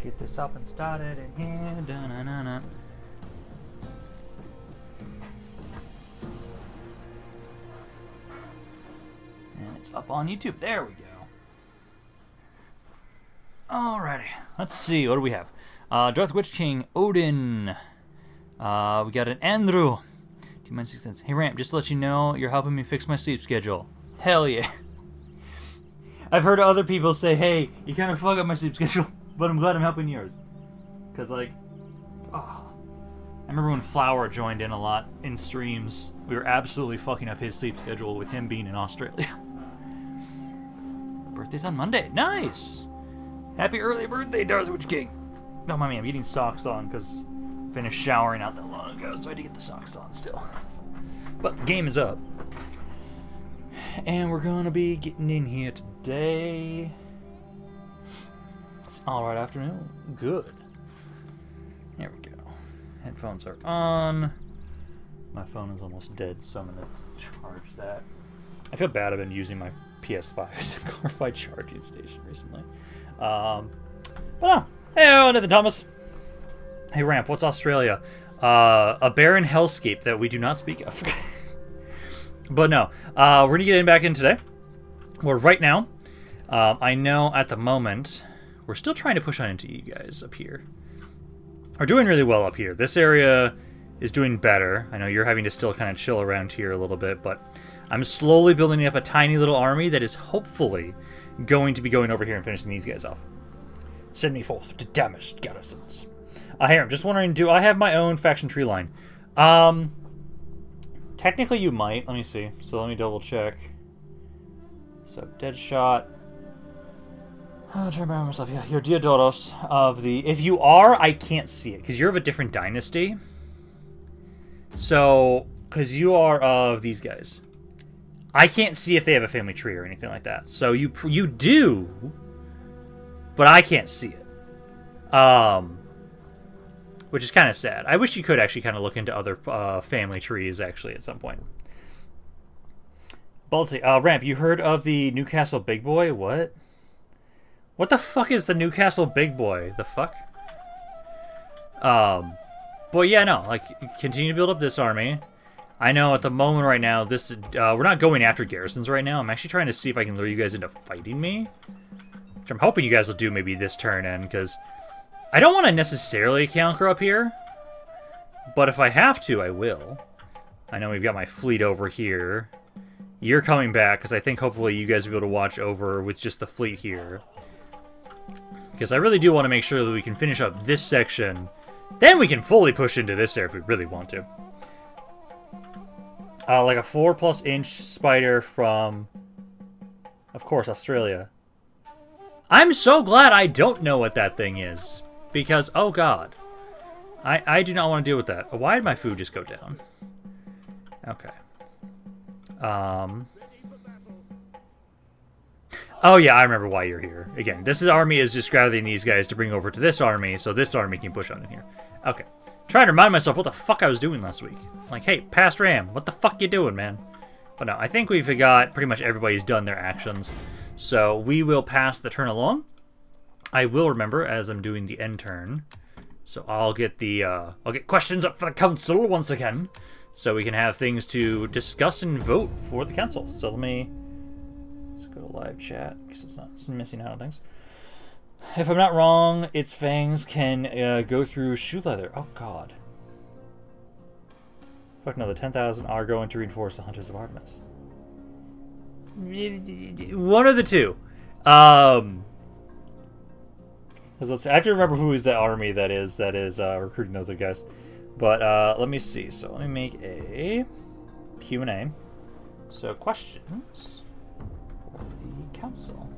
get this up and started in here. Da-na-na-na. And it's up on YouTube. There we go. Alrighty. Let's see. What do we have? Darth Witch King, Odin. We got an Andrew. T-minus 6 cents. Hey, Ramp, just to let you know, you're helping me fix my sleep schedule. Hell yeah. I've heard other people say, hey, you kind of fuck up my sleep schedule, but I'm glad I'm helping yours. Because, like, oh. I remember when Flower joined in a lot in streams. We were absolutely fucking up his sleep schedule with him being in Australia. Birthday's on Monday. Nice! Happy early birthday, Darth Witch King. No, my man, I'm getting socks on because I finished showering not that long ago, so I had to get the socks on still. But the game is up. And we're gonna be getting in here today. It's alright afternoon. Good. There we go. Headphones are on. My phone is almost dead, so I'm gonna charge that. I feel bad I've been using my PS5 as a glorified charging station recently. But no. Hey, Nathan Thomas. Hey, Ramp, what's Australia? A barren hellscape that we do not speak of. But no, we're going to get back in today. Well, right now, I know at the moment, we're still trying to push on into you guys up here. We're doing really well up here. This area is doing better. I know you're having to still kind of chill around here a little bit, but I'm slowly building up a tiny little army that is hopefully going to be going over here and finishing these guys off. Send me forth to damaged garrisons. Hey, I'm just wondering, do I have my own faction tree line? Technically you might. Let me see. So let me double check. So, Deadshot. I'm trying to remember myself. Yeah, you're Diodoros of the... If you are, I can't see it, because you're of a different dynasty. So, because you are of these guys. I can't see if they have a family tree or anything like that. So you do, but I can't see it. Which is kind of sad. I wish you could actually kind of look into other family trees, actually, at some point. Balti, Ramp, you heard of the Newcastle Big Boy? What? What the fuck is the Newcastle Big Boy? The fuck? But yeah, no, like, continue to build up this army. I know at the moment right now, this we're not going after garrisons right now. I'm actually trying to see if I can lure you guys into fighting me. Which I'm hoping you guys will do maybe this turn in, because I don't want to necessarily conquer up here, but if I have to, I will. I know we've got my fleet over here. You're coming back, because I think hopefully you guys will be able to watch over with just the fleet here. Because I really do want to make sure that we can finish up this section. Then we can fully push into this area if we really want to. Like a 4+ inch spider from, of course, Australia. I'm so glad I don't know what that thing is. Because, oh god. I do not want to deal with that. Why did my food just go down? Okay. Oh yeah, I remember why you're here. Again, this army is just gathering these guys to bring over to this army, so this army can push on in here. Okay. Trying to remind myself what the fuck I was doing last week. Like, hey, past Ram, what the fuck you doing, man? But no, I think we've got pretty much everybody's done their actions. So we will pass the turn along. I will remember as I'm doing the end turn. So I'll get the I'll get questions up for the council once again. So we can have things to discuss and vote for the council. So let me let's go to live chat because it's missing out on things. If I'm not wrong, its fangs can go through shoe leather. Oh god. Fuck no, the 10,000 are going to reinforce the Hunters of Artemis. One of the two. Let's see. I have to remember who is that army that is recruiting those guys. But let me see. So let me make a Q&A. So questions for the council.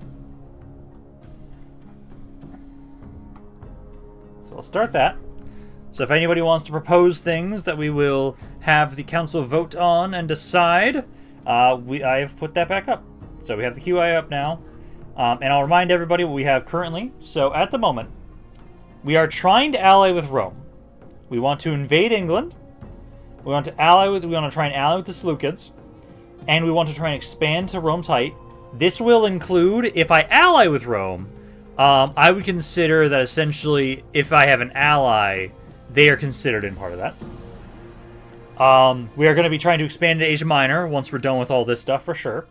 So I'll start that. So if anybody wants to propose things that we will have the council vote on and decide, I have put that back up. So we have the QI up now. And I'll remind everybody what we have currently. So at the moment, we are trying to ally with Rome. We want to invade England. We want to try and ally with the Seleucids. And we want to try and expand to Rome's height. This will include, if I ally with Rome, I would consider that essentially, if I have an ally, they are considered in part of that. We are going to be trying to expand to Asia Minor once we're done with all this stuff, for sure.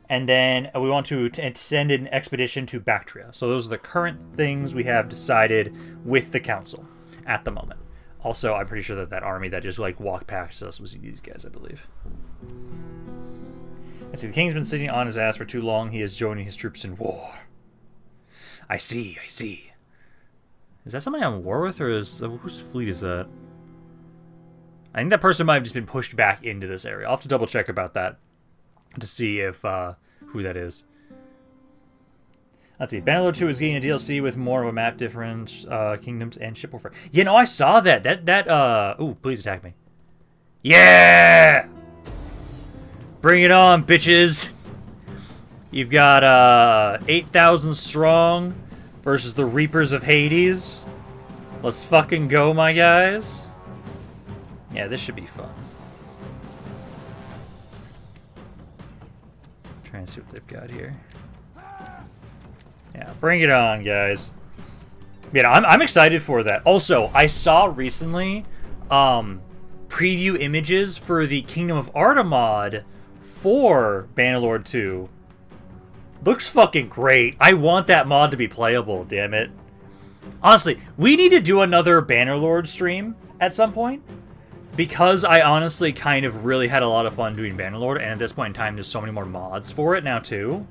And then we want to send an expedition to Bactria. So those are the current things we have decided with the council at the moment. Also, I'm pretty sure that army that just like walked past us was these guys, I believe. Let's see, the king's been sitting on his ass for too long. He is joining his troops in war. I see. Is that somebody I'm in war with, or whose fleet is that? I think that person might have just been pushed back into this area. I'll have to double check about that to see if who that is. Let's see. Bannerlord 2 is getting a DLC with more of a map difference, kingdoms, and ship warfare. You know, I saw that. Ooh, please attack me. Yeah! Bring it on, bitches! You've got 8,000 strong versus the Reapers of Hades. Let's fucking go, my guys. Yeah, this should be fun. Trying to see what they've got here. Yeah, bring it on, guys. Yeah, I'm excited for that. Also, I saw recently preview images for the Kingdom of Arda mod for Bannerlord 2. Looks fucking great. I want that mod to be playable, damn it. Honestly, we need to do another Bannerlord stream at some point. Because I honestly kind of really had a lot of fun doing Bannerlord, and at this point in time, there's so many more mods for it now, too.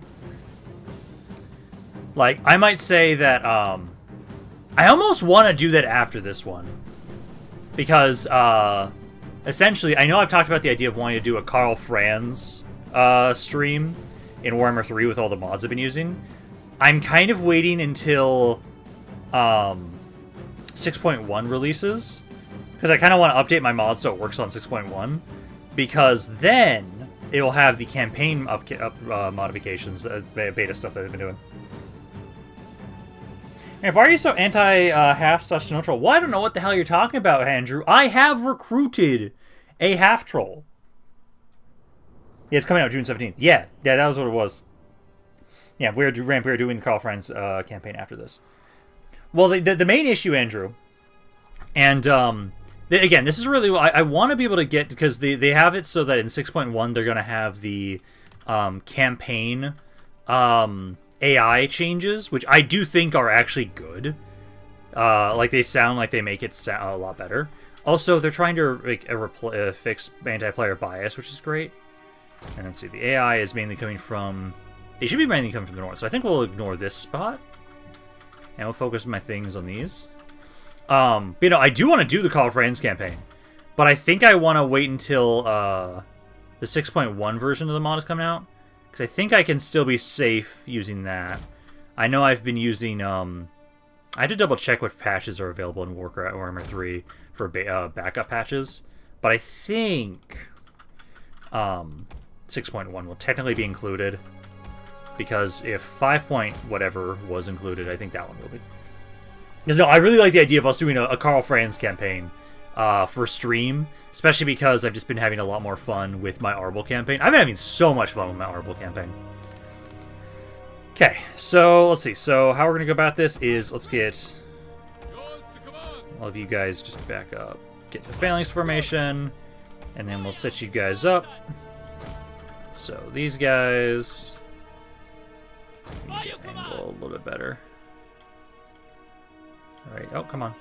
Like, I might say that, I almost want to do that after this one. Because, essentially, I know I've talked about the idea of wanting to do a Karl Franz, stream in Warhammer 3 with all the mods I've been using. I'm kind of waiting until, 6.1 releases. Because I kind of want to update my mod so it works on 6.1. Because then it will have the campaign modifications, beta stuff that I've been doing. Hey, why are you so anti-half/neutral? Well, I don't know what the hell you're talking about, Andrew. I have recruited a half-troll. Yeah, it's coming out June 17th. Yeah, that was what it was. Yeah, we're doing the Karl Franz campaign after this. Well, the main issue, Andrew, and again, this is really I want to be able to get, because they have it so that in 6.1 they're going to have the campaign AI changes, which I do think are actually good. Like, they sound like they make it sound a lot better. Also, they're trying to fix anti-player bias, which is great. And let's see, the AI is mainly coming from... They should be mainly coming from the north, so I think we'll ignore this spot. And we'll focus my things on these. You know, I do want to do the Karl Franz campaign, but I think I want to wait until the 6.1 version of the mod is coming out, because I think I can still be safe using that. I know I've been using... I have to double check what patches are available in Warhammer 3 for backup patches, but I think 6.1 will technically be included, because if 5. Whatever was included, I think that one will be. Because, no, I really like the idea of us doing a Karl Franz campaign for stream, especially because I've just been having a lot more fun with my Arbol campaign. I've been having so much fun with my Arbol campaign. Okay, so let's see. So how we're going to go about this is let's get all of you guys just back up. Get the phalanx formation, and then we'll set you guys up. So these guys... Get angle a little bit better. Alright, oh, come on.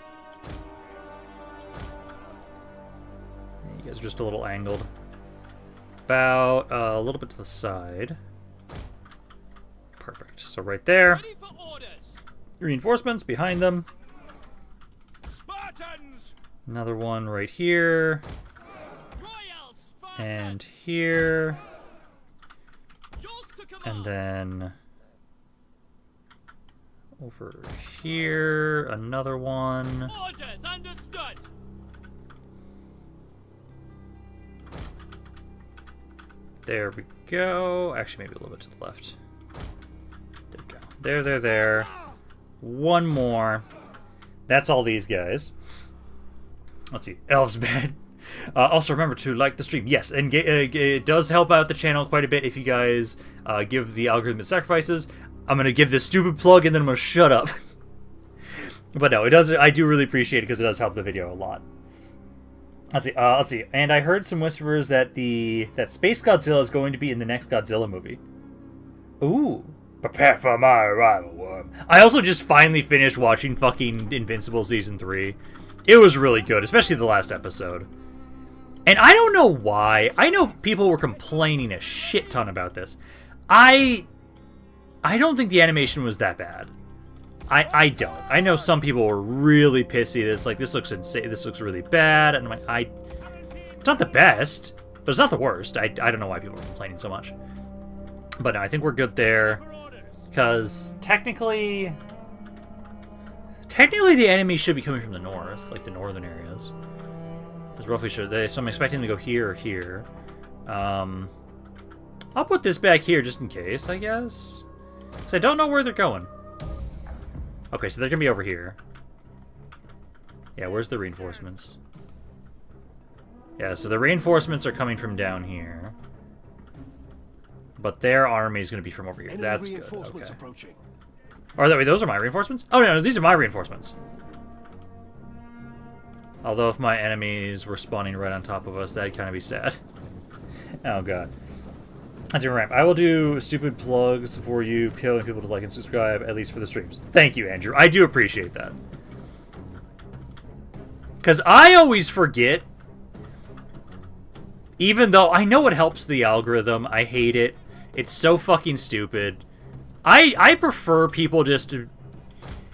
You guys are just a little angled. About a little bit to the side. Perfect. So right there. Reinforcements behind them. Spartans! Another one right here. And here. And then... over here, another one. Orders understood. There we go. Actually, maybe a little bit to the left. There we go. There. One more. That's all these guys. Let's see. Elves bad. Also, remember to like the stream. Yes, and it does help out the channel quite a bit if you guys give the algorithmic sacrifices. I'm gonna give this stupid plug and then I'm gonna shut up. But no, it does. I do really appreciate it because it does help the video a lot. Let's see. Let's see. And I heard some whispers that Space Godzilla is going to be in the next Godzilla movie. Ooh. Prepare for my arrival, worm. I also just finally finished watching fucking Invincible Season 3. It was really good, especially the last episode. And I don't know why. I know people were complaining a shit ton about this. I don't think the animation was that bad. I don't. I know some people were really pissy that it's like, this looks insane, this looks really bad, and I'm like, it's not the best, but it's not the worst. I don't know why people were complaining so much. But no, I think we're good there. Because technically the enemy should be coming from the north, like the northern areas. Because roughly should they? So I'm expecting to go here or here. I'll put this back here just in case, I guess. Because I don't know where they're going. Okay, so they're gonna be over here. Yeah, where's the reinforcements? Yeah, so the reinforcements are coming from down here. But their army is going to be from over here. That's good. Okay. Or that way, those are my reinforcements? Oh, no, these are my reinforcements. Although if my enemies were spawning right on top of us, that'd kind of be sad. Oh, God. That's your ramp. I will do stupid plugs for you, killing people to like and subscribe, at least for the streams. Thank you, Andrew. I do appreciate that. Because I always forget, even though I know it helps the algorithm, I hate it. It's so fucking stupid. I prefer people just to...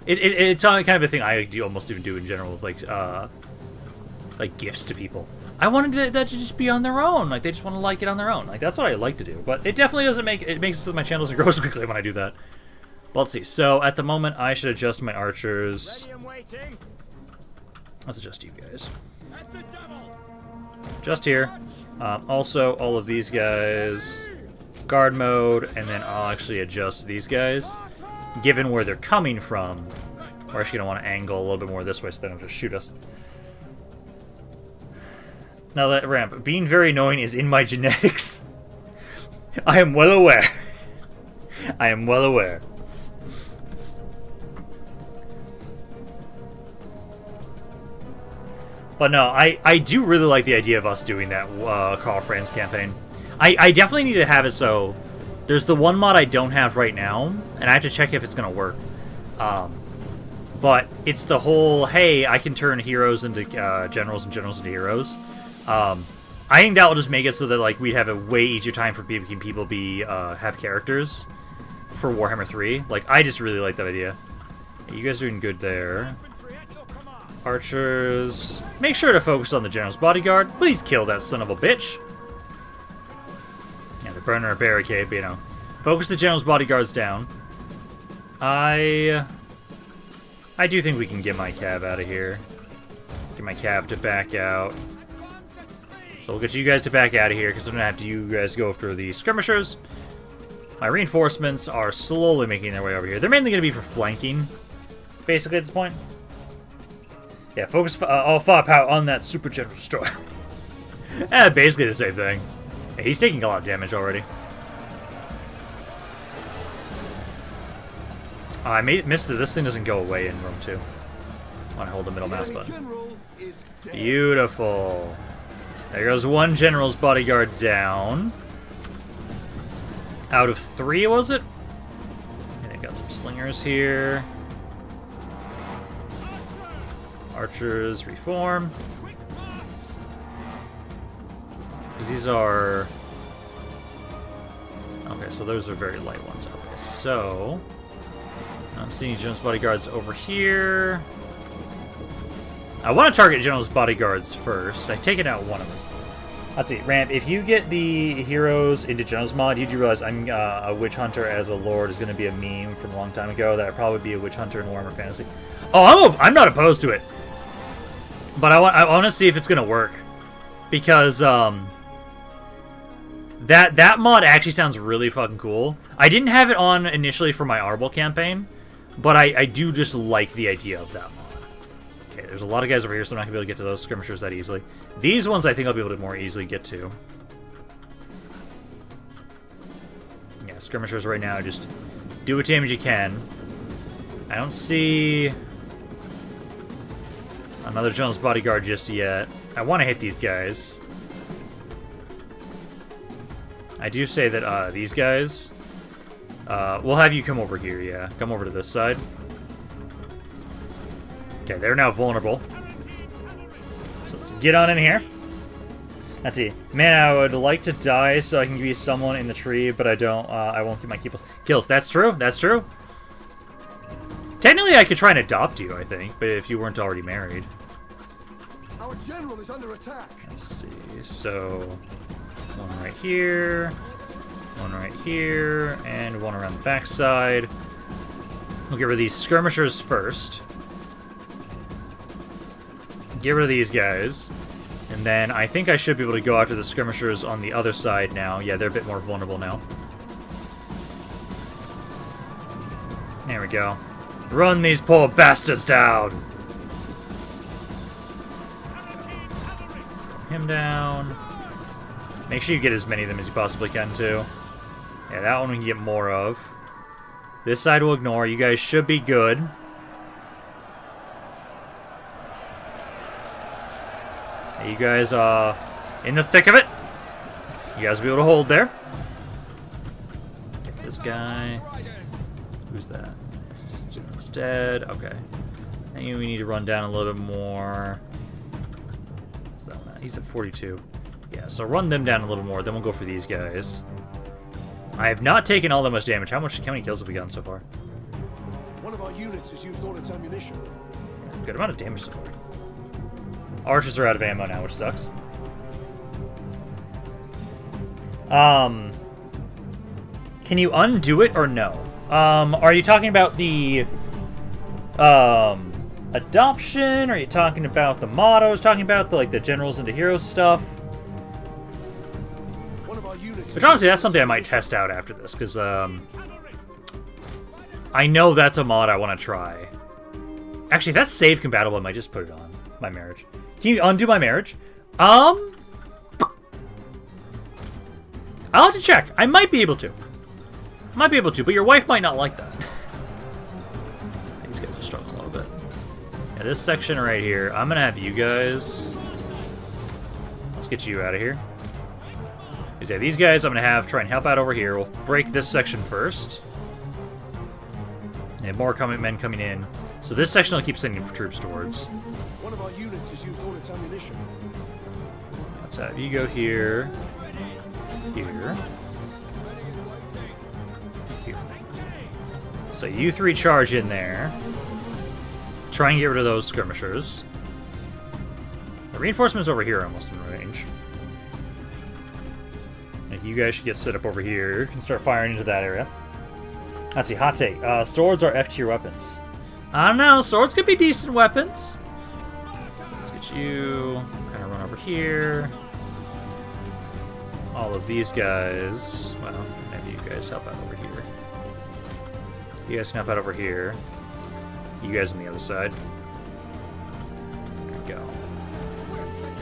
It's kind of a thing I do almost even do in general with, like gifts to people. I wanted that to just be on their own. Like, they just want to like it on their own. Like, that's what I like to do. But it definitely doesn't make... It makes it so that my channel doesn't grow so quickly when I do that. But let's see. So, at the moment, I should adjust my archers. Let's adjust you guys. Just here. Also, all of these guys... guard mode, and then I'll actually adjust these guys, given where they're coming from. We're actually going to want to angle a little bit more this way so they don't just shoot us. Now that ramp, being very annoying is in my genetics. I am well aware. I am well aware. But no, I do really like the idea of us doing that Call Friends campaign. I definitely need to have it so... There's the one mod I don't have right now, and I have to check if it's going to work. But it's the whole, hey, I can turn heroes into generals and generals into heroes. I think that will just make it so that like we'd have a way easier time for people be have characters for Warhammer 3. Like, I just really like that idea. Hey, you guys are doing good there. Archers, make sure to focus on the general's bodyguard. Please kill that son of a bitch. Yeah, they're burning our barricade, but you know, focus the general's bodyguards down. I do think we can get my cav out of here. Get my cav to back out. So we'll get you guys to back out of here, because I'm going to have to you guys go after the skirmishers. My reinforcements are slowly making their way over here. They're mainly going to be for flanking, basically, at this point. Yeah, focus all firepower on that super general destroyer. Basically the same thing. Yeah, he's taking a lot of damage already. I missed that this thing doesn't go away in room 2. I want to hold the middle mouse button. Beautiful. There goes one general's bodyguard down. Out of 3, was it? And I got some slingers here. Archers reform. Because these are... Okay, so those are very light ones. Okay, so... I'm seeing general's bodyguards over here. I want to target general's bodyguards first. I've taken out one of them. Let's see, Ramp, if you get the heroes into general's mod, you do realize I'm a witch hunter as a lord is going to be a meme from a long time ago. That I'd probably be a witch hunter in Warhammer Fantasy. Oh, I'm not opposed to it. But I want to see if it's going to work. Because that mod actually sounds really fucking cool. I didn't have it on initially for my Arbol campaign, but I do just like the idea of that mod. Okay, there's a lot of guys over here, so I'm not going to be able to get to those skirmishers that easily. These ones I think I'll be able to more easily get to. Yeah, skirmishers right now are just Do what damage you can. I don't see another General's Bodyguard just yet. I want to hit these guys. I do say that these guys... we'll have you come over here, yeah. Come over to this side. Okay, they're now vulnerable. So let's get on in here. Let's see. Man, I would like to die so I can be someone in the tree, but I don't. I won't get my kills. That's true. That's true. Technically, I could try and adopt you, I think, but if you weren't already married. Our general is under attack. Let's see. So, one right here, one right here, and one around the backside. We'll get rid of these skirmishers first. Get rid of these guys. And then I think I should be able to go after the skirmishers on the other side now. Yeah, they're a bit more vulnerable now. There we go. Run these poor bastards down! Him down. Make sure you get as many of them as you possibly can, too. Yeah, that one we can get more of. This side will ignore. You guys should be good. You guys are in the thick of it. You guys will be able to hold there. Get this guy. Who's that? It's dead. Okay. I think we need to run down a little bit more. He's at 42. Yeah, so run them down a little more, then we'll go for these guys. I have not taken all that much damage. How many kills have we gotten so far? One of our units has used all its ammunition. Yeah, good amount of damage so far. Archers are out of ammo now, which sucks. Can you undo it or no? Are you talking about the adoption? Are you talking about the mottos? Talking about the the generals into heroes stuff? Which honestly, that's something I might test out after this, because I know that's a mod I want to try. Actually, if that's save compatible, I might just put it on my marriage. Can you undo my marriage? I'll have to check. I might be able to. But your wife might not like that. These guys are struggling a little bit. Yeah, this section right here, I'm gonna have you guys. Let's get you out of here. Yeah, these guys I'm gonna have try and help out over here. We'll break this section first. And more men coming in. So this section will keep sending troops towards. One of our units has used all its ammunition. Let's have you go here. Here. Here. So you three charge in there. Try and get rid of those skirmishers. The reinforcements over here are almost in range. And you guys should get set up over here. You can start firing into that area. Let's see, hot take. Swords are F-tier weapons. I don't know, swords could be decent weapons. Let's get you kind of run over here. All of these guys. Well, maybe you guys help out over here. You guys can help out over here. You guys on the other side. There we go.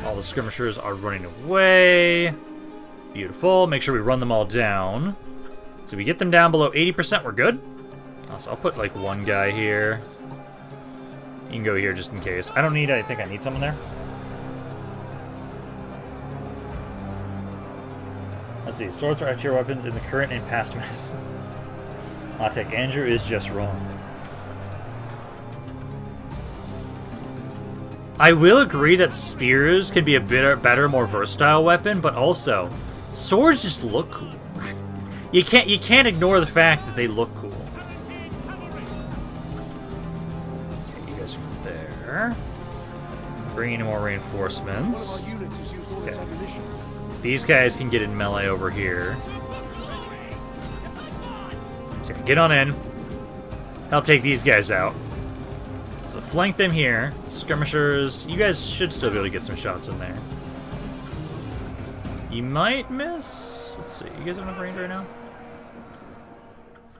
All the skirmishers are running away. Beautiful. Make sure we run them all down. So if we get them down below 80%, we're good. So I'll put like one guy here. You can go here just in case. I think I need someone there. Let's see. Swords are F-tier weapons in the current and past medicine. I'll take Andrew is just wrong. I will agree that spears can be a bit better, more versatile weapon, but also swords just look cool. You can't ignore the fact that they look cool. Okay, you guys are there. Bring in more reinforcements. Okay. These guys can get in melee over here. So get on in. Help take these guys out. So flank them here. Skirmishers, you guys should still be able to get some shots in there. You might miss. Let's see. You guys have enough range right now?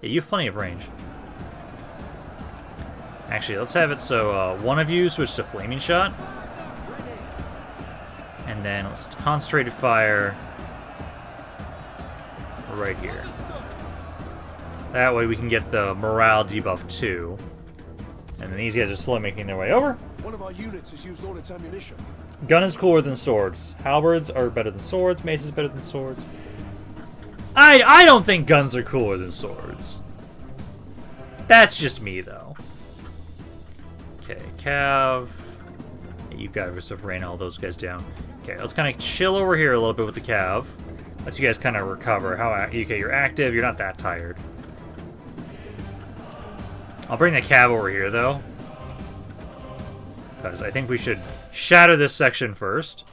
Yeah, you have plenty of range. Actually, let's have it so one of you switch to flaming shot. And then let's concentrated fire right here. That way we can get the morale debuff too. And then these guys are slowly making their way over. One of our units has used all its ammunition. Gun is cooler than swords. Halberds are better than swords. Mace is better than swords. I don't think guns are cooler than swords. That's just me, though. Okay, Cav. You guys have ran all those guys down. Okay, let's kind of chill over here a little bit with the Cav. Let you guys kind of recover. Okay, you're active. You're not that tired. I'll bring the Cav over here, though. Because I think we should shatter this section first.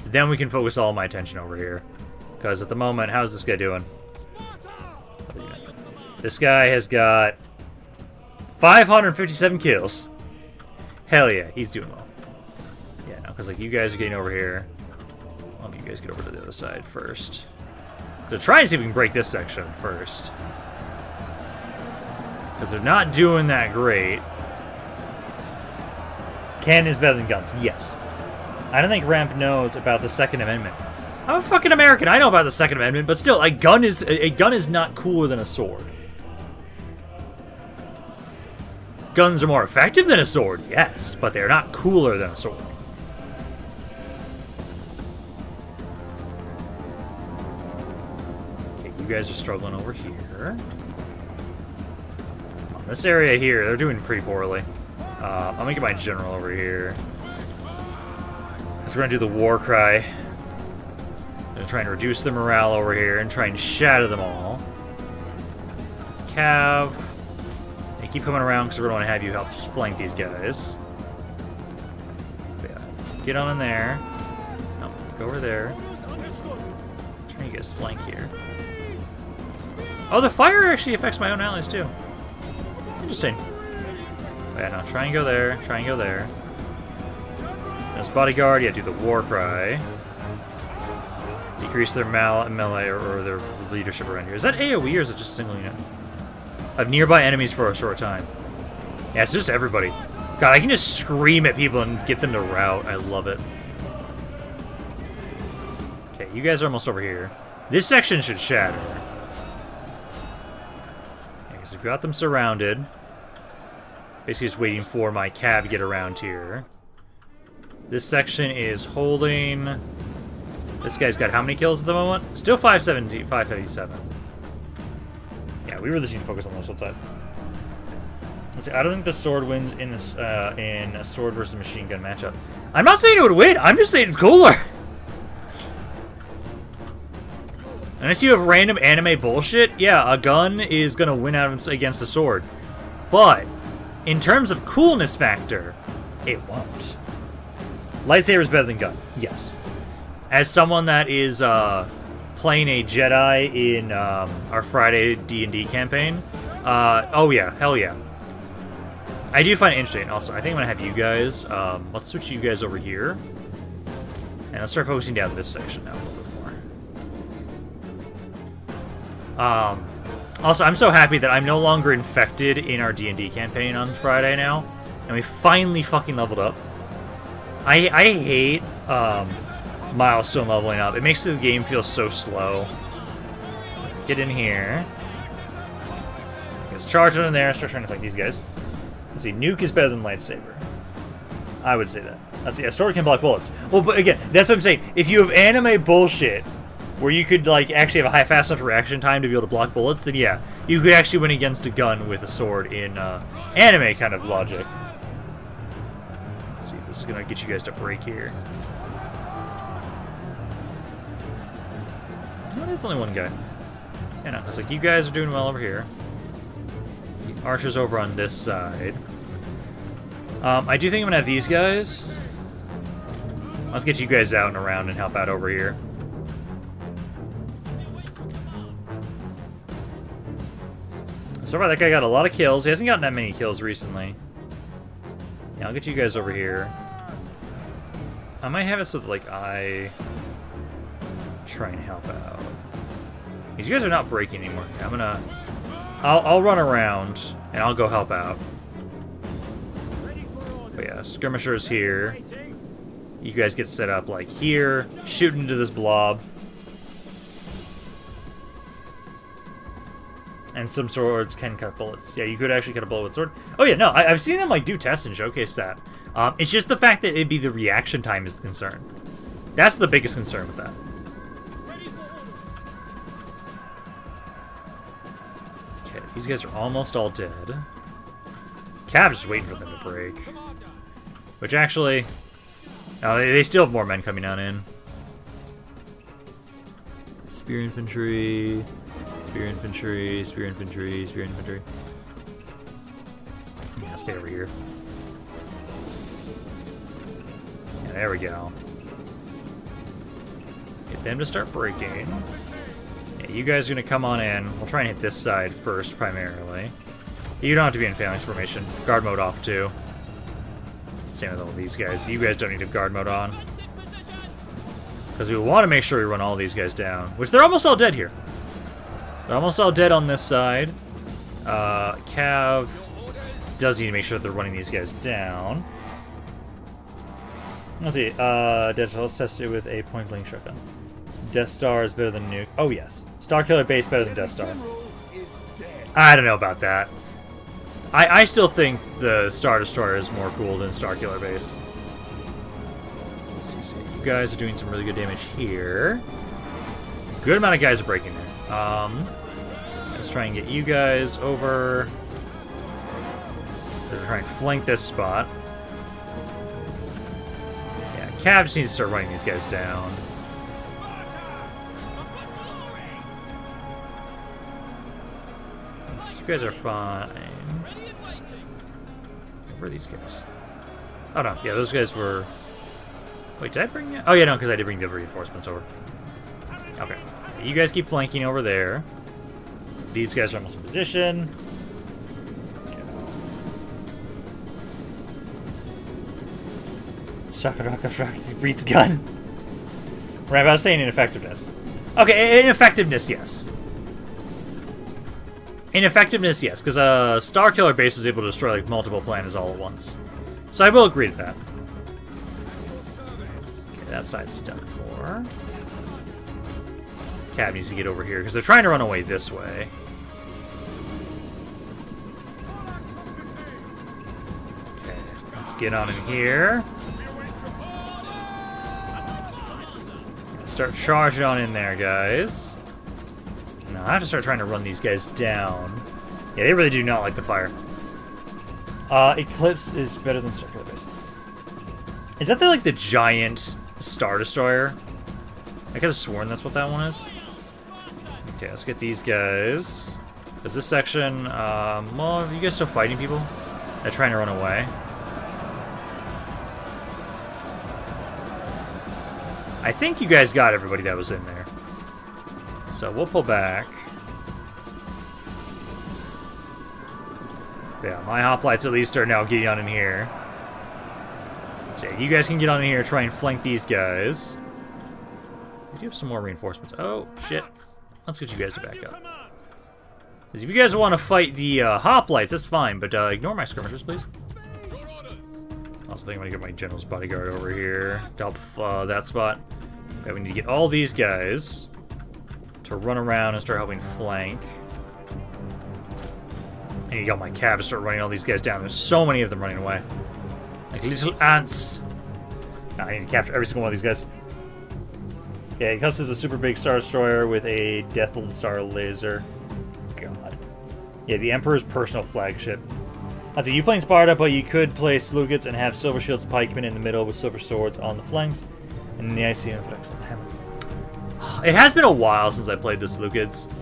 Then we can focus all my attention over here. Because at the moment, how's this guy doing? This guy has got 557 kills. Hell yeah, he's doing well. Yeah, no, because like you guys are getting over here. I'll have you guys get over to the other side first. So try and see if we can break this section first. Because they're not doing that great. Cannon is better than guns, yes. I don't think Ramp knows about the Second Amendment. I'm a fucking American. I know about the Second Amendment, but still, a gun is not cooler than a sword. Guns are more effective than a sword, yes, but they're not cooler than a sword. Okay, you guys are struggling over here. This area here, they're doing pretty poorly. I'm gonna get my general over here. Because we're gonna do the war cry. Gonna try and reduce the morale over here and try and shatter them all. Cav. They keep coming around because we're gonna want to have you help flank these guys. But yeah, get on in there. No, go over there. Try and get us flank here. Oh, the fire actually affects my own allies too. Interesting. But yeah, no, try and go there. Try and go there. There's bodyguard. Yeah, do the war cry. Decrease their melee or their leadership around here. Is that AoE or is it just a single unit? Of nearby enemies for a short time. Yeah, it's just everybody. God, I can just scream at people and get them to rout. I love it. Okay, you guys are almost over here. This section should shatter. Yeah, because we've got them surrounded. Basically just waiting for my Cav to get around here. This section is holding... This guy's got how many kills at the moment? Still 557. Yeah, we really need to focus on this one side. Let's see, I don't think the sword wins in this in a sword versus machine gun matchup. I'm not saying it would win. I'm just saying it's cooler. Unless you have random anime bullshit, yeah, a gun is gonna win out against a sword. But in terms of coolness factor, it won't. Lightsaber is better than gun. Yes. As someone that is playing a Jedi in our Friday D&D campaign, oh yeah, hell yeah. I do find it interesting. Also, I think I'm going to have you guys, let's switch you guys over here. And let's start focusing down this section now a little bit more. Also, I'm so happy that I'm no longer infected in our D&D campaign on Friday now. And we finally fucking leveled up. I hate milestone leveling up. It makes the game feel so slow. Get in here. Let's charge in there and start trying to fight these guys. Let's see, nuke is better than lightsaber. I would say that. Let's see, a sword can block bullets. Well, but again, that's what I'm saying. If you have anime bullshit, where you could like actually have a fast enough reaction time to be able to block bullets, then yeah, you could actually win against a gun with a sword in anime kind of logic. Let's see, this is gonna get you guys to break here. No, there's only one guy. Yeah, no, it's like you guys are doing well over here. The archers over on this side. I do think I'm gonna have these guys. Let's get you guys out and around and help out over here. So far, that guy got a lot of kills. He hasn't gotten that many kills recently. Yeah, I'll get you guys over here. I might have it so that, like, I try and help out. These guys are not breaking anymore. I'm gonna... I'll run around, and I'll go help out. But yeah, skirmishers here. You guys get set up, like, here. Shoot into this blob. And some swords can cut bullets. Yeah, you could actually cut a bullet with a sword. Oh yeah, no, I've seen them like do tests and showcase that. It's just the fact that it'd be the reaction time is the concern. That's the biggest concern with that. Okay, these guys are almost all dead. Cav's just waiting for them to break. Which actually... Oh, they still have more men coming on in. Spear infantry... Spear infantry, spear infantry, spear infantry. Yeah, stay over here. Yeah, there we go. Get them to start breaking. Yeah, you guys are gonna come on in. We'll try and hit this side first, primarily. You don't have to be in phalanx formation. Guard mode off, too. Same with all these guys. You guys don't need to guard mode on. Because we want to make sure we run all these guys down. Which they're almost all dead here. They're almost all dead on this side. Cav does need to make sure that they're running these guys down. Let's see. Let's test it with a point-blank shotgun. Death Star is better than Nuke. Oh, yes. Star Killer Base better than Death Star. I don't know about that. I still think the Star Destroyer is more cool than Star Killer Base. Let's see. You guys are doing some really good damage here. Good amount of guys are breaking there. Let's try and get you guys over. They're trying to flank this spot. Yeah, Cav just needs to start running these guys down. You guys are fine. Where are these guys? Oh no, yeah, those guys were... Wait, did I bring you? Oh yeah, no, because I did bring the reinforcements over. Okay. You guys keep flanking over there. These guys are almost in position. Okay. Sakura breeds gun. Right, I was saying ineffectiveness. Okay, ineffectiveness, yes. Ineffectiveness, yes, because Star Killer Base was able to destroy like multiple planets all at once. So I will agree to that. Okay, that side's done for. Cav needs to get over here because they're trying to run away this way. Okay, let's get on in here. Start charging on in there, guys. Now I have to start trying to run these guys down. Yeah, they really do not like the fire. Eclipse is better than Star Killer Base. Is that the giant Star Destroyer? I could have sworn that's what that one is. Okay, let's get these guys. Is this section, well, are you guys still fighting people? They're trying to run away. I think you guys got everybody that was in there. So we'll pull back. Yeah, my hoplites at least are now getting on in here. So yeah, you guys can get on in here, try and flank these guys. We do have some more reinforcements. Oh, shit. Let's get you guys to back up. Because if you guys want to fight the hoplites, that's fine, but ignore my skirmishers, please. Also think I'm going to get my general's bodyguard over here to help that spot. Okay, we need to get all these guys to run around and start helping flank. And you got my cav to start running all these guys down. There's so many of them running away. Like little ants. Now I need to capture every single one of these guys. Yeah, it comes as a super big Star Destroyer with a Death Star laser. God. Yeah, the Emperor's personal flagship. I'd say you playing Sparta, but you could play Slugets and have Silver Shields pikemen in the middle with silver swords on the flanks. And the IC inflex on the hammer. It has been a while since I played the Slugets.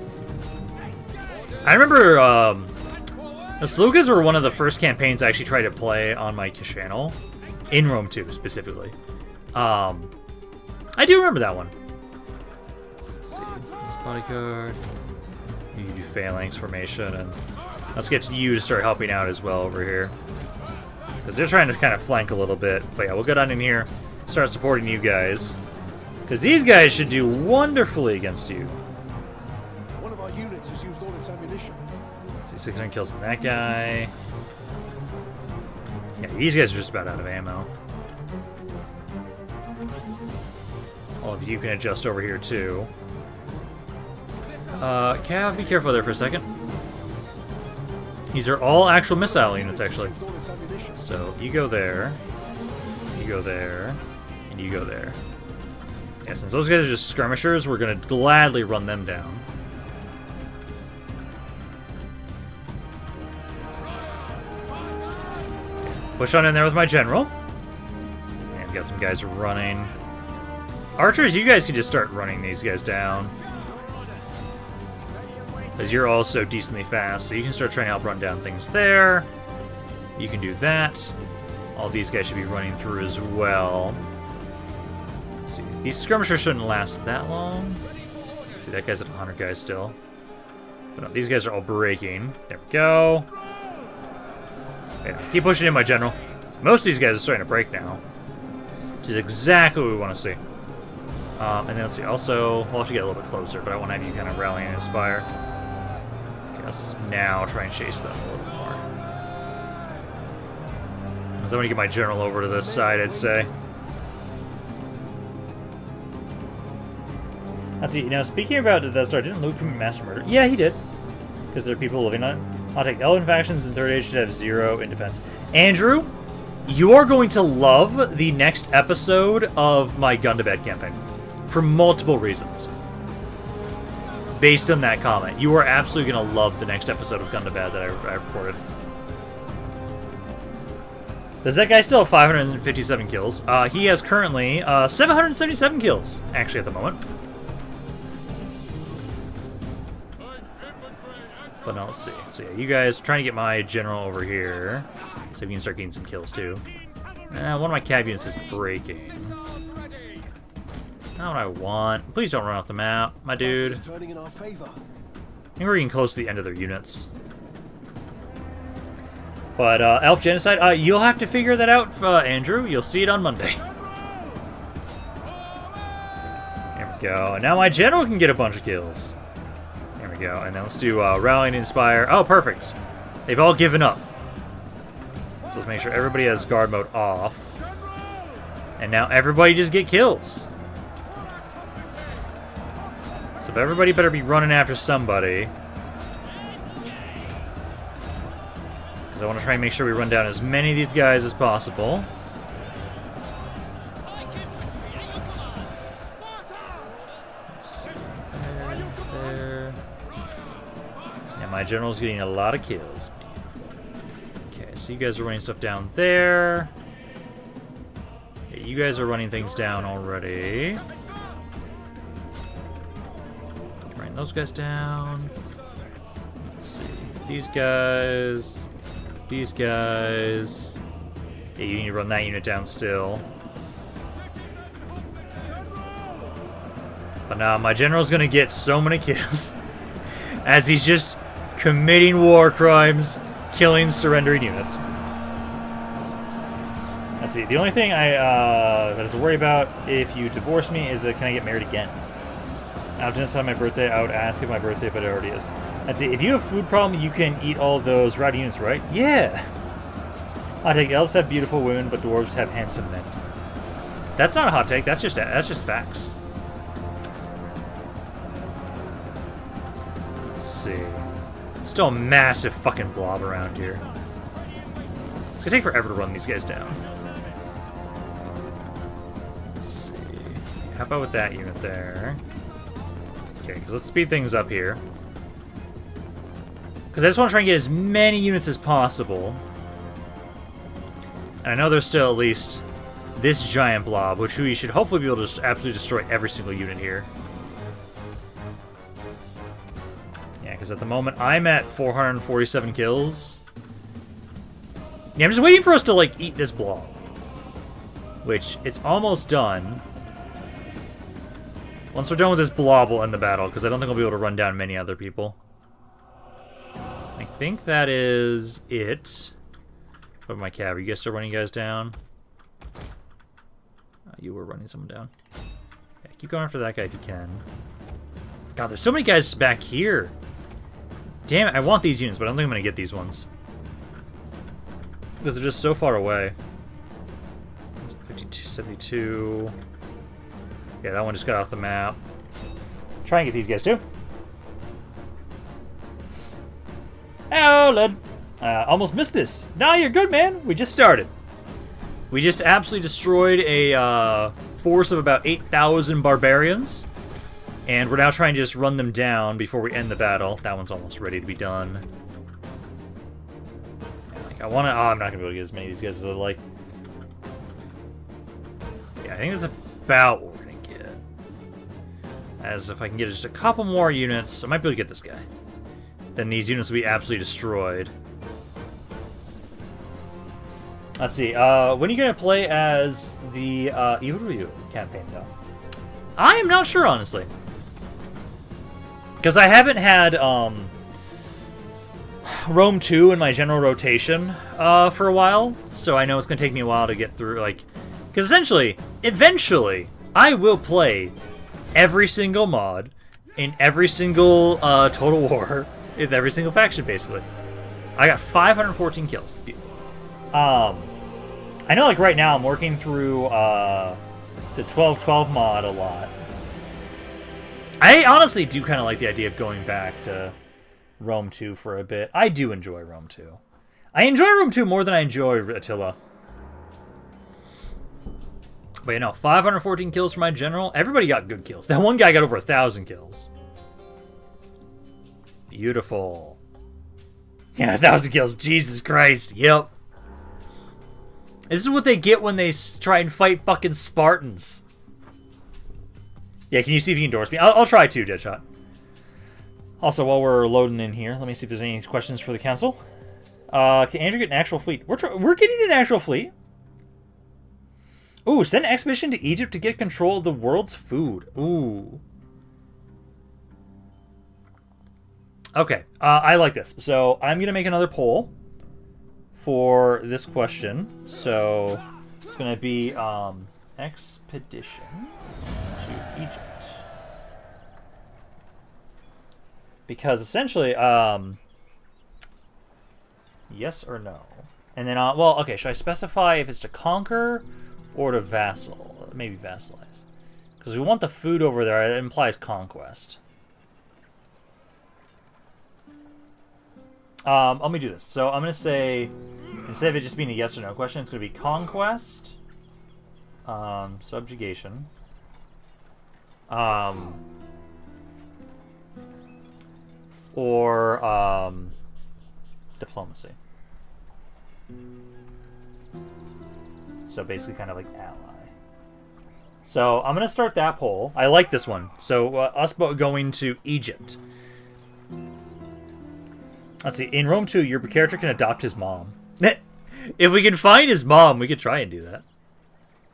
I remember the Slugets were one of the first campaigns I actually tried to play on my channel. In Rome 2, specifically. I do remember that one. Let's see. This bodyguard. You do phalanx formation, and let's get you to start helping out as well over here. Because they're trying to kind of flank a little bit. But yeah, we'll get on in here, start supporting you guys. Because these guys should do wonderfully against you. One of our units has used all its ammunition. Let's see, 600 kills from that guy. Yeah, these guys are just about out of ammo. All of you can adjust over here too. Cav, be careful there for a second. These are all actual missile units, actually. Used all its ammunition. So you go there, and you go there. Yeah, since those guys are just skirmishers, we're gonna gladly run them down. Push on in there with my general. And got some guys running. Archers, you guys can just start running these guys down. Because you're also decently fast, so you can start trying to help run down things there. You can do that. All these guys should be running through as well. Let's see. These skirmishers shouldn't last that long. See, that guy's at 100 guys still. But no, these guys are all breaking. There we go. Yeah, keep pushing in, my general. Most of these guys are starting to break now. Which is exactly what we want to see. And then let's see, also, we'll have to get a little bit closer, but I want to have you kind of rally and inspire. Okay, let's now try and chase them a little bit more. So I'm going to get my general over to this side, I'd say. Let's see, now speaking about the Death Star, didn't Luke commit mass murder? Yeah, he did. Because there are people living on it. I'll take Elven factions in Third Age should have 0 in defense. Andrew, you're going to love the next episode of my Gundabad campaign. For multiple reasons. Based on that comment. You are absolutely going to love the next episode of Gundabad that I recorded. Does that guy still have 557 kills? He has currently 777 kills, actually, at the moment. But no, let's see. So yeah, you guys trying to get my general over here. So we can start getting some kills, too. One of my cav units is breaking. Not what I want. Please don't run off the map, my dude. I Turning in our favor. think we're getting close to the end of their units. But Elf Genocide, you'll have to figure that out, Andrew. You'll see it on Monday. There we go. And now my general can get a bunch of kills. There we go. And then let's do Rally and Inspire. Oh, perfect. They've all given up. So let's make sure everybody has guard mode off. And now everybody just get kills. So everybody better be running after somebody. Because I want to try and make sure we run down as many of these guys as possible. Let's see. There. Yeah, my general's getting a lot of kills. Beautiful. Okay, so you guys are running stuff down there. Okay, you guys are running things down already. Those guys down. Let's see. These guys. These guys. Yeah, you need to run that unit down still. But now my general's gonna get so many kills. As he's just committing war crimes, killing surrendering units. Let's see. The only thing that is a worry about if you divorce me is can I get married again? After this on my birthday, I would ask if my birthday, but it already is. Let's see, if you have a food problem, you can eat all those rowdy units, right? Yeah! Hot take, elves have beautiful women, but dwarves have handsome men. That's not a hot take, that's just facts. Let's see. Still a massive fucking blob around here. It's gonna take forever to run these guys down. Let's see. How about with that unit there? Okay, because let's speed things up here. Because I just want to try and get as many units as possible. And I know there's still at least this giant blob, which we should hopefully be able to just absolutely destroy every single unit here. Yeah, because at the moment I'm at 447 kills. Yeah, I'm just waiting for us to, like, eat this blob. Which, it's almost done. Once we're done with this blob, we'll end the battle, because I don't think we'll be able to run down many other people. I think that is it. What about my cav? Are you guys still running guys down? You were running someone down. Yeah, keep going after that guy if you can. God, there's so many guys back here. Damn it, I want these units, but I don't think I'm going to get these ones. Because they're just so far away. 52, 72... Yeah, that one just got off the map. Try and get these guys too. Oh, lad. Almost missed this. Nah, you're good, man. We just started. We just absolutely destroyed a force of about 8,000 barbarians. And we're now trying to just run them down before we end the battle. That one's almost ready to be done. Like, I want to... Oh, I'm not going to be able to get as many of these guys as I'd like. Yeah, I think that's about what we're going to get. As if I can get just a couple more units, I might be able to get this guy. Then these units will be absolutely destroyed. Let's see, when are you going to play as the Iru campaign, though? I am not sure, honestly. Because I haven't had Rome 2 in my general rotation for a while, so I know it's going to take me a while to get through, like... Because essentially, eventually, I will play every single mod in every single Total War, in every single faction, basically. I got 514 kills. I know, like, right now I'm working through the 12-12 mod a lot. I honestly do kind of like the idea of going back to Rome 2 for a bit. I do enjoy Rome 2. I enjoy Rome 2 more than I enjoy Attila. But, you know, 514 kills for my general. Everybody got good kills. That one guy got over 1,000 kills. Beautiful. Yeah, 1,000 kills. Jesus Christ. Yep. This is what they get when they try and fight fucking Spartans. Yeah, can you see if you can endorse me? I'll try too, Deadshot. Also, while we're loading in here, let me see if there's any questions for the council. Can Andrew get an actual fleet? We're getting an actual fleet. Ooh, send an expedition to Egypt to get control of the world's food. Ooh. Okay, I like this. So I'm gonna make another poll for this question. So it's gonna be expedition to Egypt, because essentially yes or no, and then well, okay, should I specify if it's to conquer or to vassal? Maybe vassalize, because we want the food over there. It implies conquest. Let me do this. So I'm going to say, instead of it just being a yes or no question, it's going to be conquest, subjugation, or diplomacy. So basically kind of like ally. So I'm going to start that poll. I like this one. So us going to Egypt. Let's see. In Rome 2, your character can adopt his mom. If we can find his mom, we could try and do that.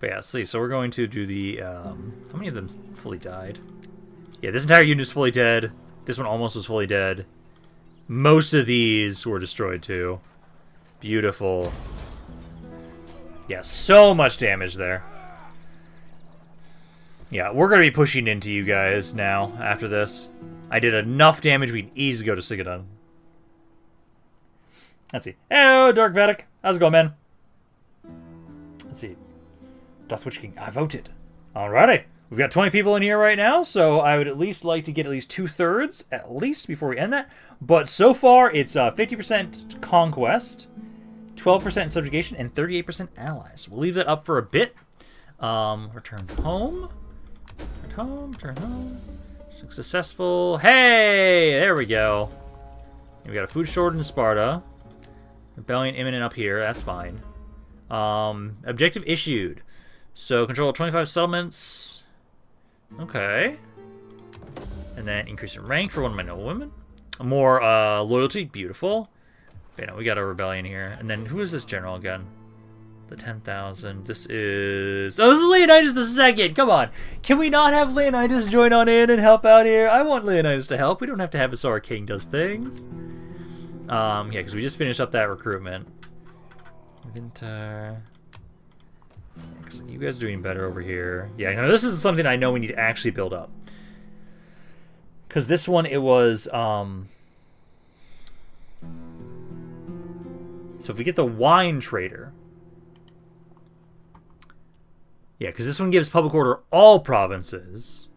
But yeah, let's see. So we're going to do the... how many of them fully died? Yeah, this entire unit is fully dead. This one almost was fully dead. Most of these were destroyed too. Beautiful. Yeah, so much damage there. Yeah, we're going to be pushing into you guys now after this. I did enough damage, we can easily go to Singidun. Let's see. Hello, Dark Vedic. How's it going, man? Let's see. Doth Witch King. I voted. Alrighty. We've got 20 people in here right now, so I would at least like to get at least 2/3, at least, before we end that. But so far, it's 50% conquest, 12% subjugation, and 38% allies. We'll leave that up for a bit. Return home. Return home. Successful. Hey! There we go. We got a food shortage in Sparta. Rebellion imminent up here. That's fine. Objective issued. So control 25 settlements. Okay. And then increase in rank for one of my noble women. More loyalty. Beautiful. Okay, now we got a rebellion here. And then who is this general again? The 10,000. This is... Oh, this is Leonidas the Second. Come on. Can we not have Leonidas join on in and help out here? I want Leonidas to help. We don't have to have a Sora King does things. Yeah, because we just finished up that recruitment. Winter. Looks like you guys are doing better over here. Yeah, no, this is something I know we need to actually build up. Because this one, it was... So if we get the wine trader... Yeah, because this one gives public order all provinces.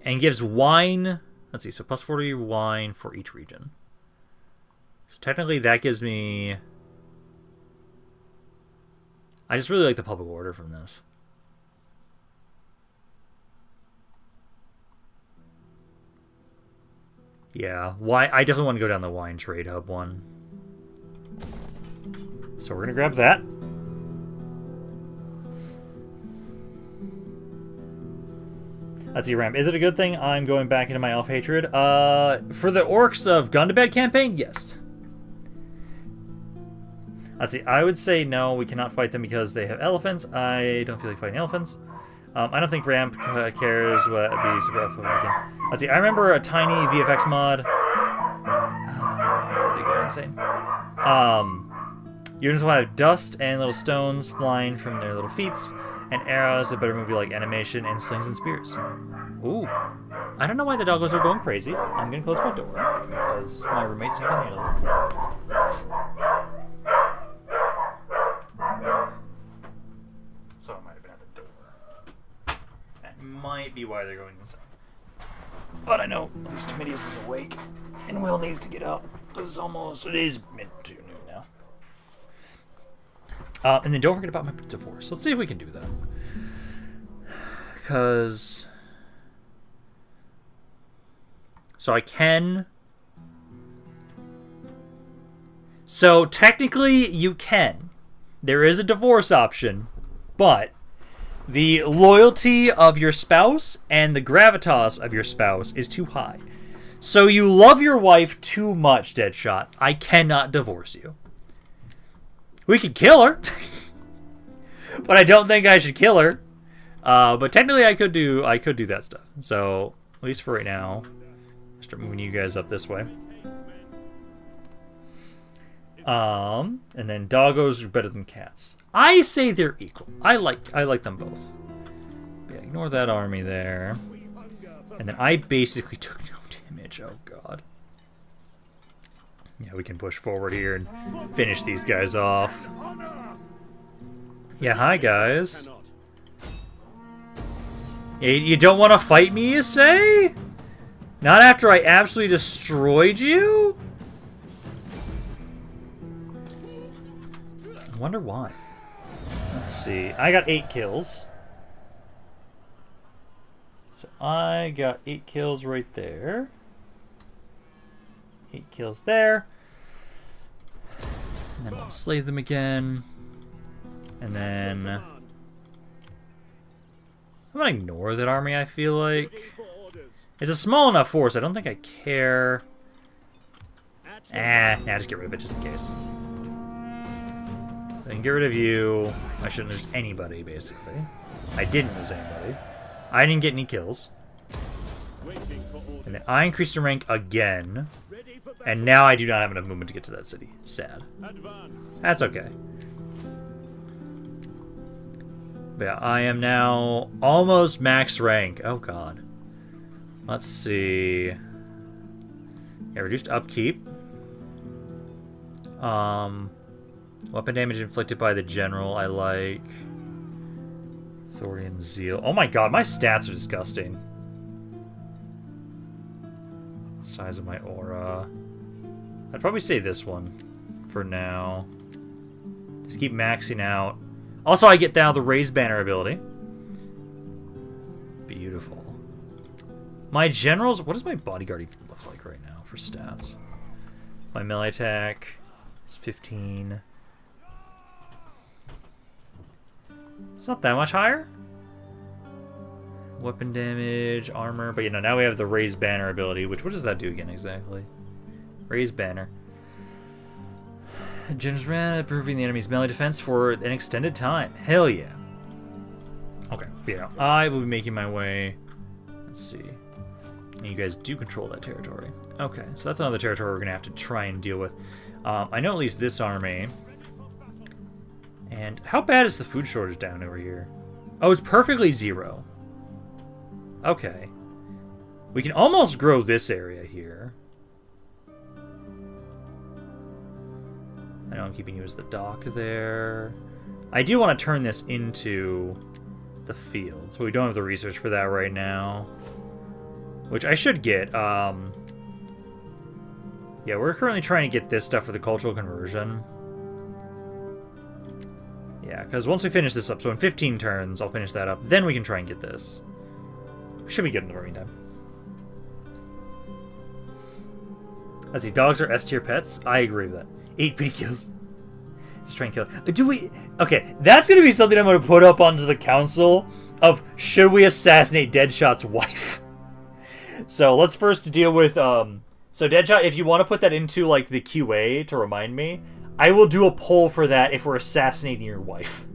And gives wine... Let's see, so plus 40 wine for each region. So technically that gives me... I just really like the public order from this. Yeah, I definitely want to go down the wine trade hub one. So we're gonna grab that. Let's see, Ramp. Is it a good thing I'm going back into my elf hatred? For the Orcs of Gundabad campaign, yes. Let's see, I would say no, we cannot fight them because they have elephants. I don't feel like fighting elephants. I don't think Ramp cares what be super helpful. Let's see, I remember a tiny VFX mod. They go insane. Units will have dust and little stones flying from their little feet, and arrows, a better movie like animation, and slings and spears. Ooh. I don't know why the doggos are going crazy. I'm gonna close my door, because my roommate's not gonna handle this. So it might have been at the door. That might be why they're going inside. But I know at least Timidius is awake, and Will needs to get up. It is mid-noon now. And then don't forget about my divorce. Let's see if we can do that. Because... So I can... So technically you can. There is a divorce option, but the loyalty of your spouse and the gravitas of your spouse is too high. So you love your wife too much, Deadshot. I cannot divorce you. We could kill her. But I don't think I should kill her. But technically I could do that stuff. So, at least for right now, I'll start moving you guys up this way. And then doggos are better than cats. I say they're equal. I like them both. But yeah, ignore that army there. And then I basically took no damage. Oh god. Yeah, we can push forward here and finish these guys off. Yeah, hi guys. You don't want to fight me, you say? Not after I absolutely destroyed you? I wonder why. Let's see. I got 8 kills. So I got 8 kills right there. 8 kills there. And then we'll slay them again. And then... I'm gonna ignore that army, I feel like. It's a small enough force, I don't think I care. Just get rid of it just in case. Then get rid of you. I shouldn't lose anybody, basically. I didn't lose anybody. I didn't get any kills. And then I increased the rank again. And now I do not have enough movement to get to that city. Sad. That's okay. But yeah, I am now almost max rank. Oh god. Let's see. Yeah, reduced upkeep. Weapon damage inflicted by the general, I like. Authority and zeal. Oh my god, my stats are disgusting. Size of my aura. I'd probably say this one for now. Just keep maxing out. Also, I get down the raised banner ability. Beautiful. My generals... What does my bodyguard even look like right now for stats? My melee attack is 15. It's not that much higher. Weapon damage, armor. But, you know, now we have the raised banner ability. Which, what does that do again, exactly? Raised banner. Generals ran, improving the enemy's melee defense for an extended time. Hell yeah. Okay, yeah. I will be making my way. Let's see. You guys do control that territory. Okay, so that's another territory we're going to have to try and deal with. I know at least this army. And how bad is the food shortage down over here? Oh, it's perfectly 0. Okay. We can almost grow this area here. I know I'm keeping you as the dock there. I do want to turn this into the field, so we don't have the research for that right now. Which I should get. Yeah, Yeah, we're currently trying to get this stuff for the cultural conversion. Yeah, because once we finish this up, so in 15 turns, I'll finish that up. Then we can try and get this. Should be good in the meantime. Let's see, dogs are S-tier pets. I agree with that. 8 big kills. Just try and kill it. Do we... Okay, that's going to be something I'm going to put up onto the council of should we assassinate Deadshot's wife? So let's first deal with... So Deadshot, if you want to put that into like the QA to remind me, I will do a poll for that if we're assassinating your wife.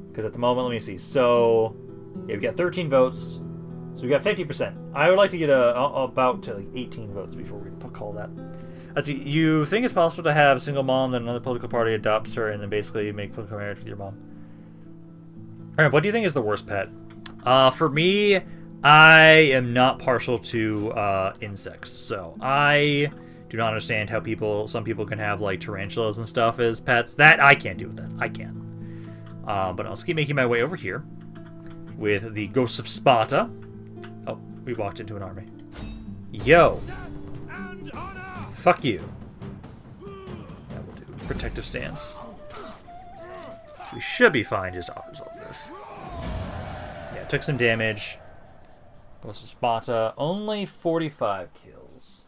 Because at the moment, let me see. So, yeah, we got 13 votes. So we got 50%. I would like to get about to like 18 votes before we call that. Let's see. You think it's possible to have a single mom, then another political party adopts her, and then basically make political marriage with your mom? All right, what do you think is the worst pet? For me, I am not partial to insects, so I do not understand how some people can have like tarantulas and stuff as pets. That I can't do with that. I can't. But I'll keep making my way over here with the Ghosts of Sparta. Oh, we walked into an army. Yo. Fuck you. Yeah, we'll do protective stance. We should be fine just to resolve this. Yeah, took some damage. Ghosts of Sparta, only 45 kills.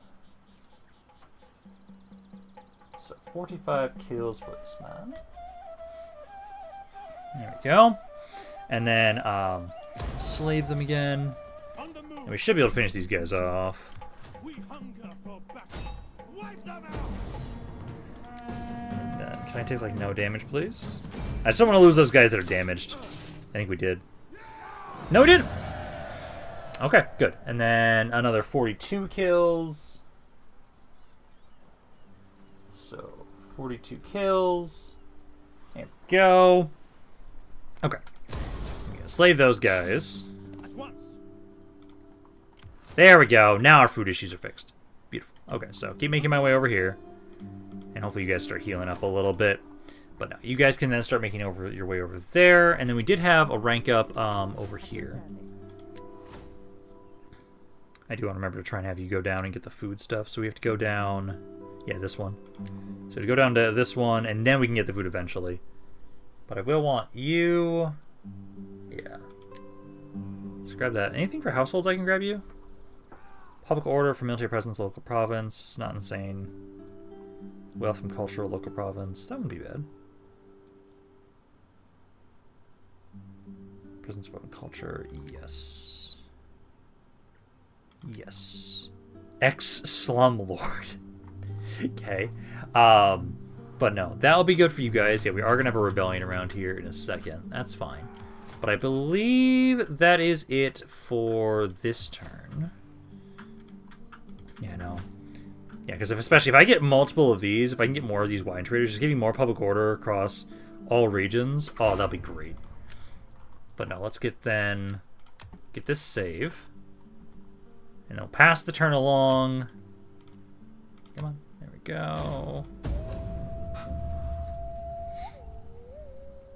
So 45 kills for this man. There we go. And then slave them again. And we should be able to finish these guys off. And then, can I take like no damage, please? I just don't want to lose those guys that are damaged. I think we did. No, we didn't. Okay, good. And then another 42 kills. So 42 kills. There we go. Okay. I'm gonna slave those guys. There we go. Now our food issues are fixed. Beautiful. Okay, so keep making my way over here. And hopefully you guys start healing up a little bit. But no, you guys can then start making your way over there. And then we did have a rank up over here. I do want to remember to try and have you go down and get the food stuff. So we have to go down... Yeah, this one. So to go down to this one, and then we can get the food eventually. But I will want you... Yeah. Just grab that. Anything for households I can grab you? Public order for military presence, local province. Not insane. Wealth from cultural, local province. That wouldn't be bad. Presence, vote, and culture. Yes. Yes. Ex-slumlord. Okay. But no, that'll be good for you guys. Yeah, we are going to have a rebellion around here in a second. That's fine. But I believe that is it for this turn. Yeah, no. Yeah, because especially if I get multiple of these, if I can get more of these wine traders, just giving more public order across all regions, oh, that'll be great. But no, let's get this save. And I'll pass the turn along. Come on, there we go.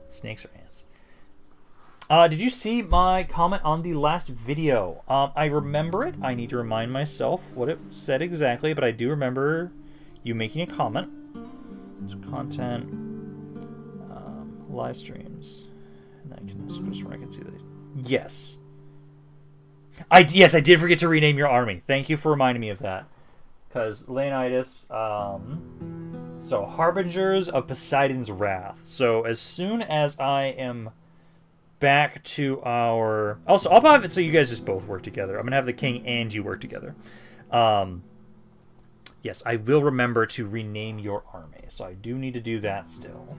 Snakes or ants? Did you see my comment on the last video? I remember it. I need to remind myself what it said exactly, but I do remember you making a comment. So content, live streams, and I can just where I can see that. Yes. Yes, I did forget to rename your army. Thank you for reminding me of that. Because Leonidas, so Harbingers of Poseidon's Wrath. So as soon as I am back to our... Also, I'll have it so you guys just both work together. I'm going to have the king and you work together. Yes, I will remember to rename your army. So I do need to do that still.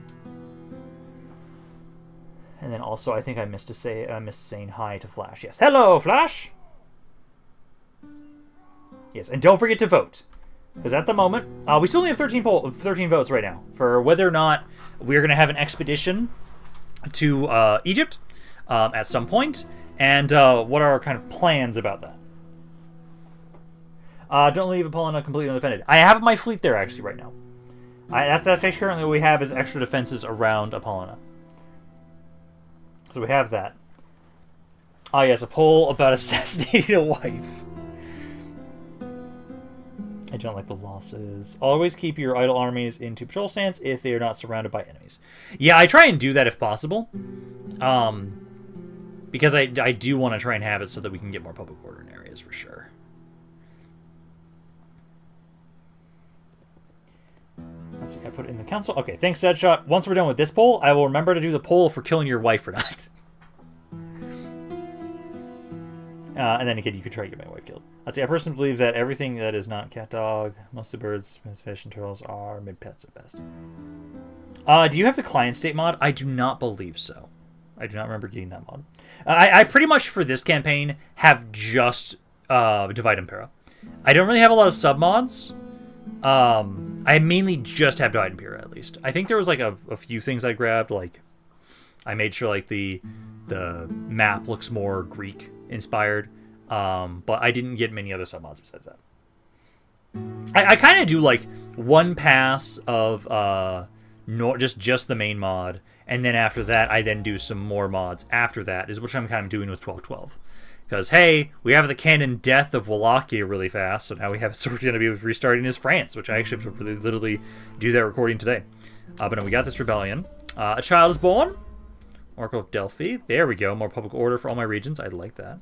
And then also, I think I missed saying hi to Flash. Yes, hello, Flash! Yes, and don't forget to vote. Because at the moment, we still only have 13 votes right now for whether or not we're going to have an expedition to Egypt at some point, and what are our kind of plans about that. Don't leave Apollina completely undefended. I have my fleet there, actually, right now. That's actually currently what we have is extra defenses around Apollina. So we have that. Ah, yes, a poll about assassinating a wife. I don't like the losses. Always keep your idle armies into patrol stance if they are not surrounded by enemies. Yeah, I try and do that if possible. Because I do want to try and have it so that we can get more public order in areas for sure. Let's see, I put it in the council. Okay, thanks, Deadshot. Once we're done with this poll, I will remember to do the poll for killing your wife or not. And then again, you could try to get my wife killed. Let's see, I personally believe that everything that is not cat dog, most of the birds, fish, and turtles are mid pets at best. Do you have the client state mod? I do not believe so. I do not remember getting that mod. I pretty much, for this campaign, have just Divide Impera. I don't really have a lot of sub-mods. I mainly just have Divide Impera, at least. I think there was, like, a few things I grabbed, like, I made sure, like, the map looks more Greek-inspired, but I didn't get many other sub-mods besides that. I kind of do, like, one pass of just the main mod, and then after that, I then do some more mods after that, is what I'm kind of doing with 1212. Because, hey, we have the canon death of Wallachia really fast, so now we have sort of going to be restarting as France, which I actually have to really literally do that recording today. But no, we got this rebellion. A child is born. Oracle of Delphi. There we go. More public order for all my regions. I like that.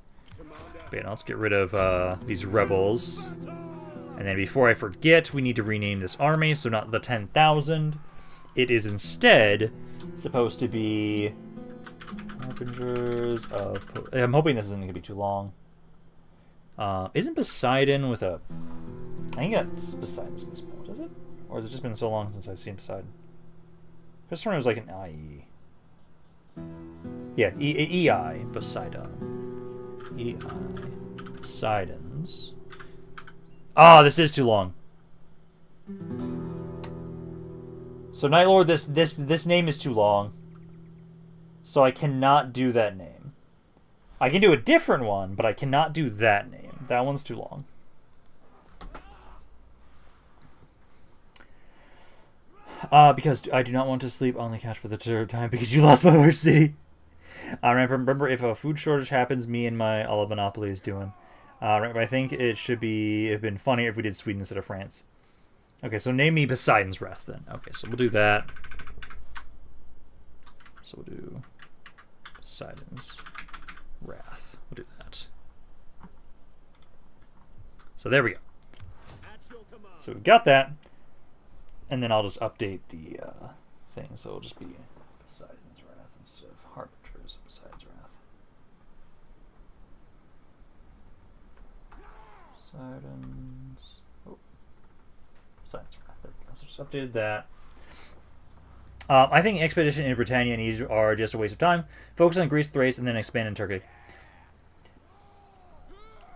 But yeah, let's get rid of these rebels. And then before I forget, we need to rename this army, so not the 10,000. It is instead supposed to be Harbingers of... I'm hoping this isn't going to be too long. Isn't Poseidon with a... I think that's Poseidon's misspelled, is it? Or has it just been so long since I've seen Poseidon? This one was like an IE. Yeah, EI, Poseidon. EI, Poseidon's. Oh, this is too long. So, Night Lord, this name is too long. So I cannot do that name. I can do a different one, but I cannot do that name. That one's too long. Because I do not want to sleep on the couch for the third time because you lost my wife's city. Remember, if a food shortage happens, me and my all of Monopoly is doing. Right, but I think it should have been funnier if we did Sweden instead of France. Okay, so name me Poseidon's Wrath then. Okay, so we'll do that. So we'll do Poseidon's Wrath. We'll do that. So there we go. So we've got that. And then I'll just update the thing. So it'll just be Poseidon's Wrath instead of Harbingers of Poseidon's Wrath. Poseidon's... Oh. Poseidon's Wrath. There we go. So just updated that. I think Expedition in Britannia and Egypt are just a waste of time. Focus on Greece, Thrace, and then expand in Turkey.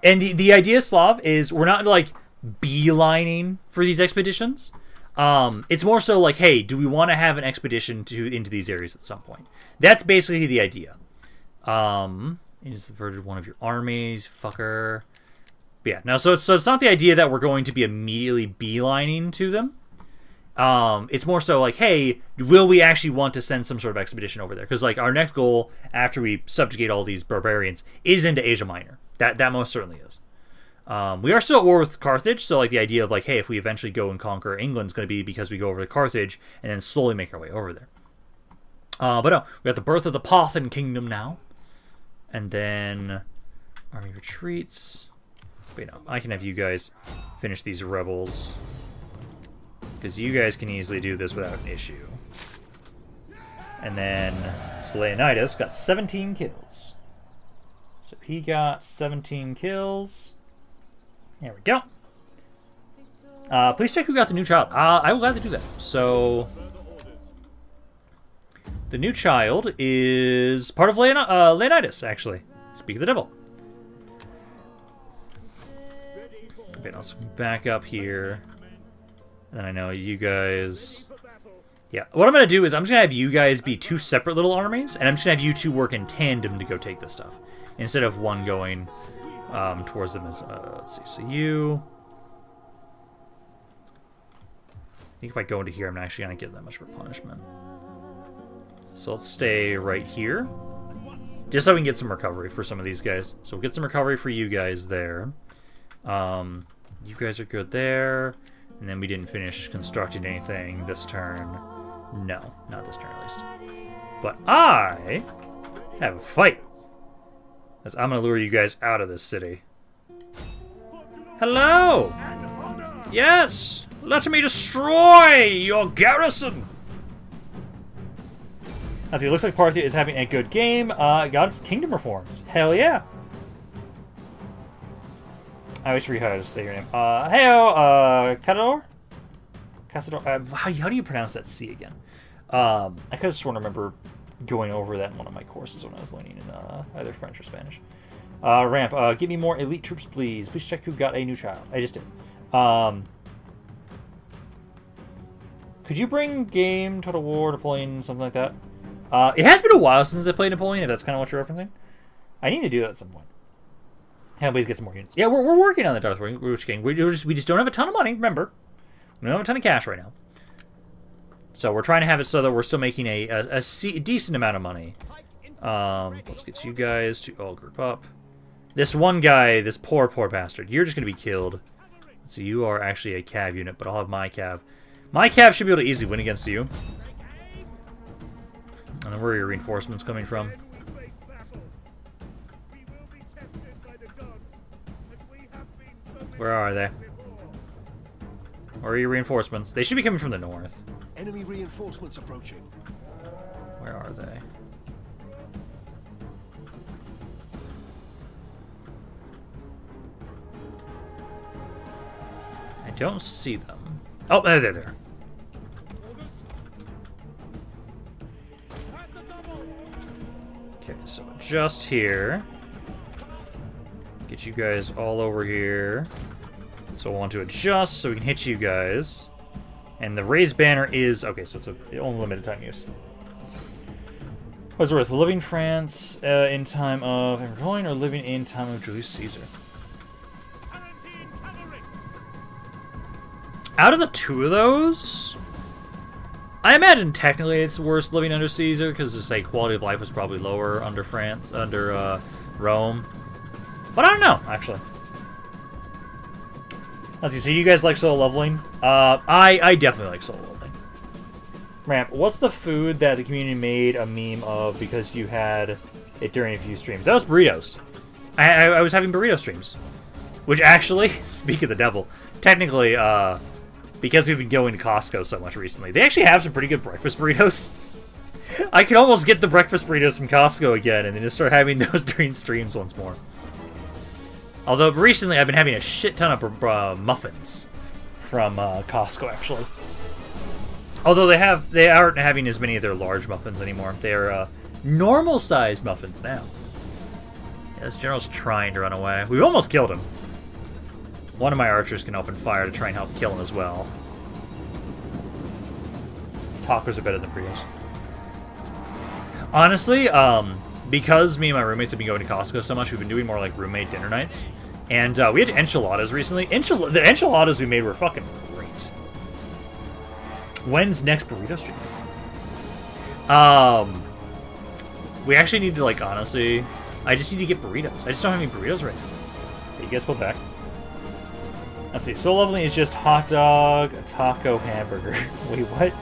And the idea, Slav, is we're not, like, beelining for these expeditions. It's more so like, hey, do we want to have an expedition into these areas at some point? That's basically the idea. You just subverted one of your armies, fucker. But yeah, no, so it's not the idea that we're going to be immediately beelining to them. It's more so like, hey, will we actually want to send some sort of expedition over there? Because, like, our next goal after we subjugate all these barbarians is into Asia Minor. That most certainly is. We are still at war with Carthage, so, like, the idea of, like, hey, if we eventually go and conquer England is going to be because we go over to Carthage and then slowly make our way over there. But no, we got the birth of the Parthian kingdom now. And then army retreats. Wait, no, I can have you guys finish these rebels. Because you guys can easily do this without an issue. And then Leonidas got 17 kills. So he got 17 kills. There we go. Please check who got the new child. I will gladly do that. So the new child is part of Leonidas, actually. Speak of the devil. Okay, now let's back up here. And I know you guys... Yeah, what I'm going to do is I'm just going to have you guys be two separate little armies, and I'm just going to have you two work in tandem to go take this stuff. Instead of one going towards them as... let's see, so you... I think if I go into here, I'm not actually going to get that much for punishment. So let's stay right here. Just so we can get some recovery for some of these guys. So we'll get some recovery for you guys there. You guys are good there. And then we didn't finish constructing anything this turn. No, not this turn at least. But I have a fight. As I'm gonna lure you guys out of this city. Hello! Yes! Let me destroy your garrison! As it looks like Parthia is having a good game. Got its kingdom reforms. Hell yeah! I always forget how to say your name. Heyo, Cador? Cassador? How do you pronounce that C again? I could have sworn I remember going over that in one of my courses when I was learning in either French or Spanish. Ramp, give me more elite troops, please. Please check who got a new child. I just did. Could you bring game, Total War, Napoleon, something like that? It has been a while since I played Napoleon, if that's kind of what you're referencing. I need to do that at some point. Hey, please get some more units. Yeah, we're working on the Darth Witch King. We just don't have a ton of money, remember. We don't have a ton of cash right now. So we're trying to have it so that we're still making a decent amount of money. Let's get you guys to all group up. This one guy, this poor bastard, you're just going to be killed. So you are actually a cav unit, but I'll have my cav. My cav should be able to easily win against you. And then where are your reinforcements coming from? Where are they? Where are your reinforcements? They should be coming from the north. Enemy reinforcements approaching. Where are they? I don't see them. Oh, there they are. Okay, so just here. Get you guys all over here. So I want to adjust so we can hit you guys. And the raised banner is... Okay, so it's only limited time use. What's it worth? Living France in time of Napoleon or living in time of Julius Caesar? Out of the two of those... I imagine technically it's worse living under Caesar because it's like quality of life was probably lower under Rome. But I don't know, actually. Let's see, so you guys like solo leveling? I definitely like solo leveling. Ramp, what's the food that the community made a meme of because you had it during a few streams? That was burritos. I was having burrito streams. Which actually, speak of the devil, technically, because we've been going to Costco so much recently, they actually have some pretty good breakfast burritos. I could almost get the breakfast burritos from Costco again and then just start having those during streams once more. Although recently I've been having a shit ton of muffins from Costco, actually. Although they aren't having as many of their large muffins anymore. They're normal-sized muffins now. Yeah, this general's trying to run away. We've almost killed him. One of my archers can open fire to try and help kill him as well. Tacos are better than burritos. Honestly, because me and my roommates have been going to Costco so much, we've been doing more like roommate dinner nights. And we had enchiladas recently. The enchiladas we made were fucking great. When's next burrito stream? We actually need to, like, honestly, I just need to get burritos. I just don't have any burritos right now. Okay, you guys pull back. Let's see, soul leveling is just hot dog, taco, hamburger. Wait, what?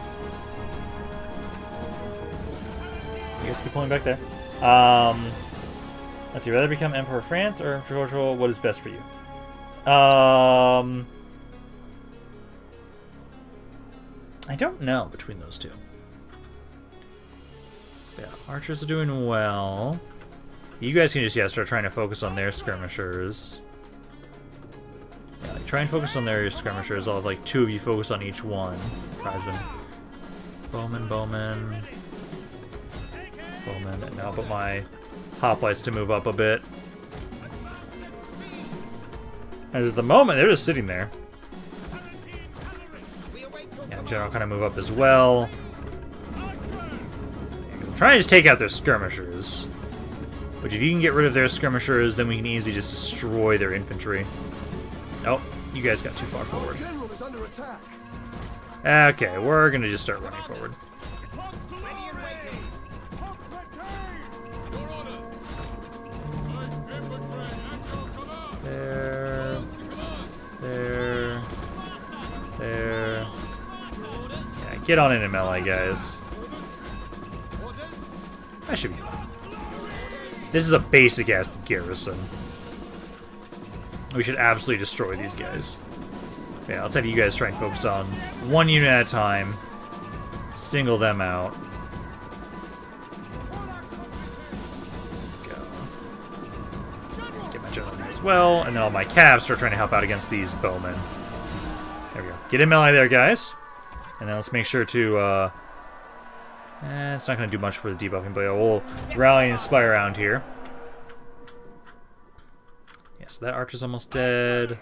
You guys keep pulling back there. Let's see, rather become Emperor of France or Emperor of Portugal? What is best for you? I don't know between those two. Yeah, archers are doing well. You guys can just, start trying to focus on their skirmishers. Yeah, try and focus on their skirmishers. I'll have, like, 2 of you focus on each one. Tribesman. Bowman. And now I'll put my hoplites to move up a bit. And at the moment, they're just sitting there. Yeah, general kind of move up as well. I'm trying to just take out their skirmishers. Which, if you can get rid of their skirmishers, then we can easily just destroy their infantry. Oh, you guys got too far forward. Okay, we're gonna just start running forward. There. Get on in melee, guys. That should be fine. This is a basic-ass garrison. We should absolutely destroy these guys. Yeah, let's have you guys try and focus on one unit at a time. Single them out. Go. Get my general here as well, and then all my caps start trying to help out against these bowmen. There we go. Get in melee there, guys. And then let's make sure to, it's not going to do much for the debuffing, but we'll rally and inspire around here. Yeah, so that archer's almost dead.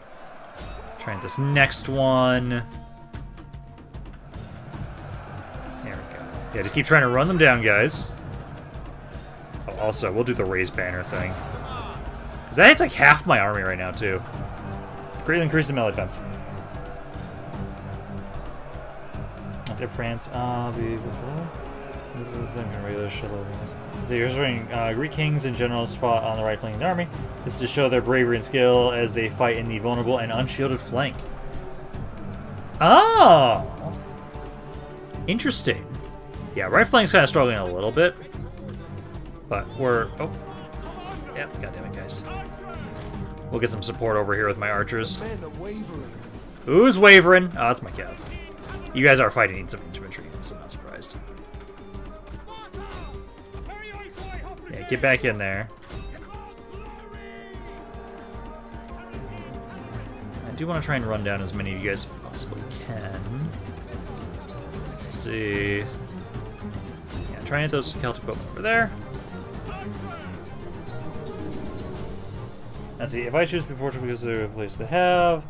Trying this next one. There we go. Yeah, just keep trying to run them down, guys. Oh, also, we'll do the raised banner thing. Because that hits like half my army right now, too. Greatly increase the melee defense. That's it, France. This is a regular shitload. So you're showing Greek kings and generals fought on the right flank of the army. This is to show their bravery and skill as they fight in the vulnerable and unshielded flank. Oh! Interesting. Yeah, right flank's kind of struggling a little bit. But we're... Oh. Yep, goddammit, guys. We'll get some support over here with my archers. Who's wavering? Oh, that's my cav. You guys are fighting some infantry, so I'm not surprised. Yeah, get back in there. I do want to try and run down as many of you guys as possibly can. Let's see. Yeah, try and hit those Celtic boatmen over there. Let's see, if I choose before because they're a place to have.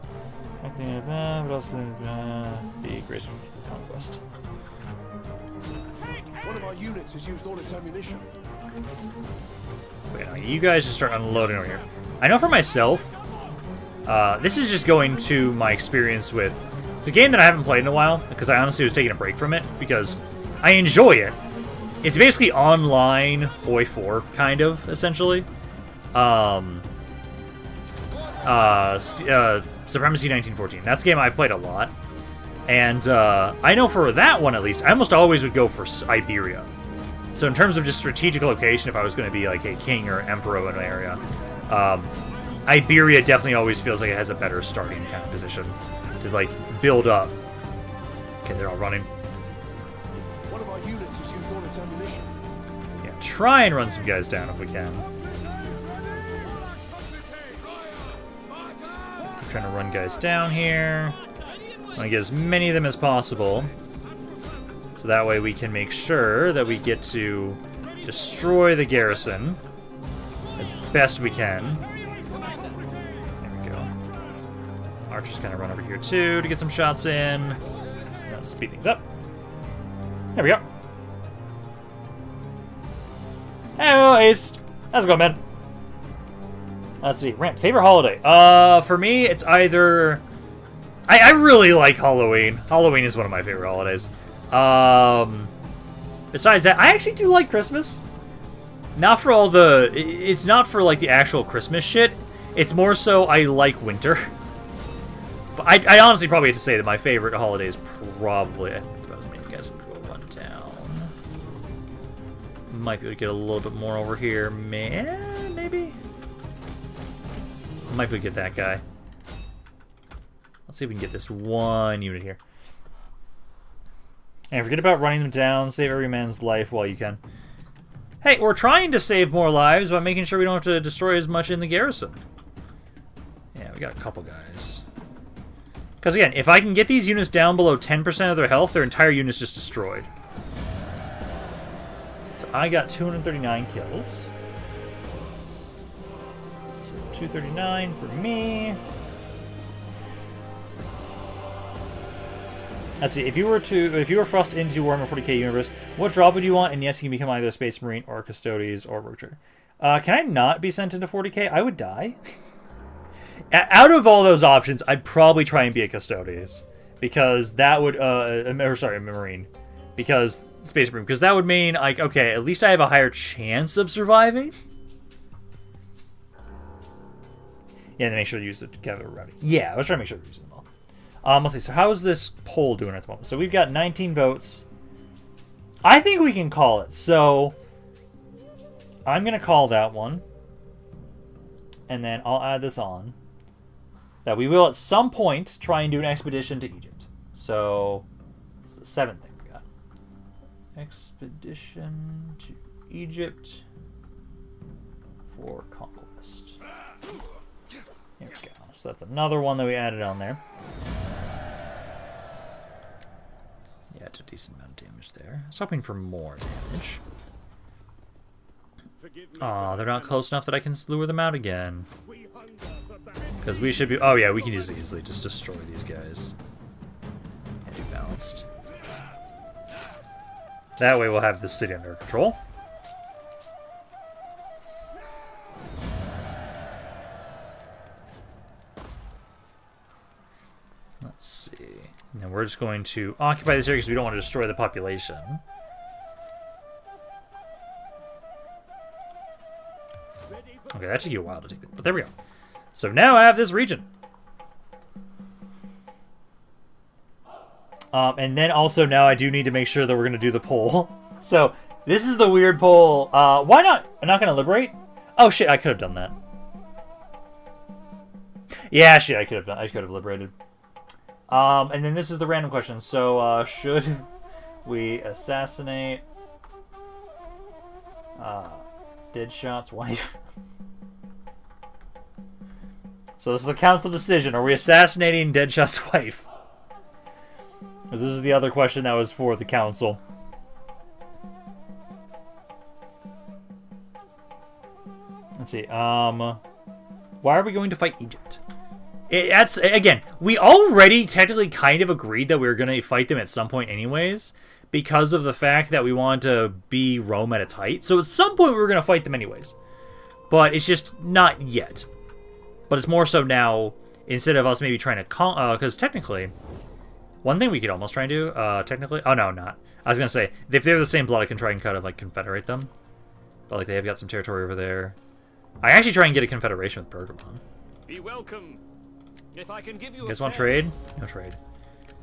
Acting but also the graceful conquest. One of our units has used all its ammunition. Wait, no, you guys just start unloading over here. I know for myself, this is just going to my experience with... It's a game that I haven't played in a while, because I honestly was taking a break from it, because I enjoy it. It's basically online Oi 4, kind of, essentially. Supremacy 1914. That's a game I've played a lot. And I know for that one, at least, I almost always would go for Iberia. So in terms of just strategic location, if I was going to be like a king or emperor in an area, Iberia definitely always feels like it has a better starting kind of position to like build up. Okay, they're all running. One of our units has used all its ammunition. Yeah, try and run some guys down if we can. Keep trying to run guys down here. I want to get as many of them as possible. So that way we can make sure that we get to destroy the garrison as best we can. There we go. Archer's kind of run over here too to get some shots in. Now speed things up. There we go. Hey, Ace. How's it going, man? Let's see. Ramp, favorite holiday? For me, it's either... I really like Halloween. Halloween is one of my favorite holidays. Besides that, I actually do like Christmas. Not for all the... It's not for, like, the actual Christmas shit. It's more so I like winter. But I honestly probably have to say that my favorite holiday is probably... I think it's about as many guys will run down. Might be able to get a little bit more over here. Man, maybe? Might be able to get that guy. Let's see if we can get this one unit here. And forget about running them down. Save every man's life while you can. Hey, we're trying to save more lives by making sure we don't have to destroy as much in the garrison. Yeah, we got a couple guys. Because again, if I can get these units down below 10% of their health, their entire unit's just destroyed. So I got 239 kills. So 239 for me. Let's see, if you were thrust into Warhammer 40k universe, what job would you want? And yes, you can become either a Space Marine or a Custodes or a Rogue Trader. Can I not be sent into 40k? I would die. Out of all those options, I'd probably try and be a Custodes. Because that would, a Marine. Because, Space Marine, because that would mean, like, okay, at least I have a higher chance of surviving. Yeah, and make sure to use the cavalry routing. Yeah, I was trying to make sure to use them all. Let's see. So how's this poll doing at the moment? So we've got 19 votes. I think we can call it. So I'm going to call that one. And then I'll add this on. That we will at some point try and do an expedition to Egypt. So it's the 7th thing we got. Expedition to Egypt for conquest. Here we go. So that's another one that we added on there. Yeah, it's a decent amount of damage there. I was hoping for more damage. Aw, they're not close enough that I can lure them out again. Because we should be... Oh yeah, we can easily just destroy these guys. And be balanced. That way we'll have this city under control. Let's see. And then we're just going to occupy this area because we don't want to destroy the population. Okay, that took you a while to take it, but there we go. So now I have this region. And then also now I do need to make sure that we're going to do the poll. So this is the weird poll. Why not? I'm not going to liberate? Oh shit, I could have done that. Yeah, shit, I could have liberated. And then this is the random question. So should we assassinate Deadshot's wife? So this is a council decision. Are we assassinating Deadshot's wife? Because this is the other question that was for the council. Let's see. Why are we going to fight Egypt? That's again, we already technically kind of agreed that we were going to fight them at some point anyways, because of the fact that we wanted to be Rome at its height. So at some point we were going to fight them anyways. But it's just not yet. But it's more so now, instead of us maybe trying to... Because technically, one thing we could almost try and do, technically... Oh, no, not. I was going to say, if they're the same blood, I can try and kind of, like, confederate them. But, like, they have got some territory over there. I actually try and get a confederation with Pergamon. Be welcome. If I can give you, you guys want trade? No trade.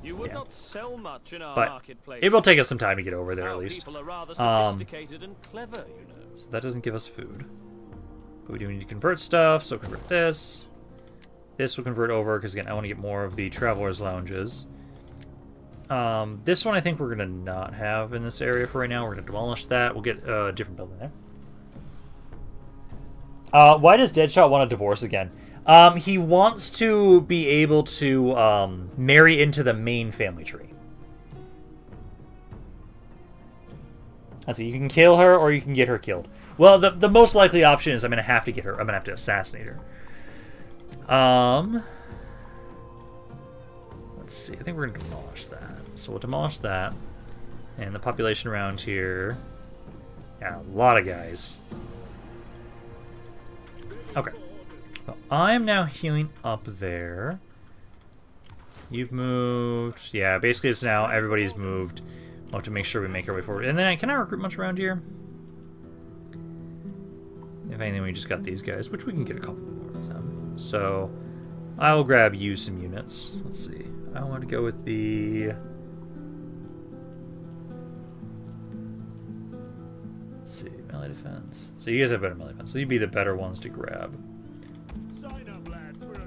You would not sell much in our but marketplace. It will take us some time to get over there, at least. People are rather sophisticated and clever, you know. So that doesn't give us food. But we do need to convert stuff, so convert this. This will convert over, because again, I want to get more of the Traveler's Lounges. This one I think we're going to not have in this area for right now. We're going to demolish that. We'll get a different building there. Why does Deadshot want a divorce again? He wants to be able to marry into the main family tree. Let's see, you can kill her or you can get her killed. Well, the most likely option is I'm going to have to get her. I'm going to have to assassinate her. Let's see. I think we're going to demolish that. So we'll demolish that. And the population around here... Yeah, a lot of guys. Okay. Well, I am now healing up there. You've moved... Yeah, basically it's now everybody's moved. We'll have to make sure we make our way forward. And then, can I recruit much around here? If anything, we just got these guys, which we can get a couple more of them. So, I will grab you some units. Let's see. I want to go with the... Let's see, melee defense. So you guys have better melee defense. So you'd be the better ones to grab.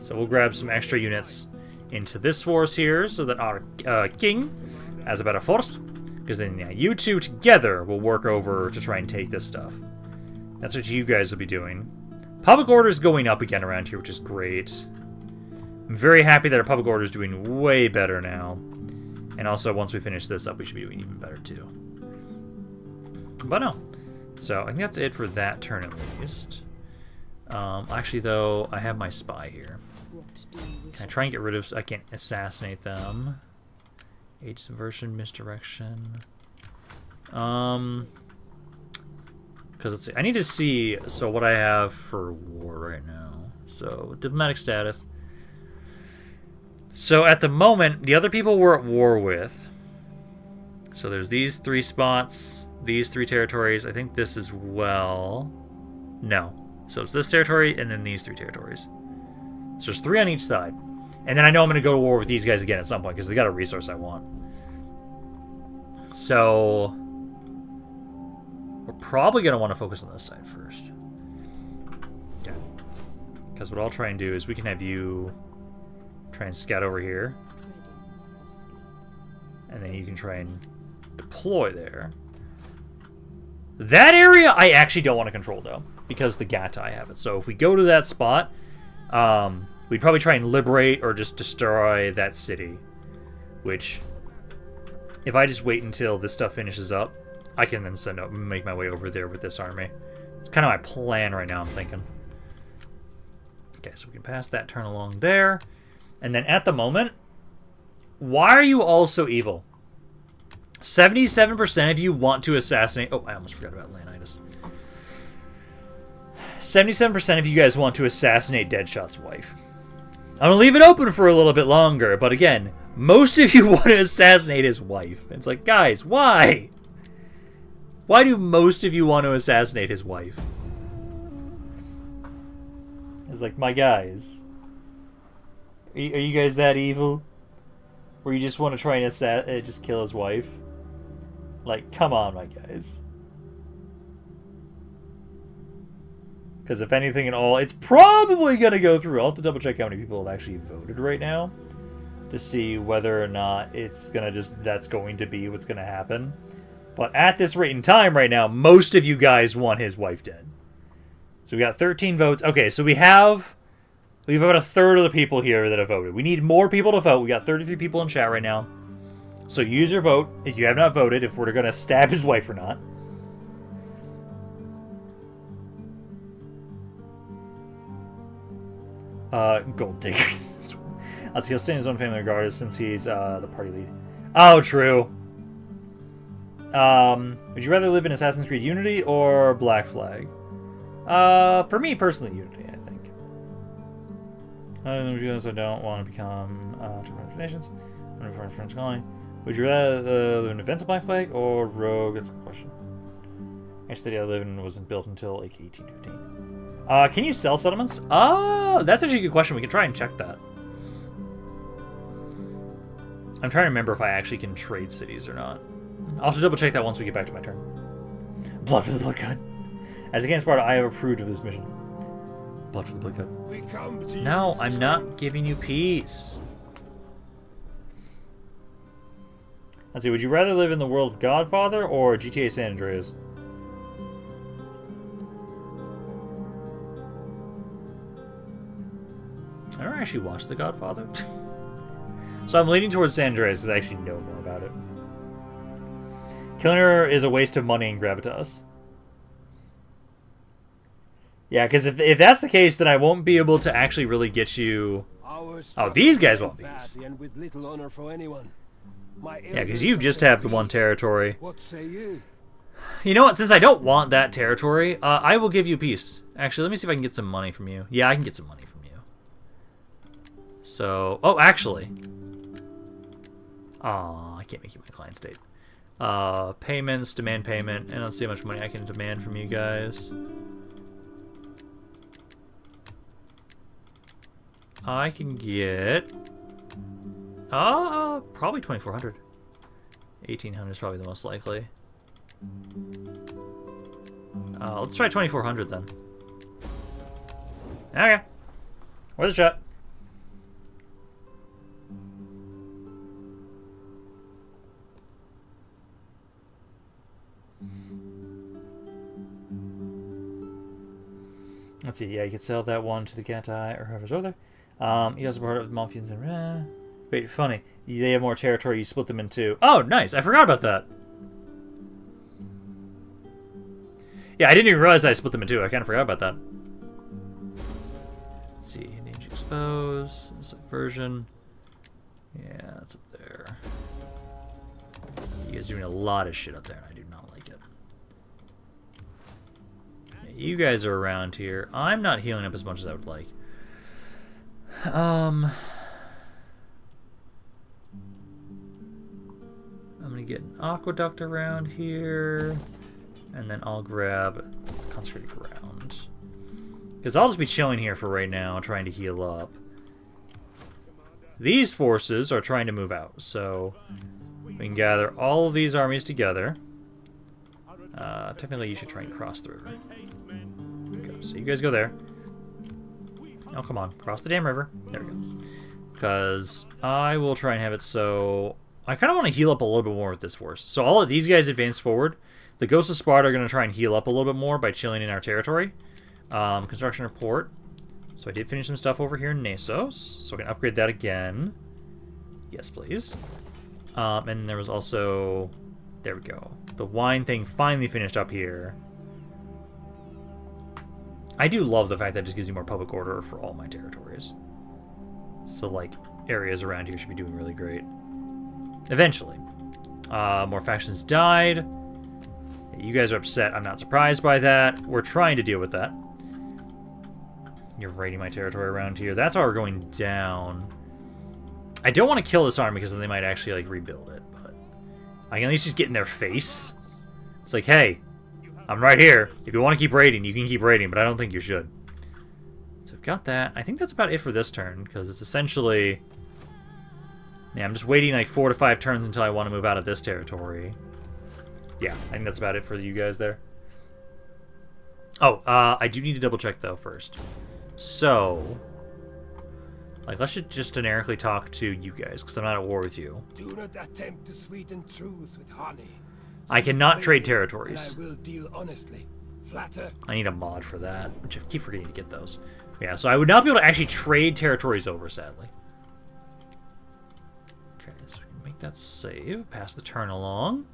So we'll grab some extra units into this force here, so that our king has a better force. Because then, yeah, you two together will work over to try and take this stuff. That's what you guys will be doing. Public order is going up again around here, which is great. I'm very happy that our public order is doing way better now. And also, once we finish this up, we should be doing even better, too. But no. So, I think that's it for that turn, at least. Actually, though, I have my spy here. Can I try and get rid of... I can't assassinate them. Age subversion, misdirection. Because let's see. I need to see what I have for war right now. So diplomatic status. So at the moment, the other people we're at war with. So there's these 3 spots, these 3 territories. I think this as well. No. So it's this territory and then these 3 territories. So there's 3 on each side. And then I know I'm going to go to war with these guys again at some point, because they got a resource I want. So... we're probably going to want to focus on this side first. Okay. Because what I'll try and do is we can have you try and scout over here. And then you can try and deploy there. That area I actually don't want to control, though, because the Gatai have it. So if we go to that spot, we'd probably try and liberate or just destroy that city. Which, if I just wait until this stuff finishes up, I can then make my way over there with this army. It's kind of my plan right now, I'm thinking. Okay, so we can pass that turn along there. And then at the moment, why are you all so evil? 77% of you want to assassinate... Oh, I almost forgot about Naissos. 77% of you guys want to assassinate Deadshot's wife. I'm going to leave it open for a little bit longer, but again, most of you want to assassinate his wife. It's like, guys, why? Why do most of you want to assassinate his wife? It's like, my guys. Are you guys that evil? Where you just want to try and just kill his wife? Like, come on, my guys. Because if anything at all, it's probably going to go through. I'll have to double check how many people have actually voted right now to see whether or not it's going to that's going to be what's going to happen. But at this rate in time right now, most of you guys want his wife dead. So we got 13 votes. Okay, so we've about a third of the people here that have voted. We need more people to vote. We got 33 people in chat right now. So use your vote if you have not voted, if we're going to stab his wife or not. Gold digger. Let's see, he'll stay in his own family regardless since he's the party lead. Oh, true. Would you rather live in Assassin's Creed Unity or Black Flag? For me personally, Unity, I think. I don't want to become two nations. I'm a French colony. Would you rather live in Defense of Black Flag or Rogue? That's a good question. Actually, the city I live in wasn't built until like 1815. Can you sell settlements? That's actually a good question. We can try and check that. I'm trying to remember if I actually can trade cities or not. I'll have to double check that once we get back to my turn. Blood for the Blood God. As against Sparta, I have approved of this mission. Blood for the Blood God. No, I'm not giving you peace. Let's see, would you rather live in the world of Godfather or GTA San Andreas? I never actually watched The Godfather. So I'm leaning towards San Andreas because I actually know more about it. Killing her is a waste of money and gravitas. Yeah, because if that's the case, then I won't be able to actually really get you... Oh, these guys want peace. Yeah, because you just have the one territory. What say you? You know what? Since I don't want that territory, I will give you peace. Actually, let me see if I can get some money from you. Yeah, I can get some money from you. So... Oh, actually. Aw, I can't make you my client state. Payments, demand payment, and let's see how much money I can demand from you guys. I can get... probably 2,400. 1,800 is probably the most likely. Let's try 2,400 then. Okay. Where's the shot? Let's see, yeah, you could sell that one to the Gatai or whoever's over there. You also part of the Malfians and... Wait, funny. They have more territory, you split them in two. Oh, nice, I forgot about that. Yeah, I didn't even realize I split them in two. I kind of forgot about that. Let's see, Danger Expose, Subversion. Yeah, that's up there. You guys are doing a lot of shit up there, and I do not like it. Yeah, you guys are around here. I'm not healing up as much as I would like. I'm gonna get an aqueduct around here, and then I'll grab Consecrated Ground. Because I'll just be chilling here for right now, trying to heal up. These forces are trying to move out, so we can gather all of these armies together. Technically, you should try and cross the river. Okay, so you guys go there. Oh, come on. Cross the damn river. There we go. Because I will try and have it so... I kind of want to heal up a little bit more with this force. So all of these guys advance forward. The Ghosts of Sparta are going to try and heal up a little bit more by chilling in our territory. Construction report. So I did finish some stuff over here in Naissos. So I can upgrade that again. Yes, please. And there was also... There we go. The wine thing finally finished up here. I do love the fact that it just gives you more public order for all my territories. So, like, areas around here should be doing really great. Eventually. More factions died. You guys are upset. I'm not surprised by that. We're trying to deal with that. You're raiding my territory around here. That's how we're going down. I don't want to kill this army because then they might actually, like, rebuild it. But I can at least just get in their face. It's like, hey, I'm right here. If you want to keep raiding, you can keep raiding, but I don't think you should. So I've got that. I think that's about it for this turn, because it's essentially... Yeah, I'm just waiting like 4 to 5 turns until I want to move out of this territory. Yeah, I think that's about it for you guys there. Oh, I do need to double check, though, first. So... Like, let's just generically talk to you guys, because I'm not at war with you. Do not attempt to sweeten truth with honey. I cannot trade territories. And I will deal honestly. Flatter. I need a mod for that, which I keep forgetting to get those. Yeah, so I would not be able to actually trade territories over, sadly. Okay, so we can make that save. Pass the turn along.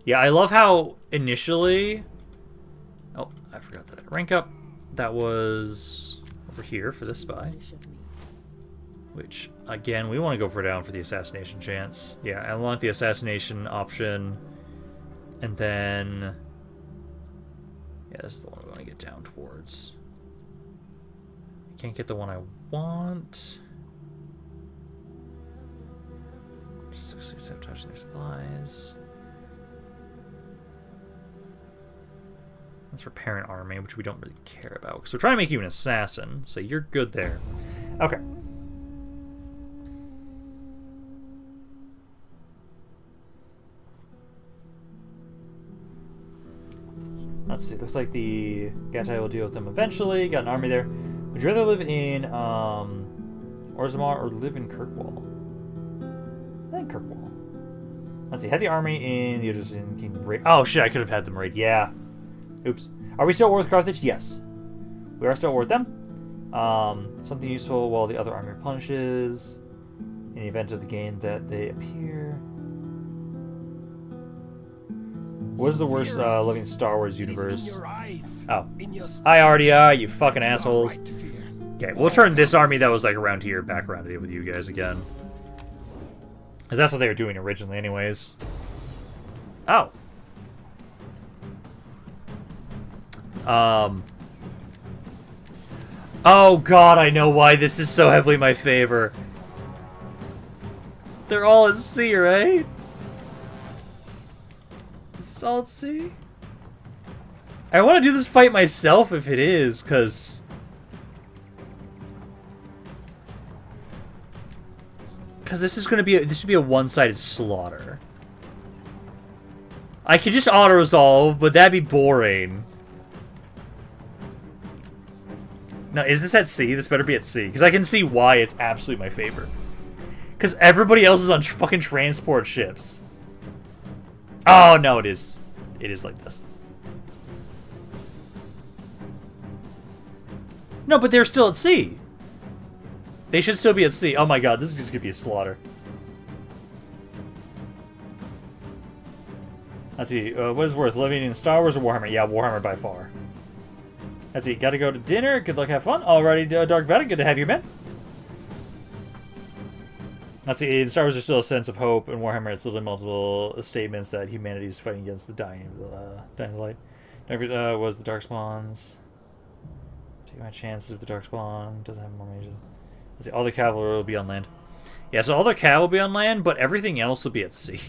Yeah, I love how initially... Oh, I forgot that. Rank up. That was over here for this spy. Which, again, we want to go for down for the assassination chance. Yeah, I unlock the assassination option. And then... Yeah, this is the one we want to get down towards. I can't get the one I want. Sabotaging their supplies. That's for parent army, which we don't really care about. Because we're trying to make you an assassin, so you're good there. Okay. Let's see, looks like the Gatai will deal with them eventually. Got an army there. Would you rather live in Orzammar or live in Kirkwall? I think Kirkwall. Let's see, have the army in the Egyptian King raid. Oh shit, I could have had them raid. Yeah. Oops. Are we still at war with Carthage? Yes. We are still at war with them. Something useful while the other army replenishes. In the event of the game that they appear. What is the worst living Star Wars universe? Oh. I already are, you fucking assholes. Okay, we'll turn this army that was like around here back around to deal with you guys again. Because that's what they were doing originally anyways. Oh. Oh god, I know why this is so heavily my favor. They're all at sea, right? All at sea? I want to do this fight myself if it is, because this is gonna be this should be a one-sided slaughter. I could just auto-resolve, but that'd be boring. Now, is this at sea? This better be at sea, because I can see why it's absolutely my favorite. Because everybody else is on fucking transport ships. Oh, no, it is. It is like this. No, but they're still at sea. They should still be at sea. Oh my god, this is just gonna be a slaughter. Let's see, what is worth living in Star Wars or Warhammer? Yeah, Warhammer by far. Let's see, gotta go to dinner. Good luck, have fun. Alrighty, Dark Veda, good to have you, man. Let's see, in Star Wars there's still a sense of hope. In Warhammer it's still multiple statements that humanity is fighting against the dying light. Was the Dark Spawns. Take my chances with the Dark Spawn. Doesn't have more mages. Let's see, all the cavalry will be on land. Yeah, so all their cav will be on land, but everything else will be at sea.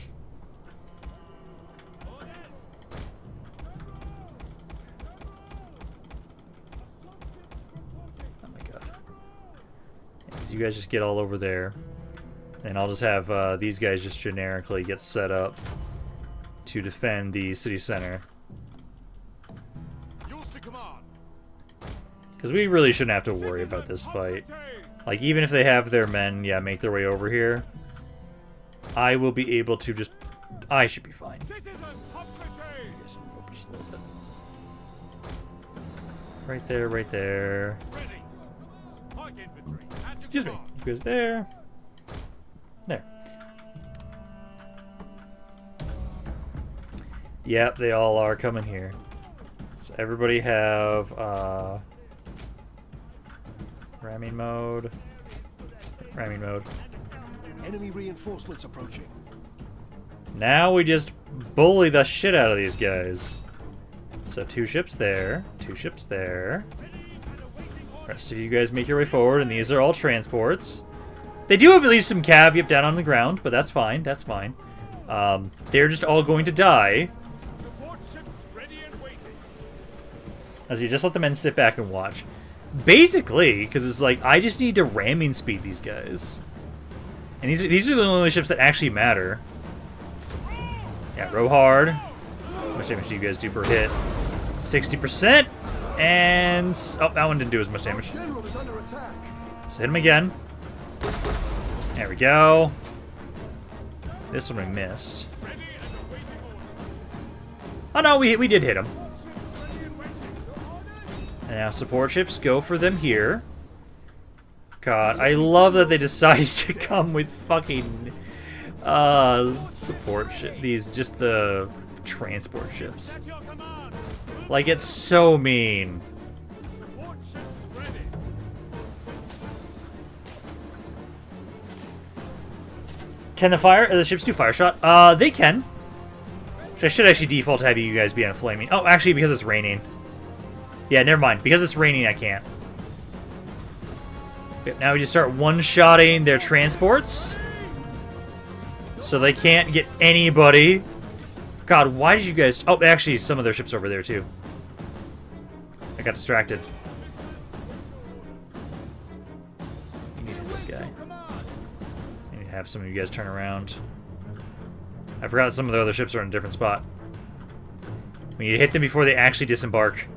You guys just get all over there. And I'll just have these guys just generically get set up to defend the city center. Because we really shouldn't have to worry about this fight. Like, even if they have their men, yeah, make their way over here, I will be able to just... I should be fine. Just a little bit. Right there, right there. Excuse me. You guys there. There. Yep, they all are coming here. So everybody have ramming mode. Ramming mode. Enemy reinforcements approaching. Now we just bully the shit out of these guys. So 2 ships there, 2 ships there. Rest of you guys make your way forward, and these are all transports. They do have at least some cav down on the ground, but that's fine, that's fine. They're just all going to die. As you just let the men sit back and watch. Basically, because it's like, I just need to ramming speed these guys. And these are the only ships that actually matter. Yeah, row hard. How much damage do you guys do per hit? 60%. And... oh, that one didn't do as much damage. So hit him again. There we go. This one we missed. Oh no, we did hit him. And now support ships, go for them here. God, I love that they decided to come with fucking support ship. These, just the transport ships. Like, it's so mean. Can the ships do fire shot? They can. I should actually default to have you guys be on flaming. Oh, actually, because it's raining. Yeah, never mind. Because it's raining, I can't. Yep, now we just start one-shotting their transports. So they can't get anybody. God, why did you guys... oh, actually, some of their ships over there, too. I got distracted. You need this guy. I need to have some of you guys turn around. I forgot some of the other ships are in a different spot. We need to hit them before they actually disembark.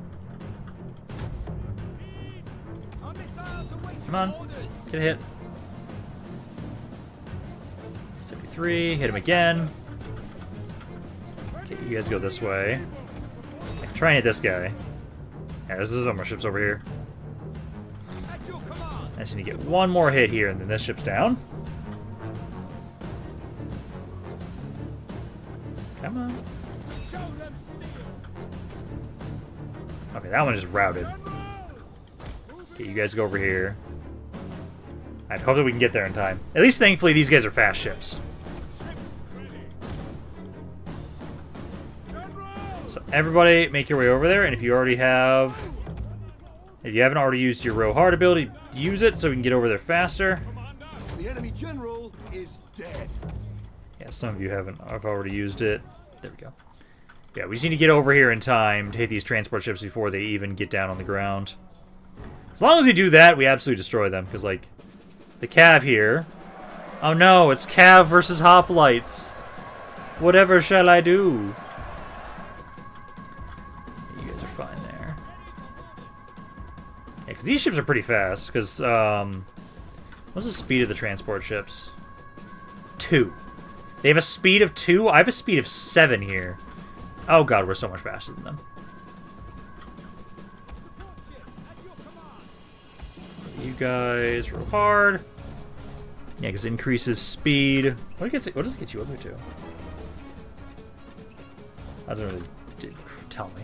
Come on. Get a hit. 73. Hit him again. Okay, you guys go this way. Okay, try and hit this guy. Yeah, this is more ships over here. I just need to get one more hit here, and then this ship's down. Come on. Okay, that one is routed. Okay, you guys go over here. I hope that we can get there in time. At least, thankfully, these guys are fast ships. So, everybody, make your way over there. And if you already have... if you haven't already used your row hard ability, use it so we can get over there faster. The enemy general is dead. Yeah, some of you haven't. I've already used it. There we go. Yeah, we just need to get over here in time to hit these transport ships before they even get down on the ground. As long as we do that, we absolutely destroy them. Because, like, the cav here... oh no, it's cav versus hoplites. Whatever shall I do? You guys are fine there. Yeah, because these ships are pretty fast. Because, what's the speed of the transport ships? 2. They have a speed of 2? I have a speed of 7 here. Oh god, we're so much faster than them. You guys roll hard. Yeah, because it increases speed. What does it get you up to? That doesn't really tell me.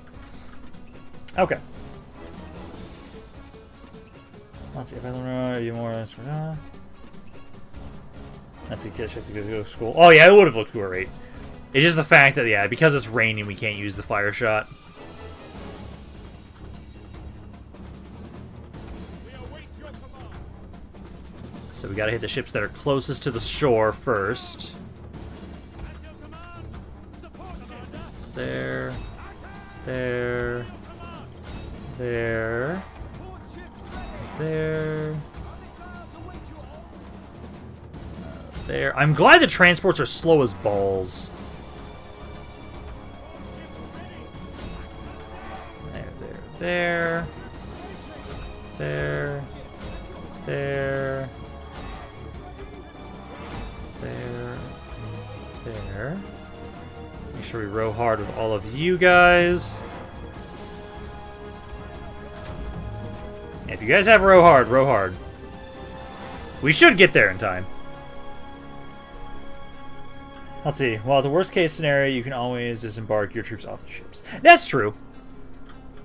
Okay. Let's see if I learn you more. Let's see, catch up to go to school. Oh yeah, it would have looked great. It's just the fact that, yeah, because it's raining, we can't use the fire shot. So we gotta hit the ships that are closest to the shore first. There. There. There. There. there. I'm glad the transports are slow as balls. There. There. There. There. Make sure we row hard with all of you guys. If you guys have row hard, row hard. We should get there in time. Let's see. Well, the worst case scenario, you can always disembark your troops off the ships. That's true.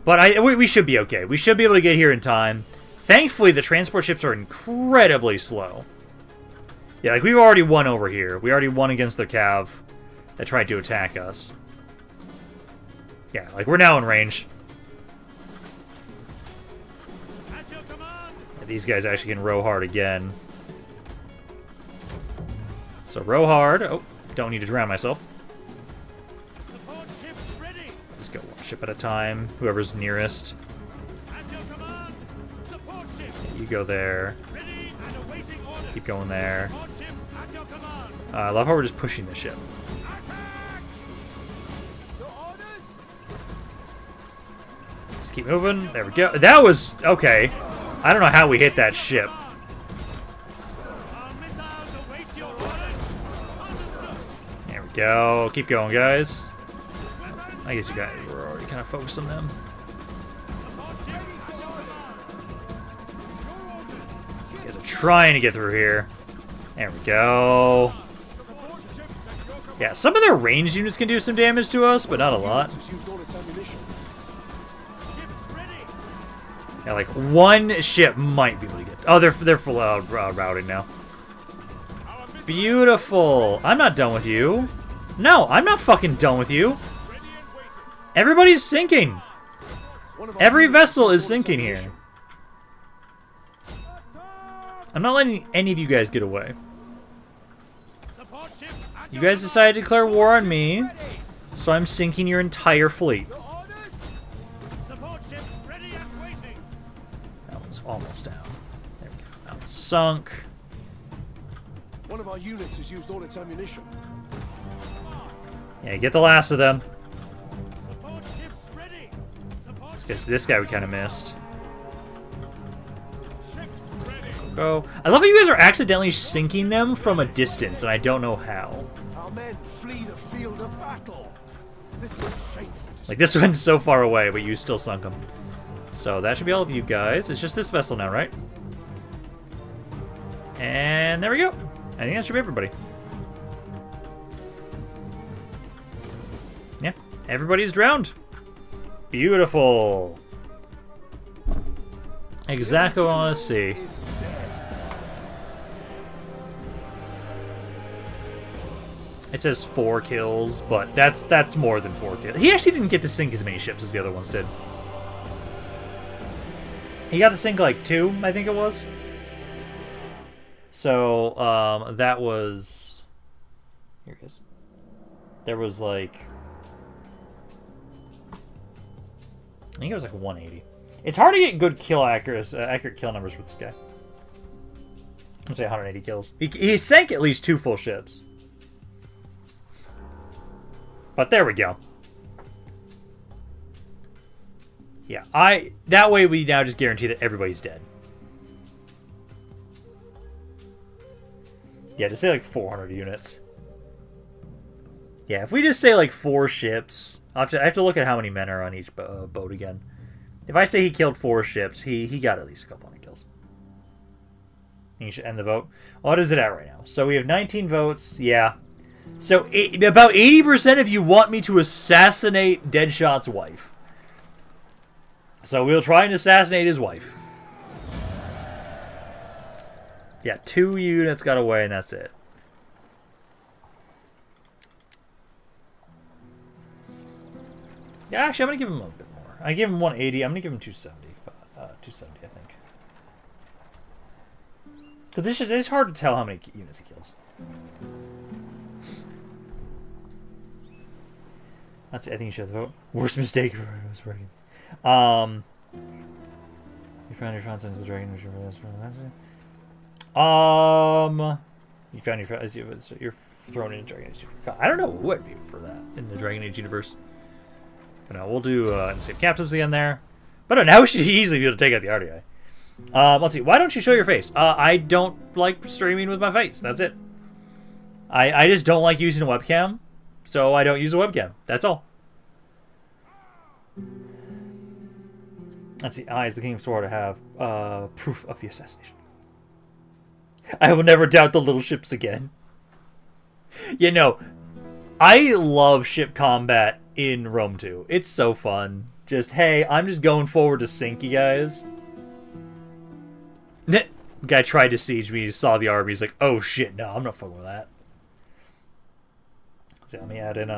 But we should be okay. We should be able to get here in time. Thankfully, the transport ships are incredibly slow. Yeah, like, we've already won over here. We already won against the cav that tried to attack us. Yeah, like, we're now in range. Yeah, these guys actually can row hard again. So, row hard. Oh, don't need to drown myself. Just go one ship at a time. Whoever's nearest. You go there. Keep going there. I love how we're just pushing the ship. Just keep moving. There we go. That was... okay. I don't know how we hit that ship. There we go. Keep going, guys. I guess you guys were already kind of focused on them. You guys are trying to get through here. There we go. Yeah, some of their ranged units can do some damage to us, but not a lot. Yeah, like one ship might be able to get... oh, they're full out routing now. Beautiful. I'm not done with you. No, I'm not fucking done with you. Everybody's sinking. Every vessel is sinking here. I'm not letting any of you guys get away. You guys decided to declare war on me, so I'm sinking your entire fleet. That one's almost down. There we go. That one's sunk. One of our units has used all its ammunition. Yeah, get the last of them. Guess this guy we kind of missed. Go. I love how you guys are accidentally sinking them from a distance, and I don't know how. Our men flee the field of battle. This is shameful. Like, this one's so far away, but you still sunk them. So that should be all of you guys. It's just this vessel now, right? And there we go. I think that should be everybody. Yeah, everybody's drowned. Beautiful. Exactly what I want to see. It says 4 kills, but that's more than 4 kills. He actually didn't get to sink as many ships as the other ones did. He got to sink like 2, I think it was. So, that was... here it is. There was like... I think it was like 180. It's hard to get good kill accurate kill numbers with this guy. Let's say 180 kills. He sank at least 2 full ships. But there we go. Yeah, that way we now just guarantee that everybody's dead. Yeah, just say like 400 units. Yeah, if we just say like 4 ships, I have to look at how many men are on each boat again. If I say he killed 4 ships, he got at least a couple hundred kills. You should end the vote. What is it at right now? So we have 19 votes. Yeah. So about 80% of you want me to assassinate Deadshot's wife. So we'll try and assassinate his wife. Yeah, 2 units got away and that's it. Yeah, actually, I'm going to give him a bit more. I gave him 180. I'm going to give him 270. 270, I think. Because it's hard to tell how many units he kills. That's it. I think you should vote. Worst mistake ever was working. You found your found sense of the dragon. You found you're thrown into Dragon Age. I don't know what would be for that in the Dragon Age universe. But no, we'll do Unsaved Captives again there. But no, now we should easily be able to take out the RDI. Let's see. Why don't you show your face? I don't like streaming with my face. That's it. I just don't like using a webcam, so I don't use a webcam. That's all. Let's see. I, as the King of Sparta, have proof of the assassination. I will never doubt the little ships again. Yeah, no. I love ship combat in Rome 2. It's so fun. Just, hey, I'm just going forward to sink you guys. Guy tried to siege me, saw the army, he's like, oh shit, no, I'm not fucking with that. So let me add in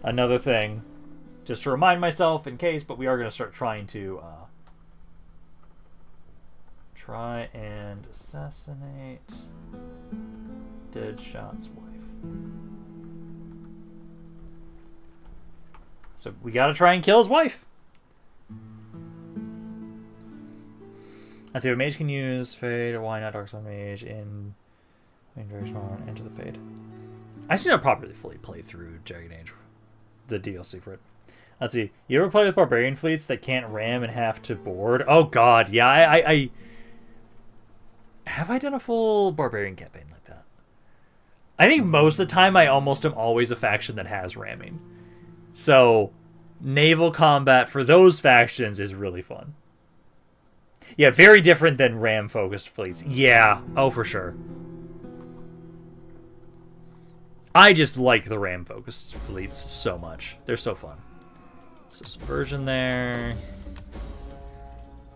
another thing, just to remind myself in case, but we are going to start trying to try and assassinate Deadshot's wife. So we got to try and kill his wife. Let's see if a mage can use Fade, or why not Dark Sun Mage in very smart Enter the Fade. I just need to properly play through Dragon Age, the DLC for it. Let's see. You ever play with barbarian fleets that can't ram and have to board? Oh god, yeah, I have I done a full barbarian campaign like that? I think most of the time I almost am always a faction that has ramming. So, naval combat for those factions is really fun. Yeah, very different than ram-focused fleets. Yeah, oh for sure. I just like the ram-focused fleets so much. They're so fun. So subversion there.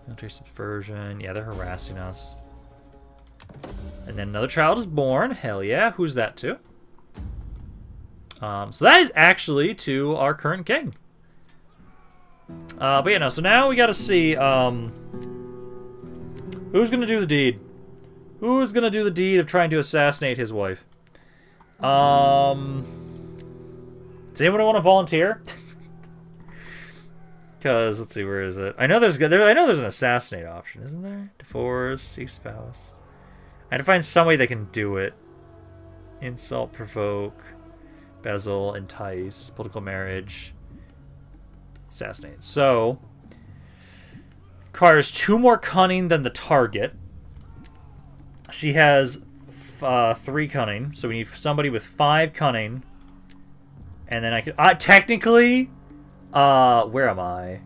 Military subversion. Yeah, they're harassing us. And then another child is born. Hell yeah. Who's that to? So that is actually to our current king. But yeah, no. So now we got to see who's gonna do the deed. Who's gonna do the deed of trying to assassinate his wife? Does anyone want to volunteer? Because let's see, where is it? I know there's an assassinate option, isn't there? Divorce, seek spouse. I had to find somebody that can do it. Insult, provoke, bezzle, entice, political marriage, assassinate. So requires 2 more cunning than the target. She has 3 cunning, so we need somebody with 5 cunning. And then I could technically, where am I?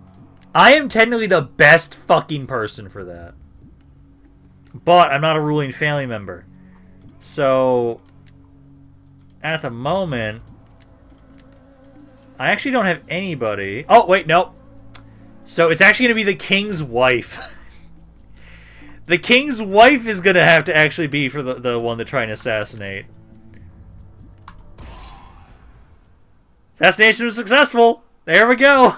I am technically the best fucking person for that. But I'm not a ruling family member. So at the moment I actually don't have anybody. Oh wait, nope. So it's actually gonna be the king's wife. The king's wife is gonna have to actually be for the one to try and assassinate. Assassination was successful. There we go.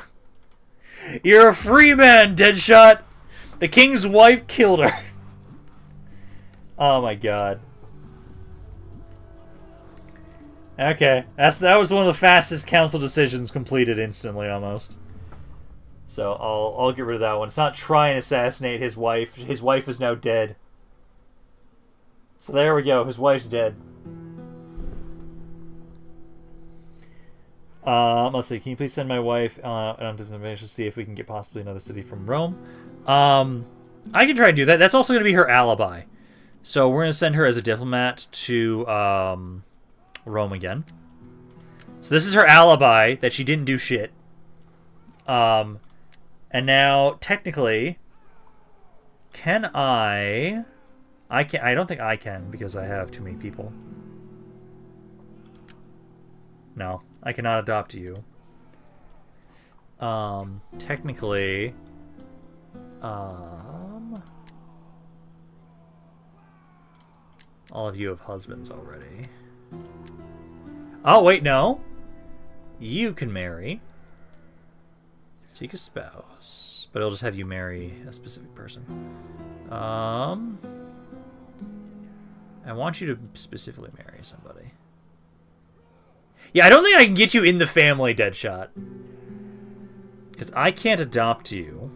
You're a free man, Deadshot. The king's wife killed her. Oh my god. Okay, that was one of the fastest council decisions completed instantly, almost. So I'll get rid of that one. It's not try and assassinate his wife. His wife is now dead. So there we go. His wife's dead. Let's see. Can you please send my wife on to the to see if we can get possibly another city from Rome? I can try and do that. That's also going to be her alibi. So we're going to send her as a diplomat to Rome again. So this is her alibi that she didn't do shit. And now technically, can I can't. I don't think I can because I have too many people. No, I cannot adopt you. Technically, all of you have husbands already. Oh, wait, no. You can marry. Seek a spouse. But it'll just have you marry a specific person. I want you to specifically marry somebody. Yeah, I don't think I can get you in the family, Deadshot. Because I can't adopt you.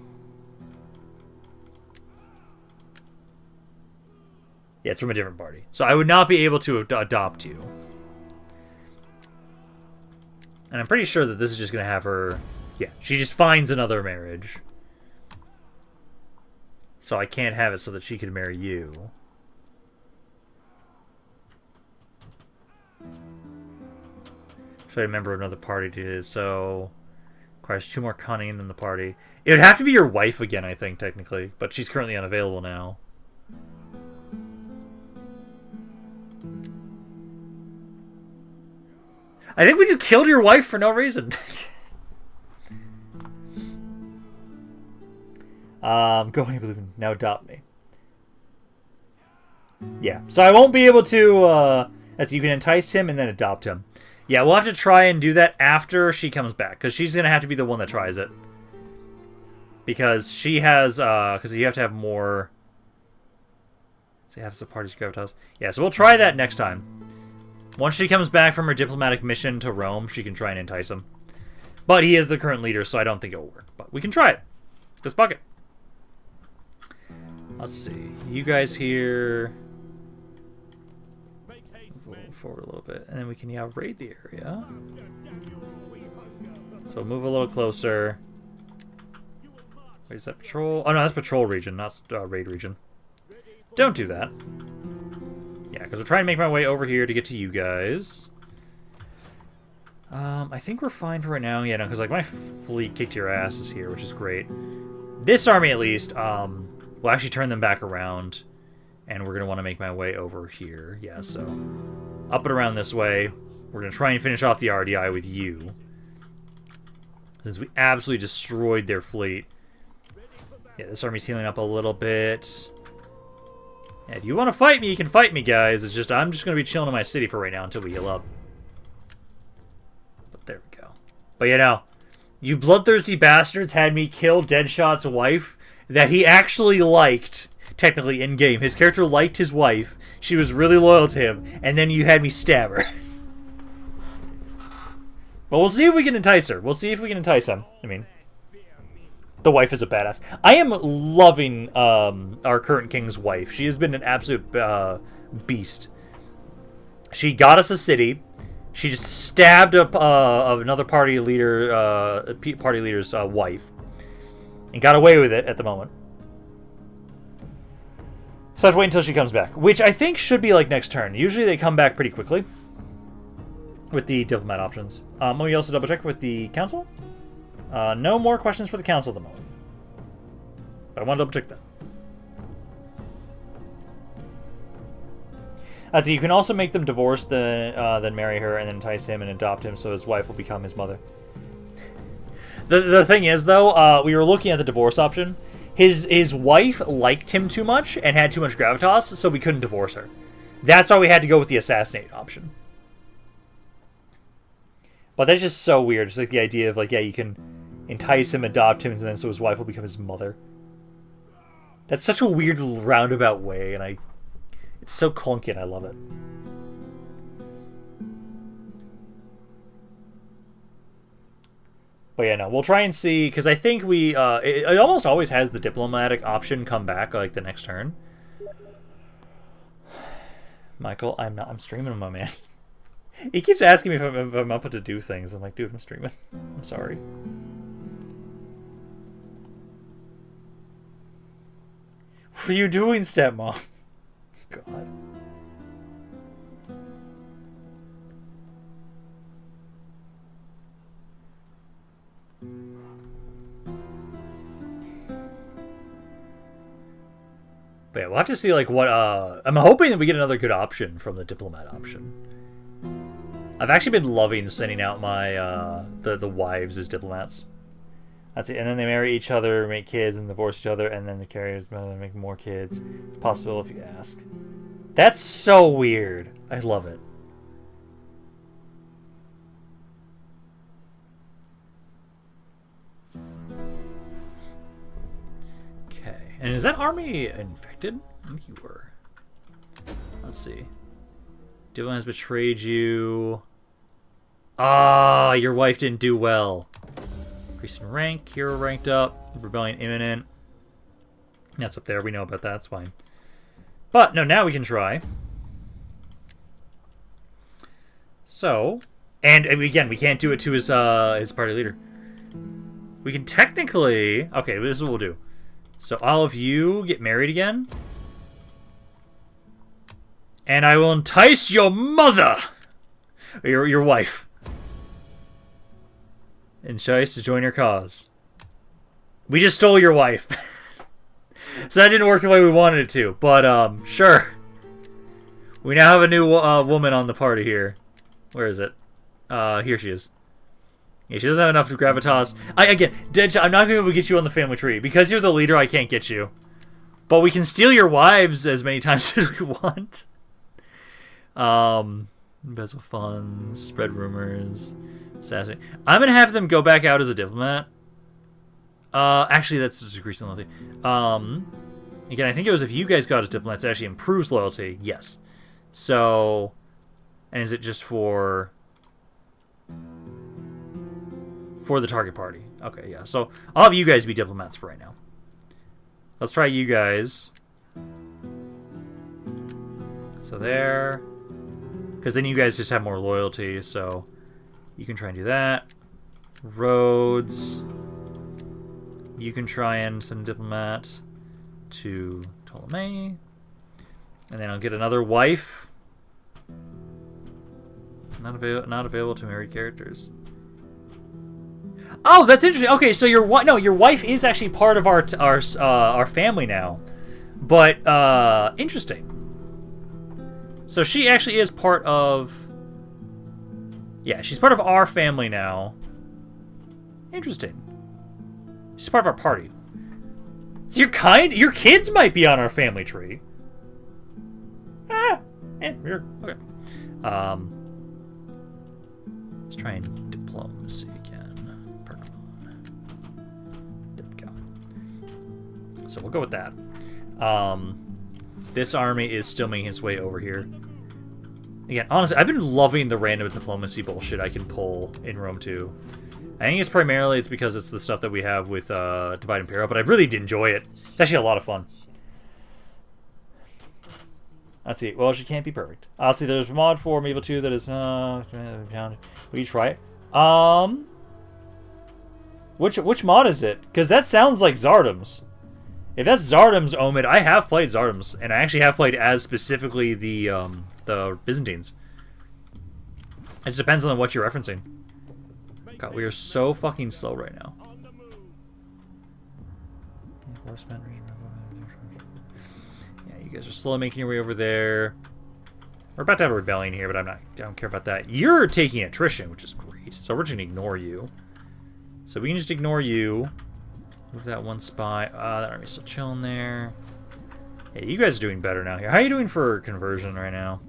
Yeah, it's from a different party. So I would not be able to adopt you. And I'm pretty sure that this is just going to have her... Yeah, she just finds another marriage. So I can't have it so that she can marry you. Should I remember another party to do? So... Requires 2 more cunning than the party. It would have to be your wife again, I think, technically. But she's currently unavailable now. I think we just killed your wife for no reason. Go ahead, believe in. Now adopt me. Yeah, so I won't be able to, you can entice him and then adopt him. Yeah, we'll have to try and do that after she comes back, because she's going to have to be the one that tries it. Because she has, because you have to have more... So you have the party's gravitas. Yeah, so we'll try that next time. Once she comes back from her diplomatic mission to Rome, she can try and entice him. But he is the current leader, so I don't think it will work. But we can try it. Just bucket. Let's see. You guys here... Move forward a little bit. And then we can, yeah, raid the area. So move a little closer. Wait, is that patrol? Oh, no, that's patrol region, not raid region. Don't do that. Yeah, because we're trying to make my way over here to get to you guys. I think we're fine for right now. Yeah, no, because like my fleet kicked your asses here, which is great. This army, at least, will actually turn them back around. And we're going to want to make my way over here. Yeah, so up and around this way. We're going to try and finish off the RDI with you. Since we absolutely destroyed their fleet. Yeah, this army's healing up a little bit. Yeah, if you want to fight me, you can fight me, guys. It's just, I'm just going to be chilling in my city for right now until we heal up. But there we go. But you know, you bloodthirsty bastards had me kill Deadshot's wife that he actually liked, technically in-game. His character liked his wife. She was really loyal to him. And then you had me stab her. But we'll see if we can entice her. We'll see if we can entice him. I mean... The wife is a badass. I am loving our current king's wife. She has been an absolute beast. She got us a city. She just stabbed up another party leader's wife, and got away with it at the moment. So I have to wait until she comes back, which I think should be like next turn. Usually they come back pretty quickly with the diplomat options. Let me also double check with the council. No more questions for the council at the moment. But I want to double check that. So you can also make them divorce, then marry her, and then entice him and adopt him, so his wife will become his mother. The thing is, though, we were looking at the divorce option. His wife liked him too much and had too much gravitas, so we couldn't divorce her. That's why we had to go with the assassinate option. But that's just so weird. It's like the idea of, like, yeah, you can entice him, adopt him, and then so his wife will become his mother. That's such a weird roundabout way, and it's so clunky, and I love it. But yeah, no, we'll try and see, because I think it almost always has the diplomatic option come back, like, the next turn. Michael, I'm streaming, my man. He keeps asking me if I'm up to do things. I'm like, dude, I'm streaming. I'm sorry. What are you doing, stepmom? God. But yeah, we'll have to see, like, what, I'm hoping that we get another good option from the diplomat option. I've actually been loving sending out my, the wives as diplomats. That's it. And then they marry each other, make kids, and divorce each other, and then the carriers make more kids. It's possible if you ask. That's so weird. I love it. Okay. And is that army infected? I think you were. Let's see. Dylan has betrayed you. Ah, your wife didn't do well. Increase in rank. Hero ranked up. Rebellion imminent. That's up there. We know about that. It's fine. But, no, now we can try. So, and again, we can't do it to his party leader. We can technically... Okay, this is what we'll do. So all of you get married again. And I will entice your mother! Or your wife. Entice to join your cause. We just stole your wife. So that didn't work the way we wanted it to. But, sure. We now have a new woman on the party here. Where is it? Here she is. Yeah, she doesn't have enough gravitas. Again, Deadshot, I'm not going to be able to get you on the family tree. Because you're the leader, I can't get you. But we can steal your wives as many times as we want. Embezzle funds, spread rumors, assassinate. I'm going to have them go back out as a diplomat. Actually, that's just increased loyalty. Again, I think it was if you guys got as diplomats, it actually improves loyalty. Yes. So, and is it just for the target party? Okay, yeah. So, I'll have you guys be diplomats for right now. Let's try you guys. So there. Because then you guys just have more loyalty, so you can try and do that. Rhodes. You can try and send a diplomat to Ptolemy. And then I'll get another wife. Not available to married characters. Oh, that's interesting. Okay, so your wife is actually part of our family now. But interesting. So she actually is part of... Yeah, she's part of our family now. Interesting. She's part of our party. So your kids might be on our family tree. Weird. Okay. Let's try and diplomacy again. There we go. So we'll go with that. This army is still making its way over here. Again, honestly, I've been loving the random diplomacy bullshit I can pull in Rome 2. I think it's because it's the stuff that we have with Divide Impera, but I really did enjoy it. It's actually a lot of fun. Let's see. Well, she can't be perfect. Let's see. There's a mod for Medieval 2 that is... will you try it? Which mod is it? Because that sounds like Zardum's. If that's Zardum's Omid, I have played Zardum's, and I actually have played as specifically the Byzantines. It just depends on what you're referencing. God, we are so fucking slow right now. Yeah, you guys are slowly making your way over there. We're about to have a rebellion here, but I don't care about that. You're taking attrition, which is great. So we're just gonna ignore you. So we can just ignore you. Move that one spy. That army's still chilling there. Hey, you guys are doing better now here. How are you doing for conversion right now?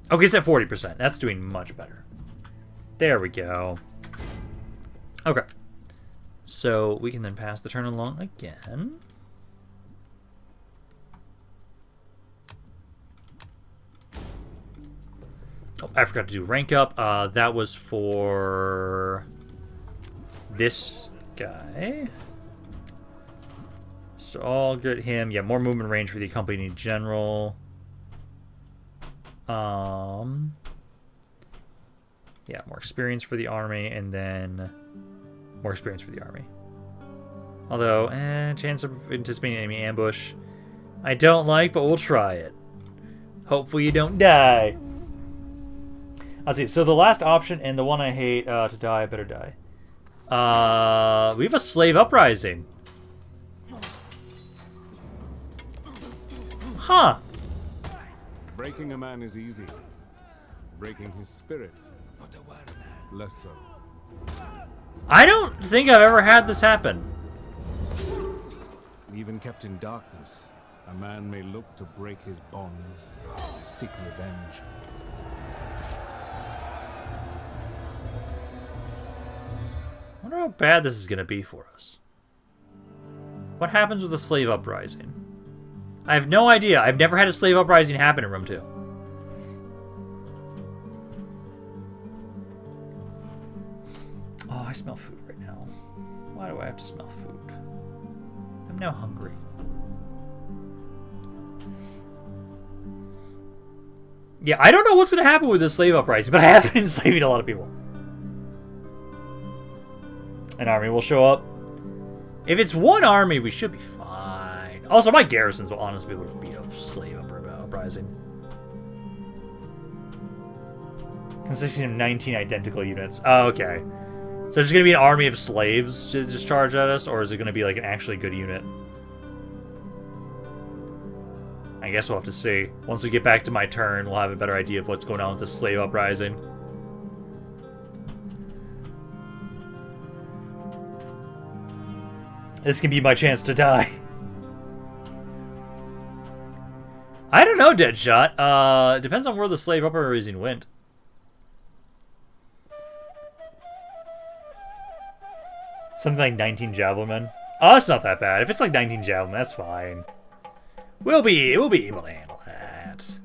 Okay, it's at 40%. That's doing much better. There we go. Okay. So we can then pass the turn along again. Oh, I forgot to do rank up. That was for this guy. So I'll get him. Yeah, more movement range for the accompanying general. Yeah, more experience for the army, and then more experience for the army. Although, chance of anticipating enemy ambush, I don't like, but we'll try it. Hopefully you don't die. Let's see. So the last option and the one I hate to die, better die. We have a slave uprising. Huh. Breaking a man is easy. Breaking his spirit, less so. I don't think I've ever had this happen. Even kept in darkness, a man may look to break his bonds, seek revenge. I wonder how bad this is going to be for us. What happens with a slave uprising? I have no idea. I've never had a slave uprising happen in Rome 2. Oh, I smell food right now. Why do I have to smell food? I'm now hungry. Yeah, I don't know what's going to happen with this slave uprising, but I have been enslaving a lot of people. An army will show up. If it's one army, we should be fine. Also, my garrisons will honestly be able to beat up slave uprising. Consisting of 19 identical units. Oh, okay. So there's going to be an army of slaves to just charge at us, or is it going to be like an actually good unit? I guess we'll have to see. Once we get back to my turn, we'll have a better idea of what's going on with the slave uprising. This can be my chance to die. I don't know, Deadshot. Depends on where the slave uprising went. Something like 19 javelin. Oh, it's not that bad. If it's like 19 javelin, that's fine. We'll be able to handle that.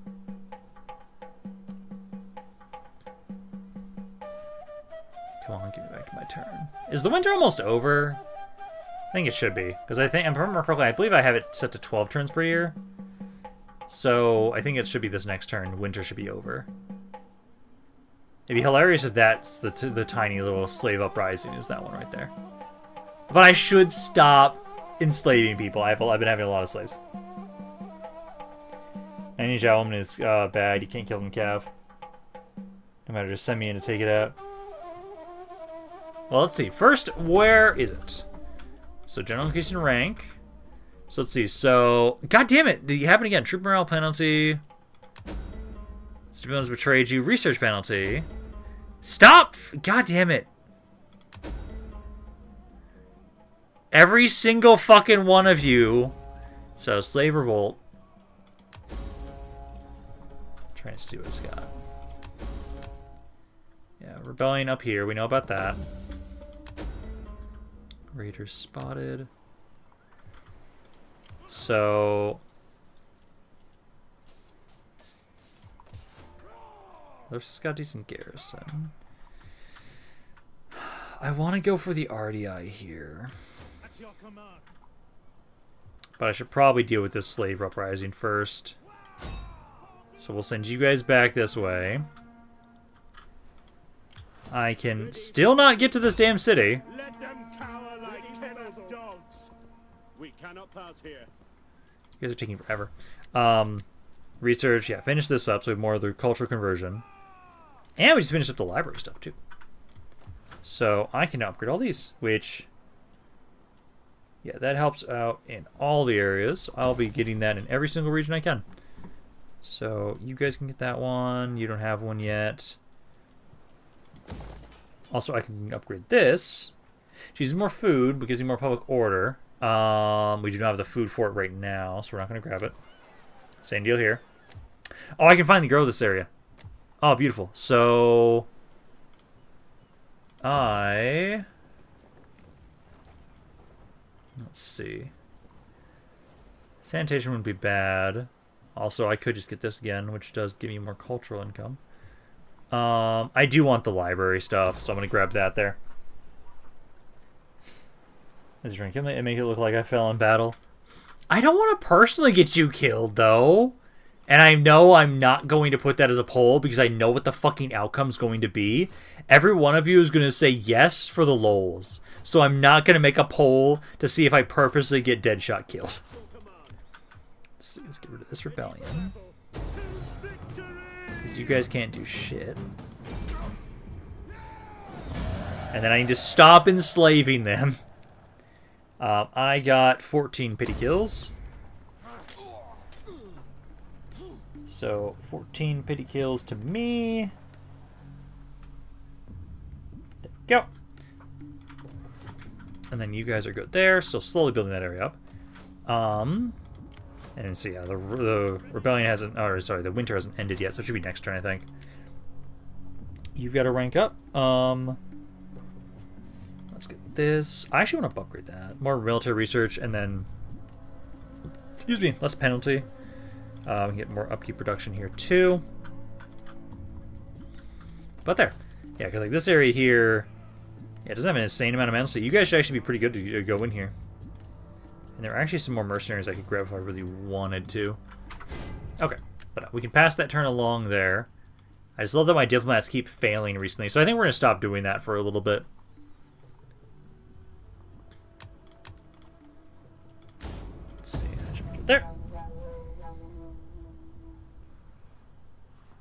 Come on, give me back to my turn. Is the winter almost over? I think it should be, because I remember correctly, I believe I have it set to 12 turns per year. So I think it should be this next turn. Winter should be over. It'd be hilarious if that's the tiny little slave uprising is that one right there. But I should stop enslaving people. I've been having a lot of slaves. Any javelin is bad. You can't kill them, Cav. No matter, just send me in to take it out. Well, let's see. First, where is it? So, general increase in rank. So, let's see. So, god damn it. Did it happen again? Troop morale penalty. Civilians betrayed you. Research penalty. Stop! God damn it. Every single fucking one of you. So, slave revolt. Trying to see what it's got. Yeah, rebellion up here. We know about that. Raiders spotted. So there's got decent garrison. I want to go for the RDI here. But I should probably deal with this slave uprising first. So we'll send you guys back this way. I can still not get to this damn city. Let them cower like kennelled dogs. We cannot pass here. You guys are taking forever. Research, yeah, finish this up so we have more of the cultural conversion. And we just finished up the library stuff too. So I can upgrade all these, which, yeah, that helps out in all the areas. I'll be getting that in every single region I can. So you guys can get that one. You don't have one yet. Also, I can upgrade this. She's more food, but gives you more public order. We do not have the food for it right now, so we're not going to grab it. Same deal here. Oh, I can finally grow this area. Oh, beautiful. So let's see. Sanitation wouldn't be bad. Also, I could just get this again, which does give me more cultural income. I do want the library stuff, so I'm going to grab that there. Is drink and make it look like I fell in battle. I don't want to personally get you killed, though. And I know I'm not going to put that as a poll because I know what the fucking outcome's going to be. Every one of you is going to say yes for the lols. So I'm not going to make a poll to see if I purposely get Deadshot killed. Let's see, let's get rid of this rebellion. Because you guys can't do shit. And then I need to stop enslaving them. I got 14 pity kills. So 14 pity kills to me. There we go. And then you guys are good there. Still slowly building that area up. And so yeah, the rebellion hasn't, or sorry, the winter hasn't ended yet, so it should be next turn, I think. You've got to rank up. Let's get this. I actually want to upgrade that. More military research, and then, excuse me, less penalty. We can get more upkeep production here too. But there, yeah, because like this area here, yeah, it doesn't have an insane amount of mana, so you guys should actually be pretty good to go in here. And there are actually some more mercenaries I could grab if I really wanted to. Okay. But we can pass that turn along there. I just love that my diplomats keep failing recently, so I think we're going to stop doing that for a little bit. Let's see. There.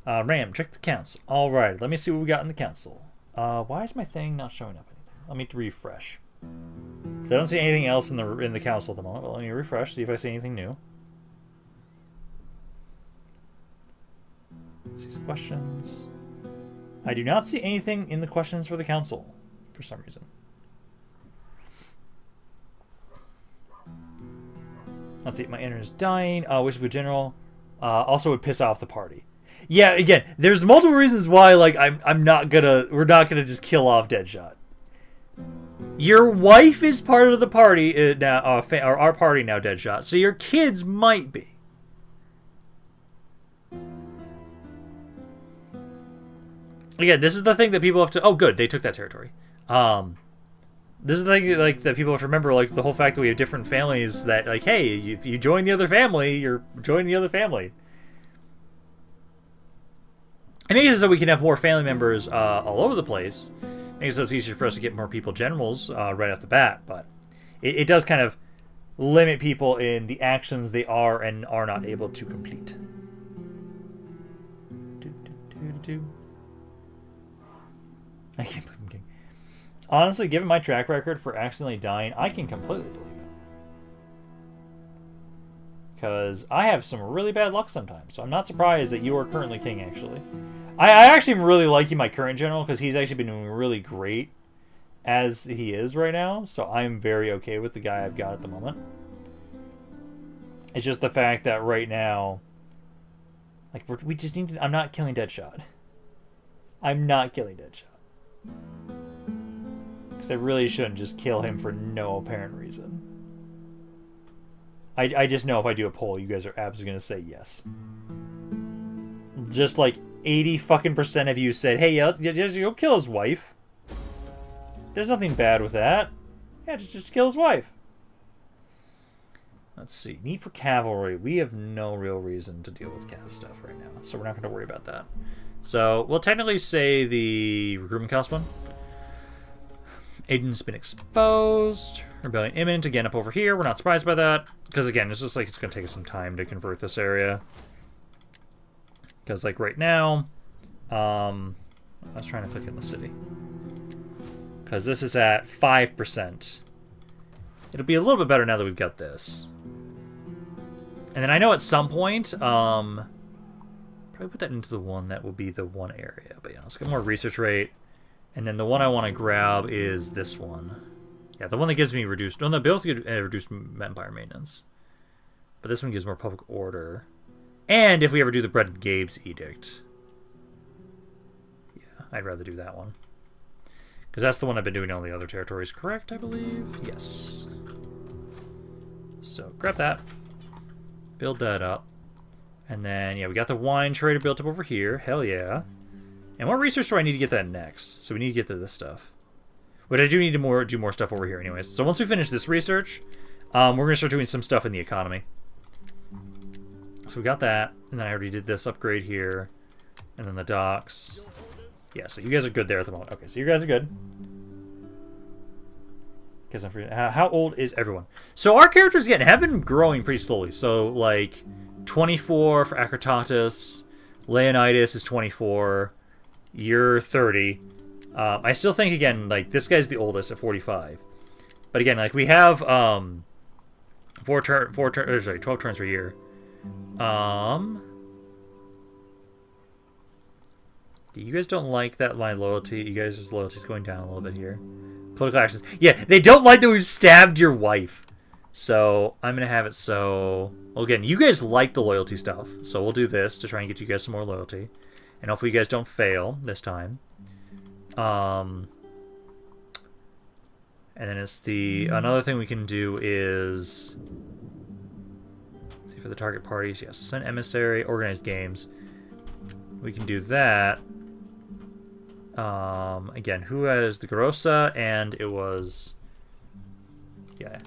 Ram, check the council. All right, let me see what we got in the council. Why is my thing not showing up anything? Let me refresh. I don't see anything else in the council at the moment. Well, let me refresh, see if I see anything new. Let's see some questions. I do not see anything in the questions for the council for some reason. Let's see. My internet is dying. Wish of a general. Also would piss off the party. Yeah, again, there's multiple reasons why. Like, we're not gonna just kill off Deadshot. Your wife is part of the party now, or our party now, Deadshot. So your kids might be. Again, this is the thing that people have to. Oh, good, they took that territory. This is the thing like that people have to remember. Like the whole fact that we have different families. That like, hey, if you join the other family, you're joining the other family. It makes it so we can have more family members all over the place. Makes it so it's easier for us to get more people generals right off the bat, but it does kind of limit people in the actions they are and are not able to complete. I can't believe I'm kidding. Honestly, given my track record for accidentally dying, I can completely believe it. Because I have some really bad luck sometimes, so I'm not surprised that you are currently king, actually. I actually am really liking my current general, because he's actually been doing really great as he is right now, so I'm very okay with the guy I've got at the moment. It's just the fact that right now, like, we just need to... I'm not killing Deadshot. I'm not killing Deadshot. Because I really shouldn't just kill him for no apparent reason. I just know if I do a poll, you guys are absolutely going to say yes. Just like 80% of you said, hey, you'll kill his wife. There's nothing bad with that. Yeah, just kill his wife. Let's see. Need for cavalry. We have no real reason to deal with cav stuff right now, so we're not going to worry about that. So we'll technically say the recruitment cost one. Agent's been exposed. Rebellion imminent. Again, up over here. We're not surprised by that. Because, again, it's just like it's going to take us some time to convert this area. Because, like, right now... I was trying to click in the city. Because this is at 5%. It'll be a little bit better now that we've got this. And then I know at some point... probably put that into the one that will be the one area. But, yeah, let's get more research rate. And then the one I want to grab is this one. Yeah, the one that gives me reduced... No, they both get reduced empire maintenance. But this one gives more public order. And if we ever do the Bread and Gabe's Edict. Yeah, I'd rather do that one. Because that's the one I've been doing on the other territories, correct, I believe? Yes. So, grab that. Build that up. And then, yeah, we got the wine trader built up over here. Hell yeah. And what research do I need to get that next? So we need to get to this stuff. Which I do need to do more stuff over here anyways. So once we finish this research, we're going to start doing some stuff in the economy. So we got that. And then I already did this upgrade here. And then the docks. Yeah, so you guys are good there at the moment. Okay, so you guys are good. How old is everyone? So our characters, again, have been growing pretty slowly. So, like, 24 for Acritatus. Leonidas is 24. You're 30. I still think, again, like, this guy's the oldest at 45. But again, like, we have 12 turns per year. You guys don't like that my loyalty. You guys' loyalty is going down a little bit here. Political actions. Yeah, they don't like that we've stabbed your wife. So I'm going to have it so... Well, again, you guys like the loyalty stuff. So we'll do this to try and get you guys some more loyalty. And hopefully you guys don't fail this time. And then it's the... Another thing we can do is... Let's see, for the target parties. Yes, send emissary, organize games. We can do that. Again, who has the Garosa? And it was... Yeah,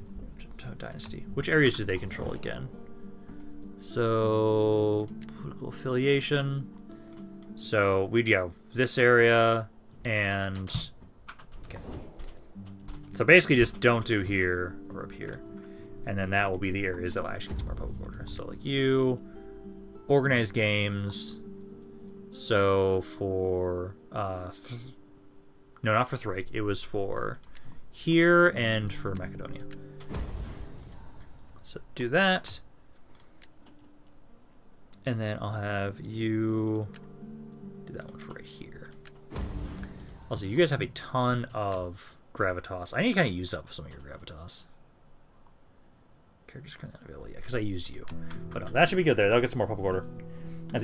Dynasty. Which areas do they control again? So, political affiliation. So, we'd go this area and... Okay. So basically just don't do here or up here. And then that will be the areas that will actually get some more public order. So like you, organized games. So for, no, not for Thrake. It was for here and for Macedonia. So do that. And then I'll have you do that one for right here. Also, you guys have a ton of gravitas. I need to kind of use up some of your gravitas. Characters currently not available yet, because I used you. But no, that should be good there. That'll get some more public order.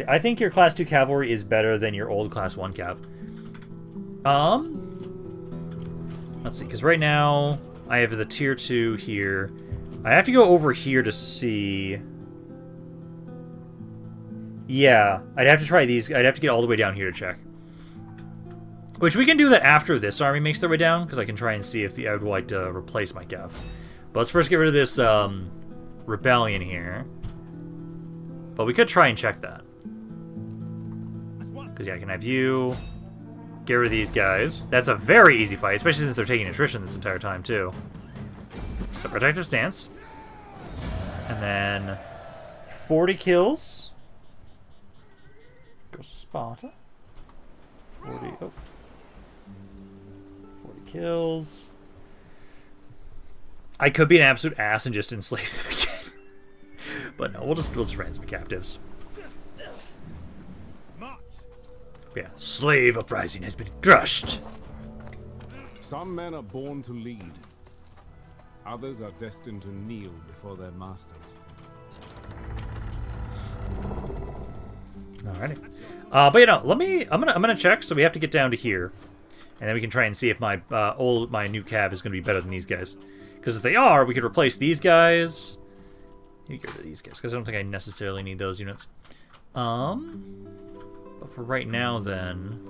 I think your class 2 cavalry is better than your old class 1 cav. Let's see, because right now I have the tier 2 here. I have to go over here to see... Yeah, I'd have to try these. I'd have to get all the way down here to check. Which we can do that after this army makes their way down, because I can try and see if I would like to replace my cav. But let's first get rid of this rebellion here. But we could try and check that. Because yeah, I can have you get rid of these guys. That's a very easy fight, especially since they're taking attrition this entire time too. So protective stance. And then 40 kills. Goes to Sparta. 40 kills. I could be an absolute ass and just enslave them again. But no, we'll just ransom captives. Yeah, slave uprising has been crushed. Some men are born to lead. Others are destined to kneel before their masters. Alrighty. But you know, I'm gonna check, so we have to get down to here. And then we can try and see if my new cav is gonna be better than these guys. Because if they are, we could replace these guys. You get rid of these guys, because I don't think I necessarily need those units. But for right now, then,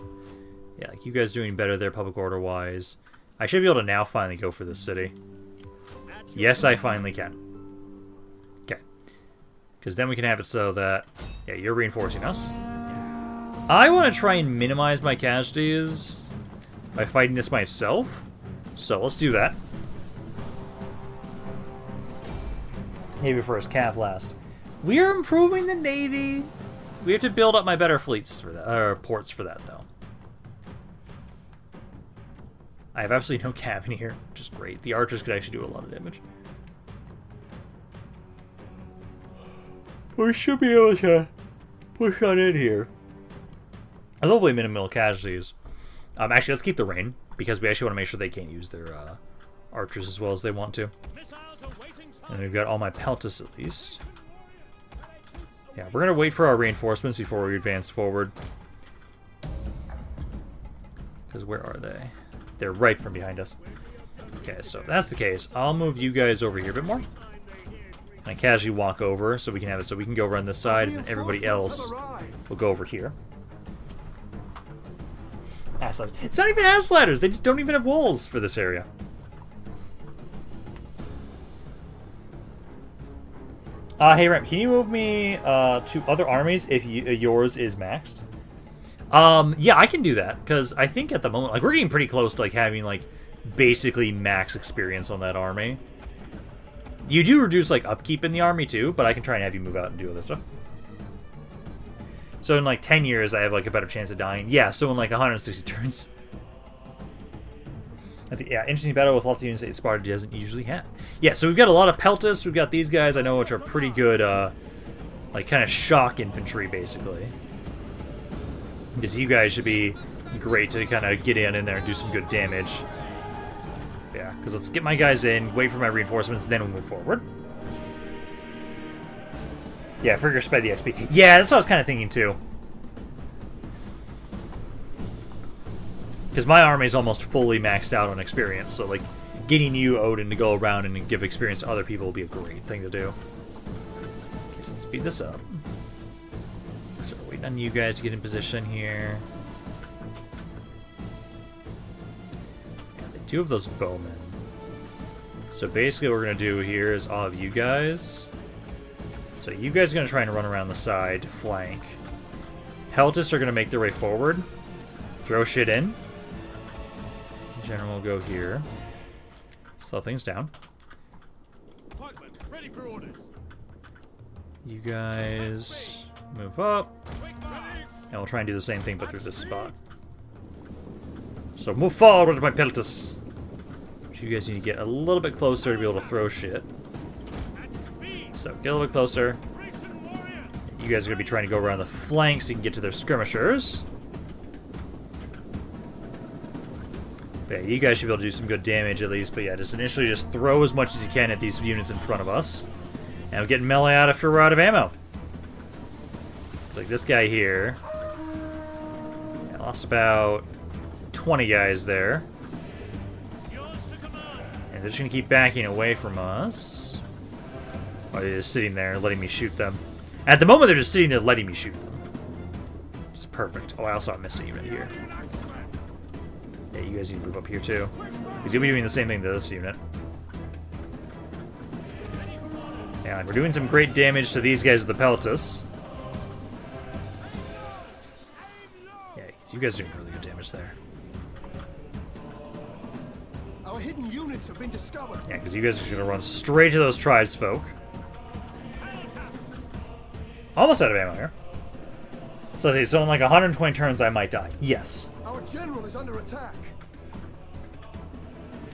yeah, like you guys doing better there, public order wise. I should be able to now finally go for this city. Yes, I finally can. Okay, because then we can have it so that yeah, you're reinforcing us. I want to try and minimize my casualties by fighting this myself. So let's do that. Navy first, cav last. We are improving the Navy. We have to build up my better fleets for that, or ports for that, though. I have absolutely no cav in here, which is great. The archers could actually do a lot of damage. We should be able to push on in here. I'll hopefully minimal casualties. Actually, let's keep the rain, because we actually want to make sure they can't use their archers as well as they want to. And we've got all my peltas at least. Yeah, we're going to wait for our reinforcements before we advance forward. Because where are they? They're right from behind us. Okay, so if that's the case, I'll move you guys over here a bit more. And I casually walk over so we can have it so we can go run this side and everybody else will go over here. Ass ladders. It's not even ass ladders, they just don't even have walls for this area. Hey Ramp, can you move me to other armies if yours is maxed? Yeah, I can do that, because I think at the moment, like, we're getting pretty close to, like, having, like, basically max experience on that army. You do reduce, like, upkeep in the army, too, but I can try and have you move out and do other stuff. So in, like, 10 years, I have, like, a better chance of dying. Yeah, so in, like, 160 turns. I think, yeah, interesting battle with lots of units that Sparta doesn't usually have. Yeah, so we've got a lot of peltas. We've got these guys I know which are pretty good, like, kind of shock infantry, basically. Because you guys should be great to kind of get in there and do some good damage. Yeah, because let's get my guys in, wait for my reinforcements, then we'll move forward. Yeah, Frigger sped the XP. Yeah, that's what I was kind of thinking, too. Because my army is almost fully maxed out on experience, so, like, getting you, Odin, to go around and give experience to other people will be a great thing to do. Okay, so let's speed this up. So we're waiting on you guys to get in position here. Yeah, they do have those bowmen. So basically what we're going to do here is I'll have you guys So you guys are going to try and run around the side to flank. Peltists are going to make their way forward. Throw shit in. General will go here. Slow things down. Ready for orders. You guys move up. And we'll try and do the same thing but through this spot. So move forward, my Peltists. But you guys need to get a little bit closer to be able to throw shit. So get a little bit closer. You guys are going to be trying to go around the flanks so you can get to their skirmishers. But yeah, you guys should be able to do some good damage at least. But yeah, just initially just throw as much as you can at these units in front of us. And we're getting melee out after we're out of ammo. Like this guy here. Yeah, lost about 20 guys there. And they're just going to keep backing away from us. Or they're just sitting there letting me shoot them. At the moment, they're just sitting there letting me shoot them. It's perfect. Oh, I also missed a unit here. Yeah, you guys need to move up here too. He's gonna be doing the same thing to this unit. Yeah, we're doing some great damage to these guys with the Peltists. Yeah, you guys are doing really good damage there. Our hidden units have been discovered. Yeah, because you guys are just gonna run straight to those tribesfolk. Almost out of ammo here. So in like 120 turns I might die. Yes. Our general is under attack.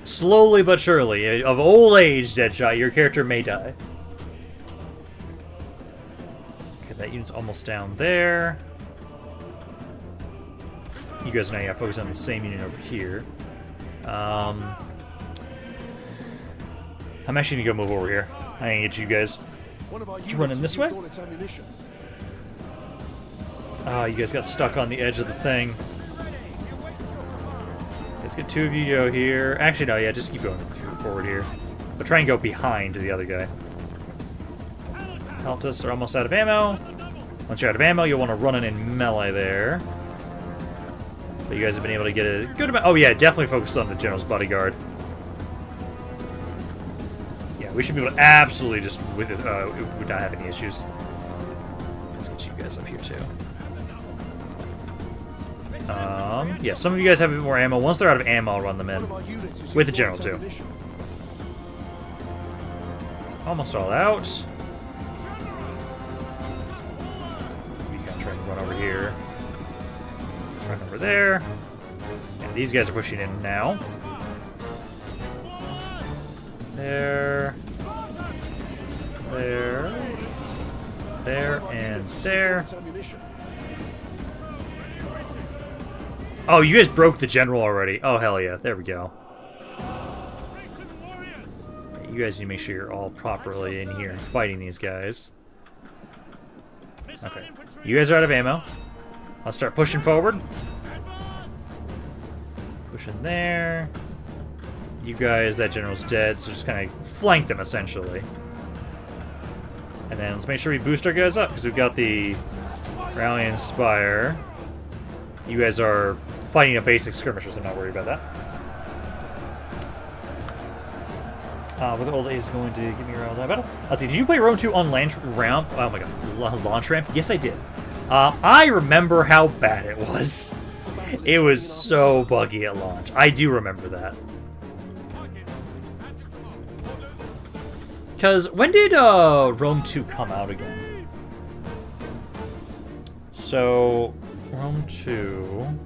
Slowly but surely, of old age, Deadshot, your character may die. Okay, that unit's almost down there. You guys now gotta focus on the same unit over here. I'm actually gonna go move over here. I can get you guys running this way. Ah, you guys got stuck on the edge of the thing. Let's get two of you go here. Actually, no, yeah, just keep going forward here. But try and go behind the other guy. Peltists are almost out of ammo. Once you're out of ammo, you'll want to run in melee there. But you guys have been able to get a good amount. Oh, yeah, definitely focus on the general's bodyguard. Yeah, we should be able to absolutely just, with it, would not have any issues. Let's get you guys up here, too. Yeah, some of you guys have a bit more ammo. Once they're out of ammo, I'll run them in. With the general, too. Almost all out. You can try and run over here. Run over there. And these guys are pushing in now. There. There. There and there. Oh, you guys broke the general already. Oh, hell yeah. There we go. You guys need to make sure you're all properly in here and fighting these guys. Okay. You guys are out of ammo. I'll start pushing forward. Pushing there. You guys, that general's dead, so just kind of flank them, essentially. And then let's make sure we boost our guys up, because we've got the Rally Inspire. You guys are fighting a basic skirmisher, so not worry about that. With old age is going to give me around that battle. Let's see, did you play Rome 2 on ramp? Oh my god, launch ramp? Yes, I did. I remember how bad it was. It was so buggy at launch. I do remember that. Because when did Rome 2 come out again? So, Rome 2...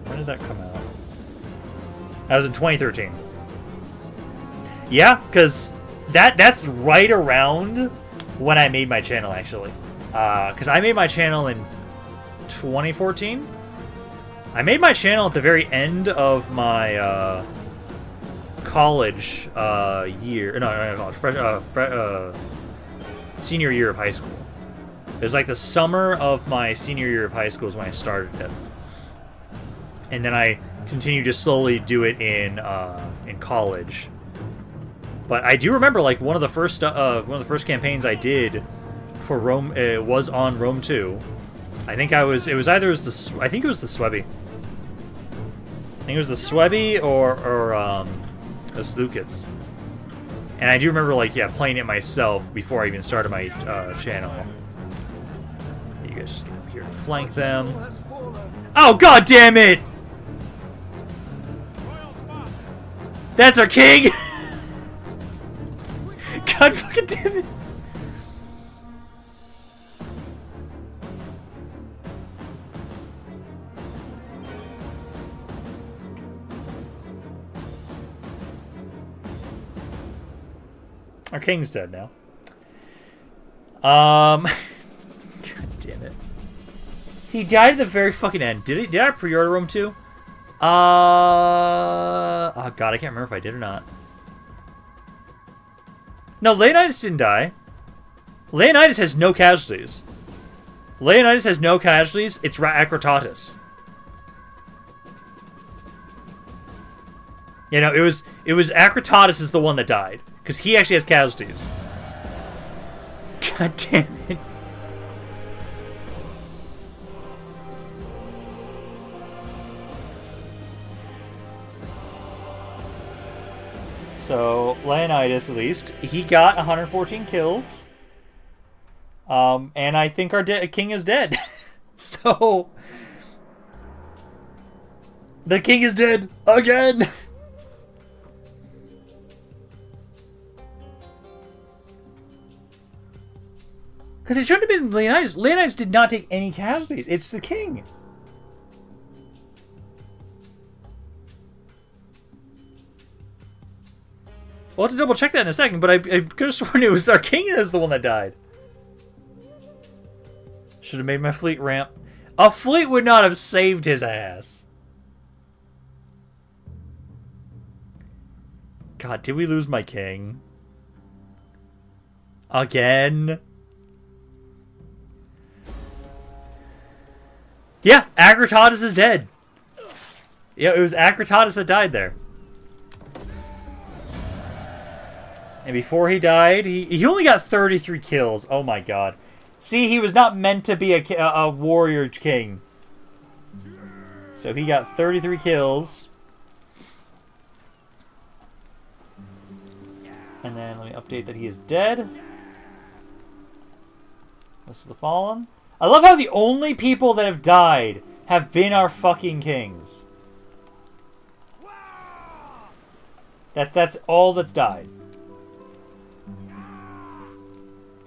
When did that come out? That was in 2013. Yeah, because that's right around when I made my channel, actually. Because I made my channel in 2014. I made my channel at the very end of my college year. No, college. Senior year of high school. It was like the summer of my senior year of high school is when I started it. And then I continued to slowly do it in college. But I do remember, like, one of the first campaigns I did for Rome was on Rome 2. I think it was the Swebby. I think it was the Swebby or Those Lukets. And I do remember, like, yeah, playing it myself before I even started my channel. You guys just get up here to flank them. Has fallen. Oh, god damn it! That's our king! God fucking damn it! Our king's dead now. God damn it. He died at the very fucking end. Did I pre-order him too? Oh god, I can't remember if I did or not. No, Leonidas didn't die. Leonidas has no casualties. Leonidas has no casualties. It's Akratatus. You know, it was Akratatus is the one that died. Because he actually has casualties. God damn it. So, Leonidas, at least, he got 114 kills. And I think our king is dead. So, the king is dead again. Because it shouldn't have been Leonidas. Leonidas did not take any casualties. It's the king. We'll have to double check that in a second, but I could have sworn it was our king is the one that died. Should have made my fleet ramp. A fleet would not have saved his ass. God, did we lose my king? Again? Yeah, Akratatus is dead. Yeah, it was Akratatus that died there. And before he died, he only got 33 kills. Oh my god. See, he was not meant to be a warrior king. So he got 33 kills. And then let me update that he is dead. This is the fallen. I love how the only people that have died have been our fucking kings. That's all that's died.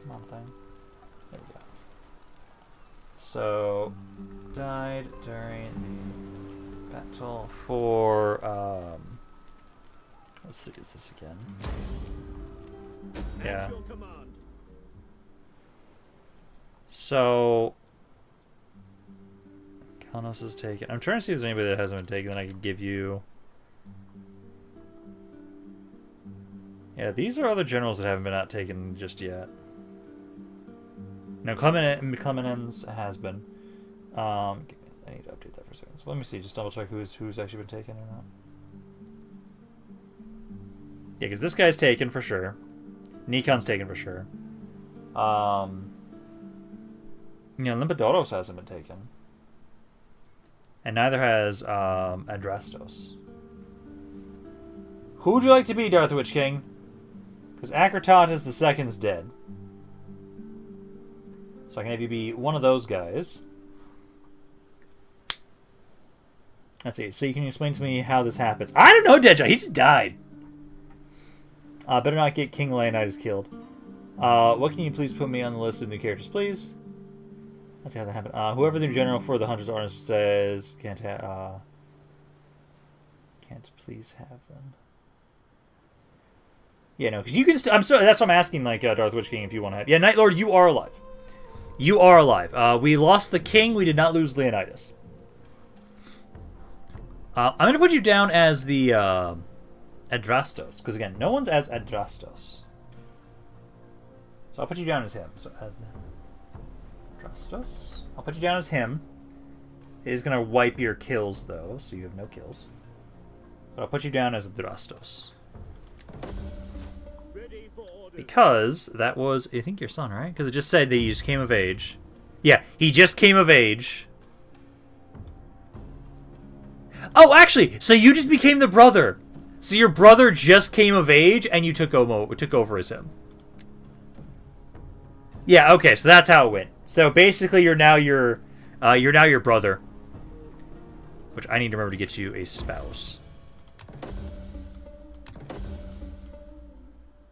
Come on, thing. There we go. So, died during the battle for, let's see, is this again? Yeah. So, Kalnos is taken. I'm trying to see if there's anybody that hasn't been taken that I could give you. Yeah, these are other generals that haven't been out taken just yet. No, Clemenens has been. I need to update that for a second. So let me see, just double check who's actually been taken or not. Yeah, because this guy's taken for sure. Nikon's taken for sure. You know, Limpidoros hasn't been taken. And neither has Adrastos. Who would you like to be, Darth Witch King? Because Akratatus the II's dead. So I can have you be one of those guys. Let's see. So you can explain to me how this happens. I don't know, Deadshot. He just died. Better not get King Leonidas killed. What can you please put me on the list of new characters, please? Let's see how that happened. Whoever the general for the Hunters Orders says can't please have them. Yeah, no, because you can. I'm sorry. That's what I'm asking. Like Darth Witch King, if you want to have. Yeah, Night Lord, you are alive. You are alive. We lost the king. We did not lose Leonidas. I'm gonna put you down as the Adrastos, because again, no one's as Adrastos. So I'll put you down as him. So Adrastos. I'll put you down as him. It is gonna wipe your kills though, so you have no kills. But I'll put you down as Adrastos. Because that was, I think, your son, right? Because it just said that he just came of age. Yeah, he just came of age. Oh, actually, so you just became the brother. So your brother just came of age, and you took over as him. Yeah, okay, so that's how it went. So basically, you're now your brother, which I need to remember to get you a spouse.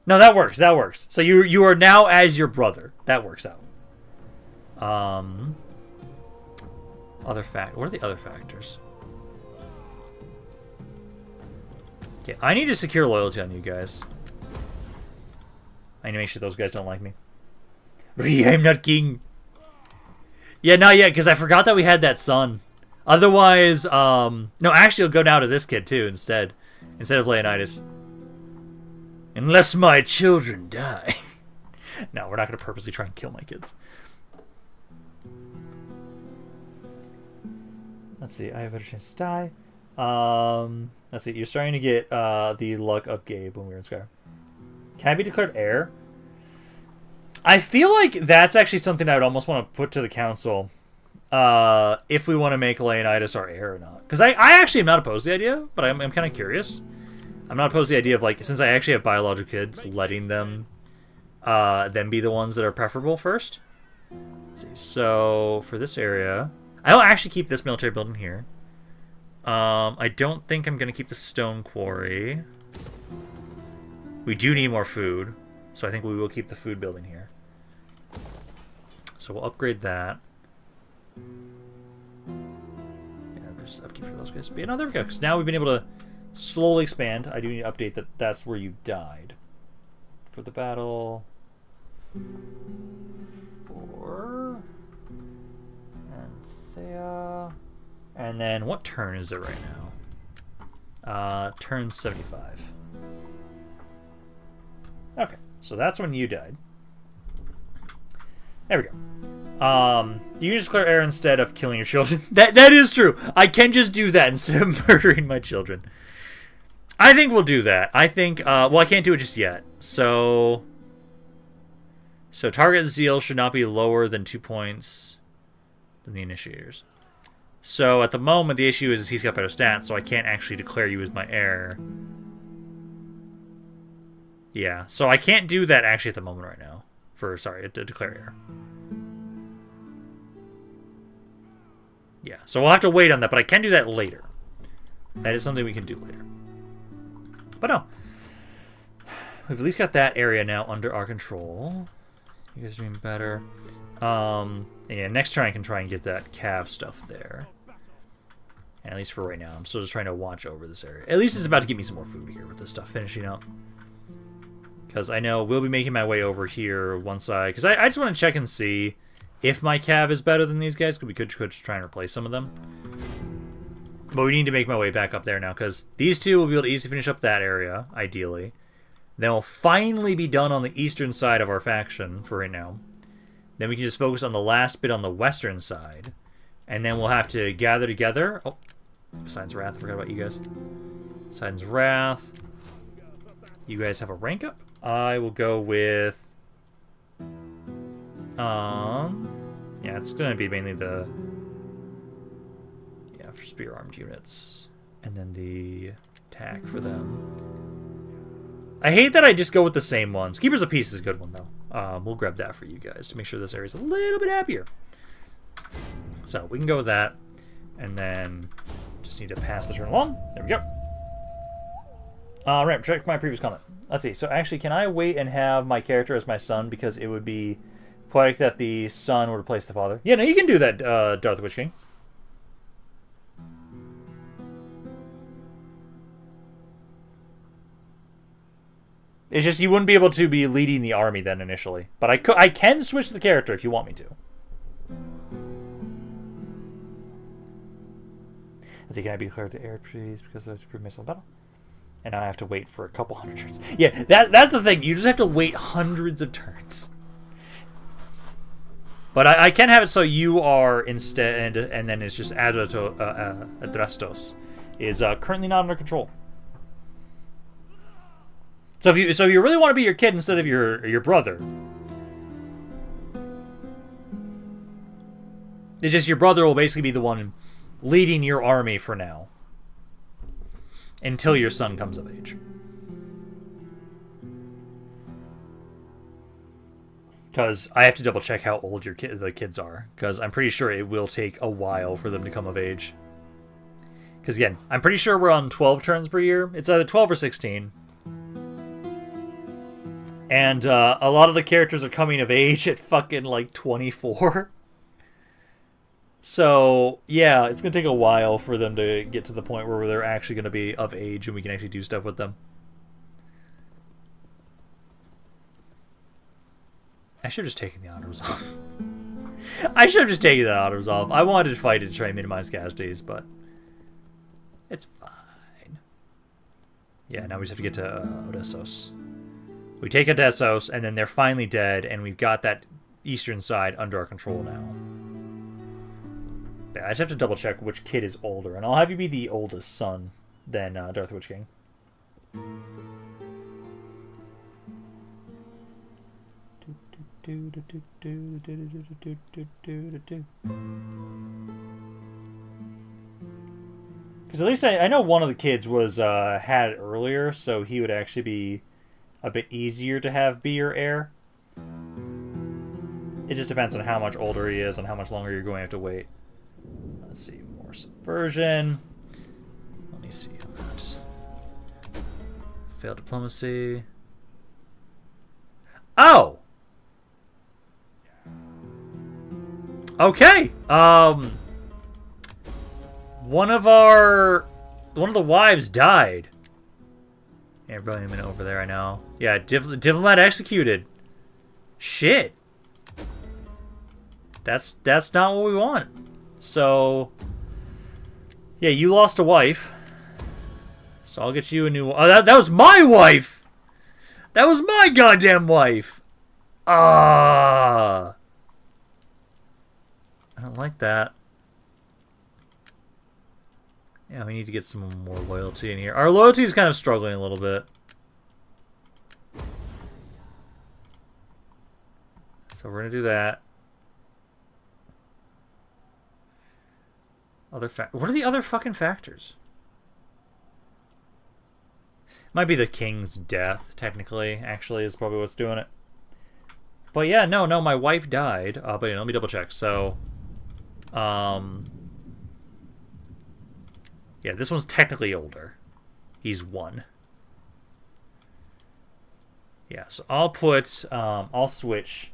No, that works. That works. So you are now as your brother. That works out. What are the other factors? Okay, I need to secure loyalty on you guys. I need to make sure those guys don't like me. I'm not king. Yeah, not yet, because I forgot that we had that son. Otherwise, no, actually, I'll go down to this kid, too, instead of Leonidas. Unless my children die. No, we're not going to purposely try and kill my kids. Let's see, I have a better chance to die. Let's see, you're starting to get the luck of Gabe when we were in Skyrim. Can I be declared heir? I feel like that's actually something I would almost want to put to the council. If we want to make Leonidas our heir or not. Because I actually am not opposed to the idea, but I'm kind of curious. I'm not opposed to the idea of, like, since I actually have biological kids, letting them be the ones that are preferable first. Let's see. So, for this area, I'll actually keep this military building here. I don't think I'm going to keep the stone quarry. We do need more food, so I think we will keep the food building here. So we'll upgrade that. Yeah, just upkeep for those guys. But yeah, no, there we go. Because now we've been able to slowly expand. I do need to update that that's where you died. For the battle. 4. And Thea. And then what turn is it right now? Turn 75. Okay, so that's when you died. There we go. You just declare heir instead of killing your children. That is true. I can just do that instead of murdering my children. I think we'll do that. I think, well, I can't do it just yet. So target zeal should not be lower than 2 points than the initiators. So at the moment, the issue is he's got better stats, so I can't actually declare you as my heir. Yeah, so I can't do that actually at the moment right now. To declare heir. Yeah, so we'll have to wait on that, but I can do that later. That is something we can do later. But no. We've at least got that area now under our control. You guys are doing better. Yeah, next turn I can try and get that cav stuff there. And at least for right now, I'm still just trying to watch over this area. At least it's about to give me some more food here with this stuff finishing up. Because I know we'll be making my way over here once because I just want to check and see if my cav is better than these guys, because we could just try and replace some of them. But we need to make my way back up there now, because these two will be able to easily finish up that area, ideally. Then we'll finally be done on the eastern side of our faction for right now. Then we can just focus on the last bit on the western side. And then we'll have to gather together. Oh, Poseidon's Wrath, I forgot about you guys. Poseidon's Wrath. You guys have a rank up. I will go with... yeah, it's going to be mainly the... Yeah, for spear-armed units. And then the attack for them. I hate that I just go with the same ones. Keepers of Peace is a good one, though. We'll grab that for you guys to make sure this area's a little bit happier. So, we can go with that. And then just need to pass the turn along. There we go. Right, check my previous comment. Let's see. So, actually, can I wait and have my character as my son? Because it would be poetic that the son would replace the father. Yeah, no, you can do that, Darth the Witch King. It's just you wouldn't be able to be leading the army then initially. But I can switch the character if you want me to. Let's see, can I be declared the heir, please? Because I have to prove myself battle. And now I have to wait for a couple hundred turns. Yeah, that's the thing. You just have to wait hundreds of turns. But I can have it so you are instead, and then it's just Adrastos is currently not under control. So if you really want to be your kid instead of your brother, it's just your brother will basically be the one leading your army for now. until your son comes of age. Because I have to double check how old the kids are, because I'm pretty sure it will take a while for them to come of age. Because again, I'm pretty sure we're on 12 turns per year. It's either 12 or 16. And a lot of the characters are coming of age at fucking like 24. So yeah, it's gonna take a while for them to get to the point where they're actually gonna be of age and we can actually do stuff with them. I should have just taken the honors off. I should have just taken the honors off. I wanted to fight it to try and minimize casualties, but it's fine. Yeah, now we just have to get to Naissos. We take Naissos, and then they're finally dead, and we've got that eastern side under our control now. Yeah, I just have to double check which kid is older, and I'll have you be the oldest son than Darth Witch King. Because at least I know one of the kids was had it earlier, so he would actually be a bit easier to have be your heir. It just depends on how much older he is and how much longer you're going to have to wait. Let's see, more subversion. Let me see on that. Failed diplomacy. Oh! Okay. One of the wives died. Yeah, brilliant minute over there, I know. Yeah, diplomat executed. Shit. That's not what we want. So, yeah, you lost a wife. So I'll get you a new one. Oh, that was my wife! That was my goddamn wife! Ah. I don't like that. Yeah, we need to get some more loyalty in here. Our loyalty is kind of struggling a little bit. So we're going to do that. What are the other fucking factors? Might be the king's death, technically, actually, is probably what's doing it. But yeah, no, my wife died. But yeah, let me double check. So, yeah, this one's technically older. He's 1. Yeah, so I'll switch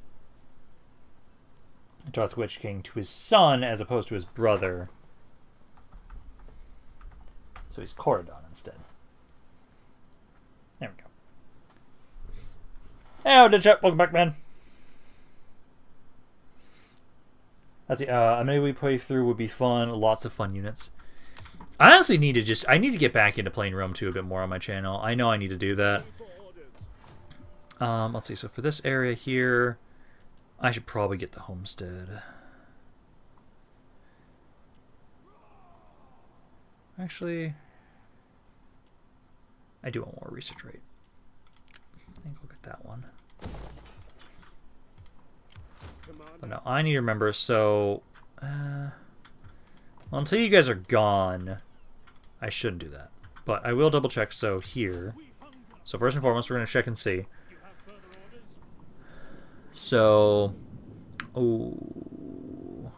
Darth Witch King to his son as opposed to his brother. So he's Corridon instead. There we go. Hey, the chat. Welcome back, man. That's it. A melee playthrough would be fun. Lots of fun units. I honestly need to I need to get back into playing Rome 2 a bit more on my channel. I know I need to do that. Let's see. So for this area here, I should probably get the homestead. Actually, I do want more research rate. I think I'll get that one. But no, I need to remember, so... well, until you guys are gone, I shouldn't do that. But I will double check, so here. So first and foremost, we're going to check and see. So... oh...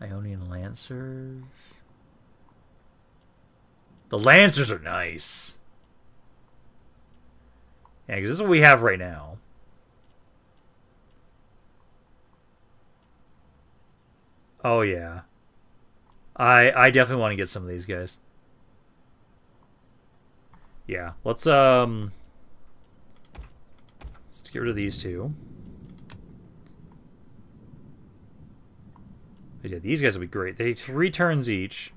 Ionian Lancers... The Lancers are nice. Yeah, because this is what we have right now. Oh, yeah. I definitely want to get some of these guys. Yeah, let's get rid of these two. But yeah, these guys will be great. They take 3 turns each.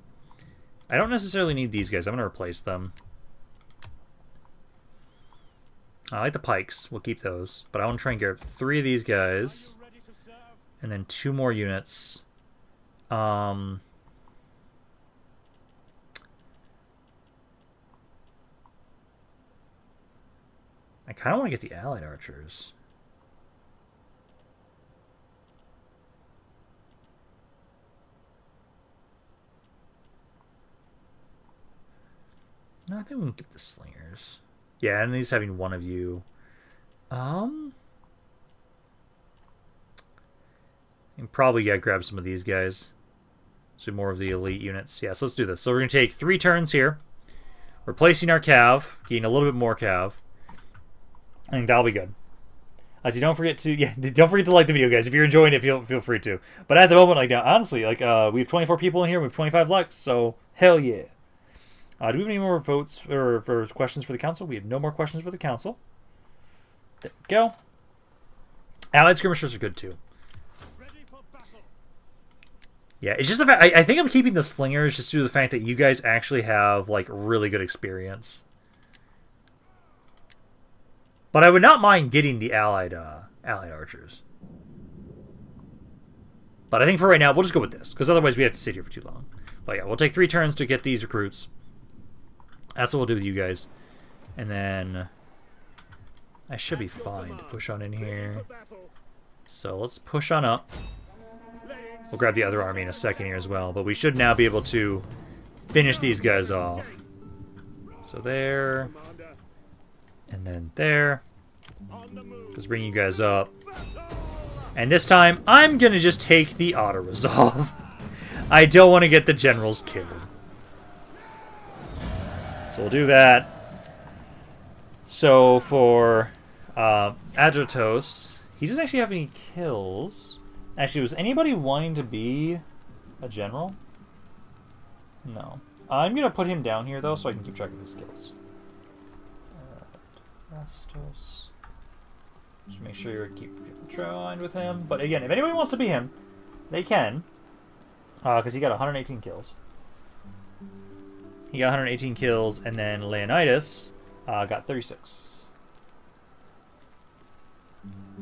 I don't necessarily need these guys. I'm going to replace them. I like the pikes. We'll keep those. But I want to try and get 3 of these guys. And then 2 more units. I kind of want to get the allied archers. No, I think we can get the slingers. Yeah, and he's having one of you. You can probably grab some of these guys. So more of the elite units. Yeah, so let's do this. So we're going to take 3 turns here. Replacing our cav. Getting a little bit more cav. I think that'll be good. As you don't forget to like the video, guys. If you're enjoying it, feel free to. But at the moment, like now, honestly, like we have 24 people in here. We have 25 likes. So hell yeah. Do we have any more votes for questions for the council? We have no more questions for the council. There we go. Allied skirmishers are good too. Yeah, it's just the fact I think I'm keeping the slingers just due to the fact that you guys actually have like really good experience. But I would not mind getting the allied archers. But I think for right now we'll just go with this because otherwise we have to sit here for too long. But yeah, we'll take 3 turns to get these recruits. That's what we'll do with you guys. And then I should be fine to push on in here. So let's push on up. We'll grab the other army in a second here as well. But we should now be able to finish these guys off. So there. And then there. Just bring you guys up. And this time, I'm going to just take the auto-resolve. I don't want to get the generals killed. So we'll do that. So for Adratos, he doesn't actually have any kills. Actually, was anybody wanting to be a general? No. I'm going to put him down here, though, so I can keep track of his kills. Rastos. Just make sure you keep trained with him. But again, if anybody wants to be him, they can. Because he got 118 kills. He got 118 kills, and then Leonidas got 36.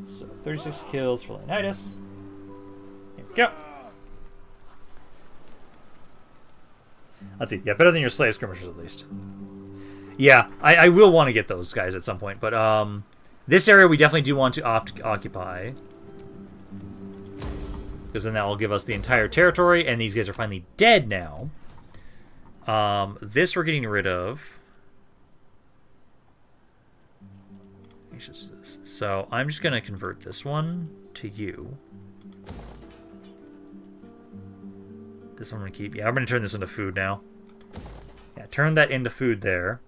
So 36 kills for Leonidas. Here we go. Let's see. Yeah, better than your slave skirmishers at least. Yeah, I will want to get those guys at some point, but this area we definitely do want to occupy. Because then that will give us the entire territory, and these guys are finally dead now. This we're getting rid of. So I'm just going to convert this one to you. This one I'm going to keep. Yeah, I'm going to turn this into food now. Yeah, turn that into food there.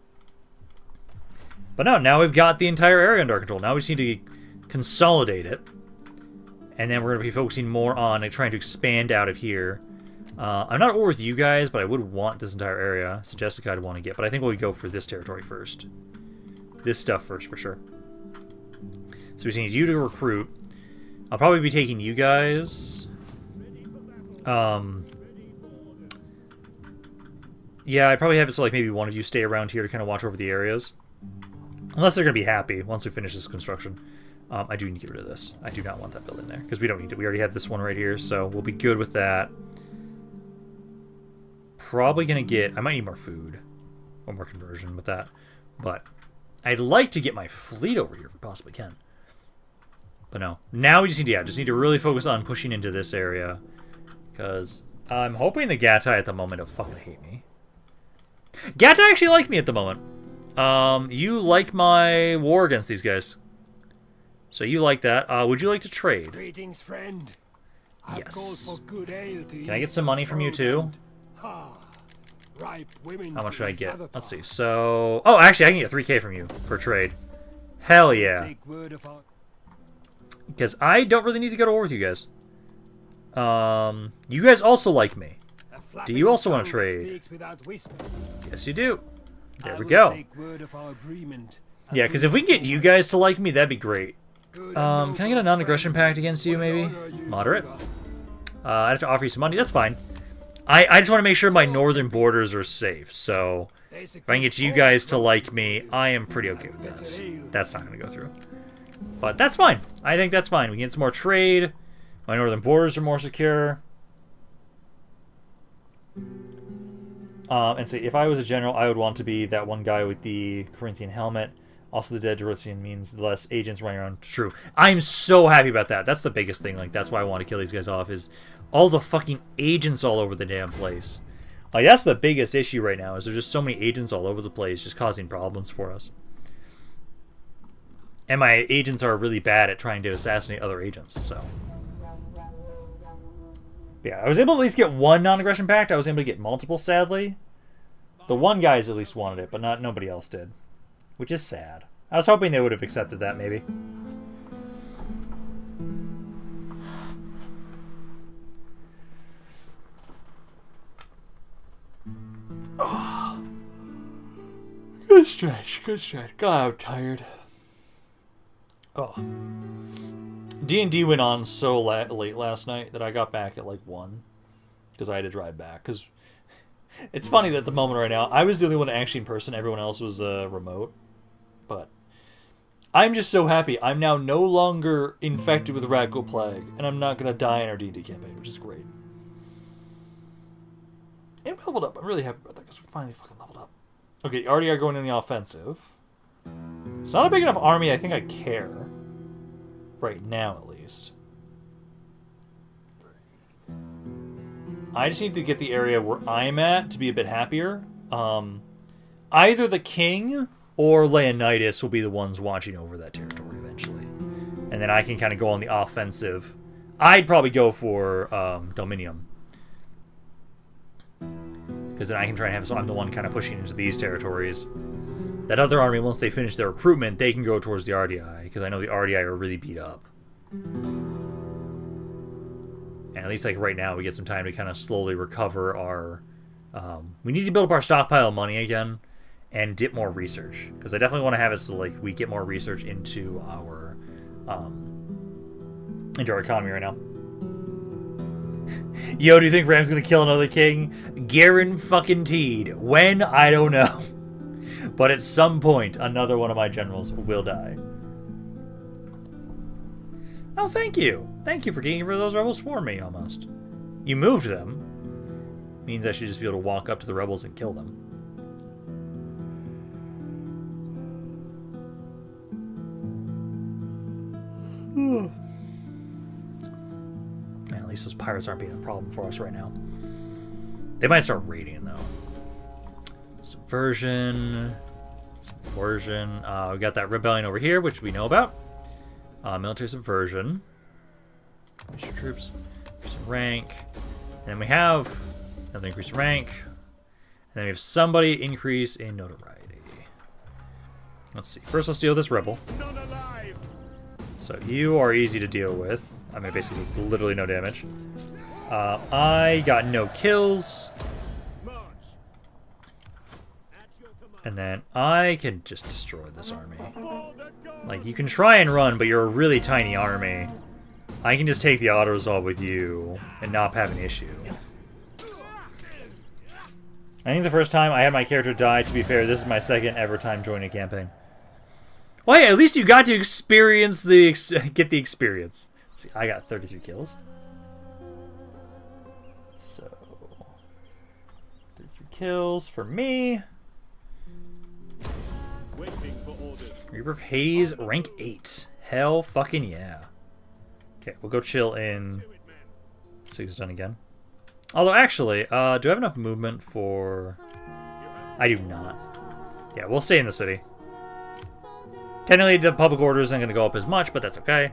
But no, now we've got the entire area under our control. Now we just need to consolidate it. And then we're going to be focusing more on trying to expand out of here. I'm not at war with you guys, but I would want this entire area. So Jessica I'd want to get, but I think we'll go for this territory first. This stuff first, for sure. So we just need you to recruit. I'll probably be taking you guys. Yeah, I probably have it so like maybe one of you stay around here to kind of watch over the areas. Unless they're going to be happy once we finish this construction. I do need to get rid of this. I do not want that building there, because we don't need it. We already have this one right here, so we'll be good with that. Probably going to get... I might need more food. Or more conversion with that. But I'd like to get my fleet over here if we possibly can. But no. Now we just need to really focus on pushing into this area. Because I'm hoping the Gatai at the moment will fucking hate me. Gatai actually like me at the moment. You like my war against these guys. So you like that. Would you like to trade? Greetings, friend. Yes. Called for good ale to Can I get some money from you too? Ripe women. How much should I get? Let's see. So, oh, actually, I can get 3K from you for trade. Hell yeah. Because I don't really need to go to war with you guys. You guys also like me. Do you also want to trade? Yes, you do. There we go. Yeah, because if we can get you guys to like me, that'd be great. Can I get a non-aggression pact against you, maybe? Moderate? I have to offer you some money. That's fine. I just want to make sure my northern borders are safe, so if I can get you guys to like me, I am pretty okay with that. That's not going to go through. But that's fine. I think that's fine. We can get some more trade. My northern borders are more secure. And so if I was a general, I would want to be that one guy with the Corinthian helmet. Also, the dead Jerusalem means less agents running around. True. I'm so happy about that. That's the biggest thing. Like, that's why I want to kill these guys off, is all the fucking agents all over the damn place. Like, that's the biggest issue right now, is there's just so many agents all over the place just causing problems for us. And my agents are really bad at trying to assassinate other agents, so... Yeah, I was able to at least get one non-aggression pact. I was able to get multiple, sadly. The one guy's at least wanted it, but nobody else did. Which is sad. I was hoping they would have accepted that, maybe. Oh. Good stretch, good stretch. God, I'm tired. Oh. D&D went on so late last night that I got back at like 1. Because I had to drive back. Because it's funny that at the moment right now, I was the only one actually in person. Everyone else was remote. But I'm just so happy. I'm now no longer infected with Radical Plague. And I'm not going to die in our D&D campaign, which is great. And we leveled up. I'm really happy about that because we finally fucking leveled up. Okay, already are going in the offensive. It's not a big enough army I think I care. Right now, at least. I just need to get the area where I'm at to be a bit happier. Either the king or Leonidas will be the ones watching over that territory eventually. And then I can kind of go on the offensive. I'd probably go for Dominium. Because then I can try and have, so I'm the one kind of pushing into these territories. That other army, once they finish their recruitment, they can go towards the RDI, because I know the RDI are really beat up. And at least like right now, we get some time to kind of slowly recover our... we need to build up our stockpile of money again, and dip more research. Because I definitely want to have it so like we get more research into our economy right now. Yo, do you think Ram's gonna kill another king? Guaranteed. When? I don't know. But at some point, another one of my generals will die. Oh, thank you. Thank you for getting rid of those rebels for me, almost. You moved them. Means I should just be able to walk up to the rebels and kill them. Man, at least those pirates aren't being a problem for us right now. They might start raiding, though. Subversion. Subversion. We got that rebellion over here, which we know about. Military subversion. Increase your troops. Increase in rank. And then we have another increase in rank. And then we have somebody increase in notoriety. Let's see. First, let's deal with this rebel. So you are easy to deal with. I mean, basically, literally no damage. I got no kills. And then I can just destroy this army. Like, you can try and run, but you're a really tiny army. I can just take the auto-resolve with you and not have an issue. I think the first time I had my character die, to be fair, this is my second ever time joining a campaign. Well, hey, at least you got to experience get the experience. Let's see, I got 33 kills. So, 33 kills for me. Waiting for orders. Reaper of Hades, rank 8. Hell fucking yeah. Okay, we'll go chill in Singidun again. Although, actually, do I have enough movement for... I do not. Yeah, we'll stay in the city. Technically, the public order isn't going to go up as much, but that's okay.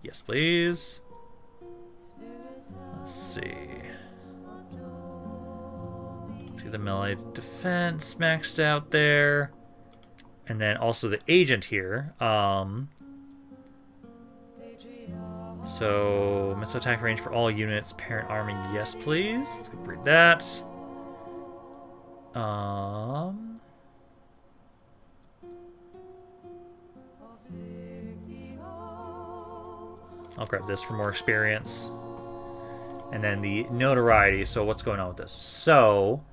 Yes, please. Let's see. The melee defense maxed out there. And then also the agent here. So, missile attack range for all units. Parent army, yes please. Let's read that. I'll grab this for more experience. And then the notoriety. So what's going on with this? So...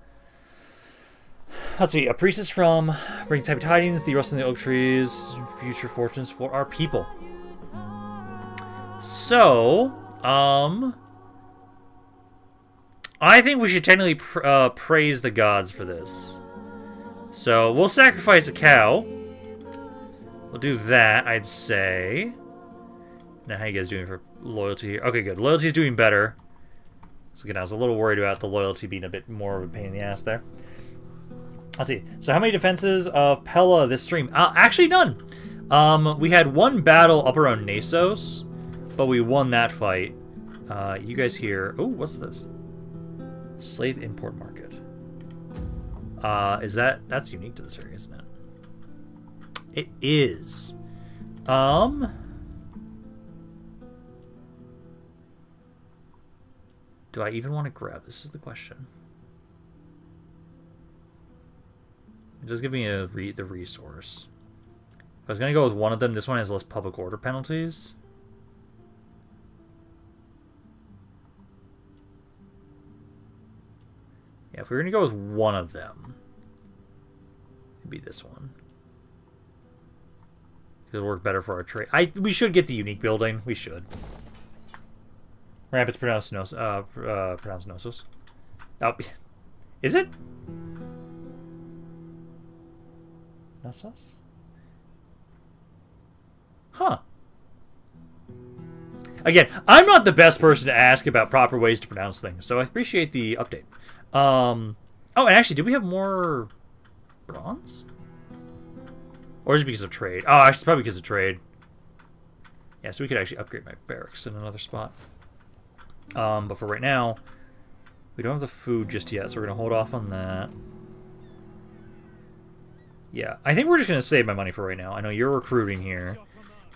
let's see, a priestess from bring type of tidings, the rust in the oak trees, future fortunes for our people. So, I think we should technically praise the gods for this. So, we'll sacrifice a cow. We'll do that, I'd say. Now, how you guys doing for loyalty? Okay, good. Loyalty is doing better. So again, I was a little worried about the loyalty being a bit more of a pain in the ass there. Let's see. So how many defenses of Pella this stream? Actually none. We had one battle up around Naissos, but we won that fight. You guys here. Oh, what's this? Slave import market. That's unique to this area, isn't it? It is. Do I even want to grab? This is the question. It does give me the resource. If I was going to go with one of them, this one has less public order penalties. Yeah, if we were going to go with one of them, it'd be this one. It'll work better for our trade. We should get the unique building. We should. Rampant's pronounced Naissos. Oh, is it? Naissos? Huh. Again, I'm not the best person to ask about proper ways to pronounce things, so I appreciate the update. Oh, and actually, did we have more bronze? Or is it because of trade? Oh, actually, it's probably because of trade. Yeah, so we could actually upgrade my barracks in another spot. But for right now, we don't have the food just yet, so we're going to hold off on that. Yeah, I think we're just going to save my money for right now. I know you're recruiting here.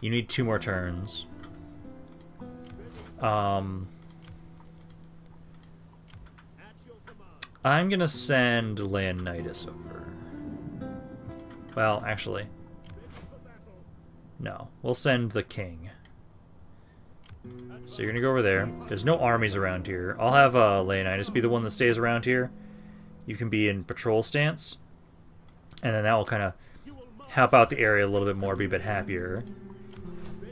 You need 2 more turns. I'm going to send Naissos over. Well, actually, no. We'll send the king. So you're going to go over there. There's no armies around here. I'll have Naissos be the one that stays around here. You can be in patrol stance. And then that will kind of help out the area a little bit more, be a bit happier.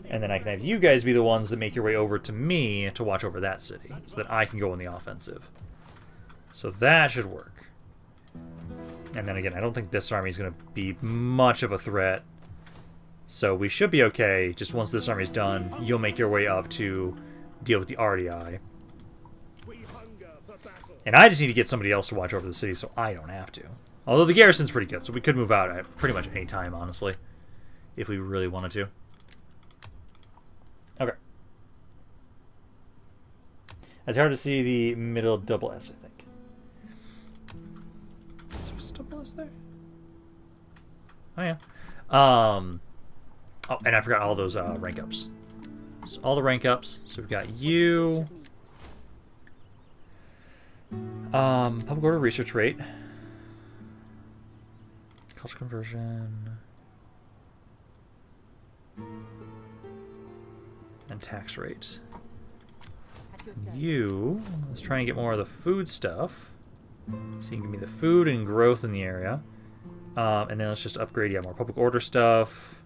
And then I can have you guys be the ones that make your way over to me to watch over that city, so that I can go on the offensive. So that should work. And then again, I don't think this army is going to be much of a threat. So we should be okay. Just once this army is done, you'll make your way up to deal with the RDI. And I just need to get somebody else to watch over the city so I don't have to. Although the garrison's pretty good, so we could move out at pretty much any time, honestly. If we really wanted to. Okay. It's hard to see the middle double S, I think. Is there double S there? Oh, yeah. Oh, and I forgot all those rank ups. So all the rank ups. So we've got you. Public order research rate. Culture conversion. And tax rate. You, let's try and get more of the food stuff. So you can give me the food and growth in the area. And then let's just upgrade, more public order stuff.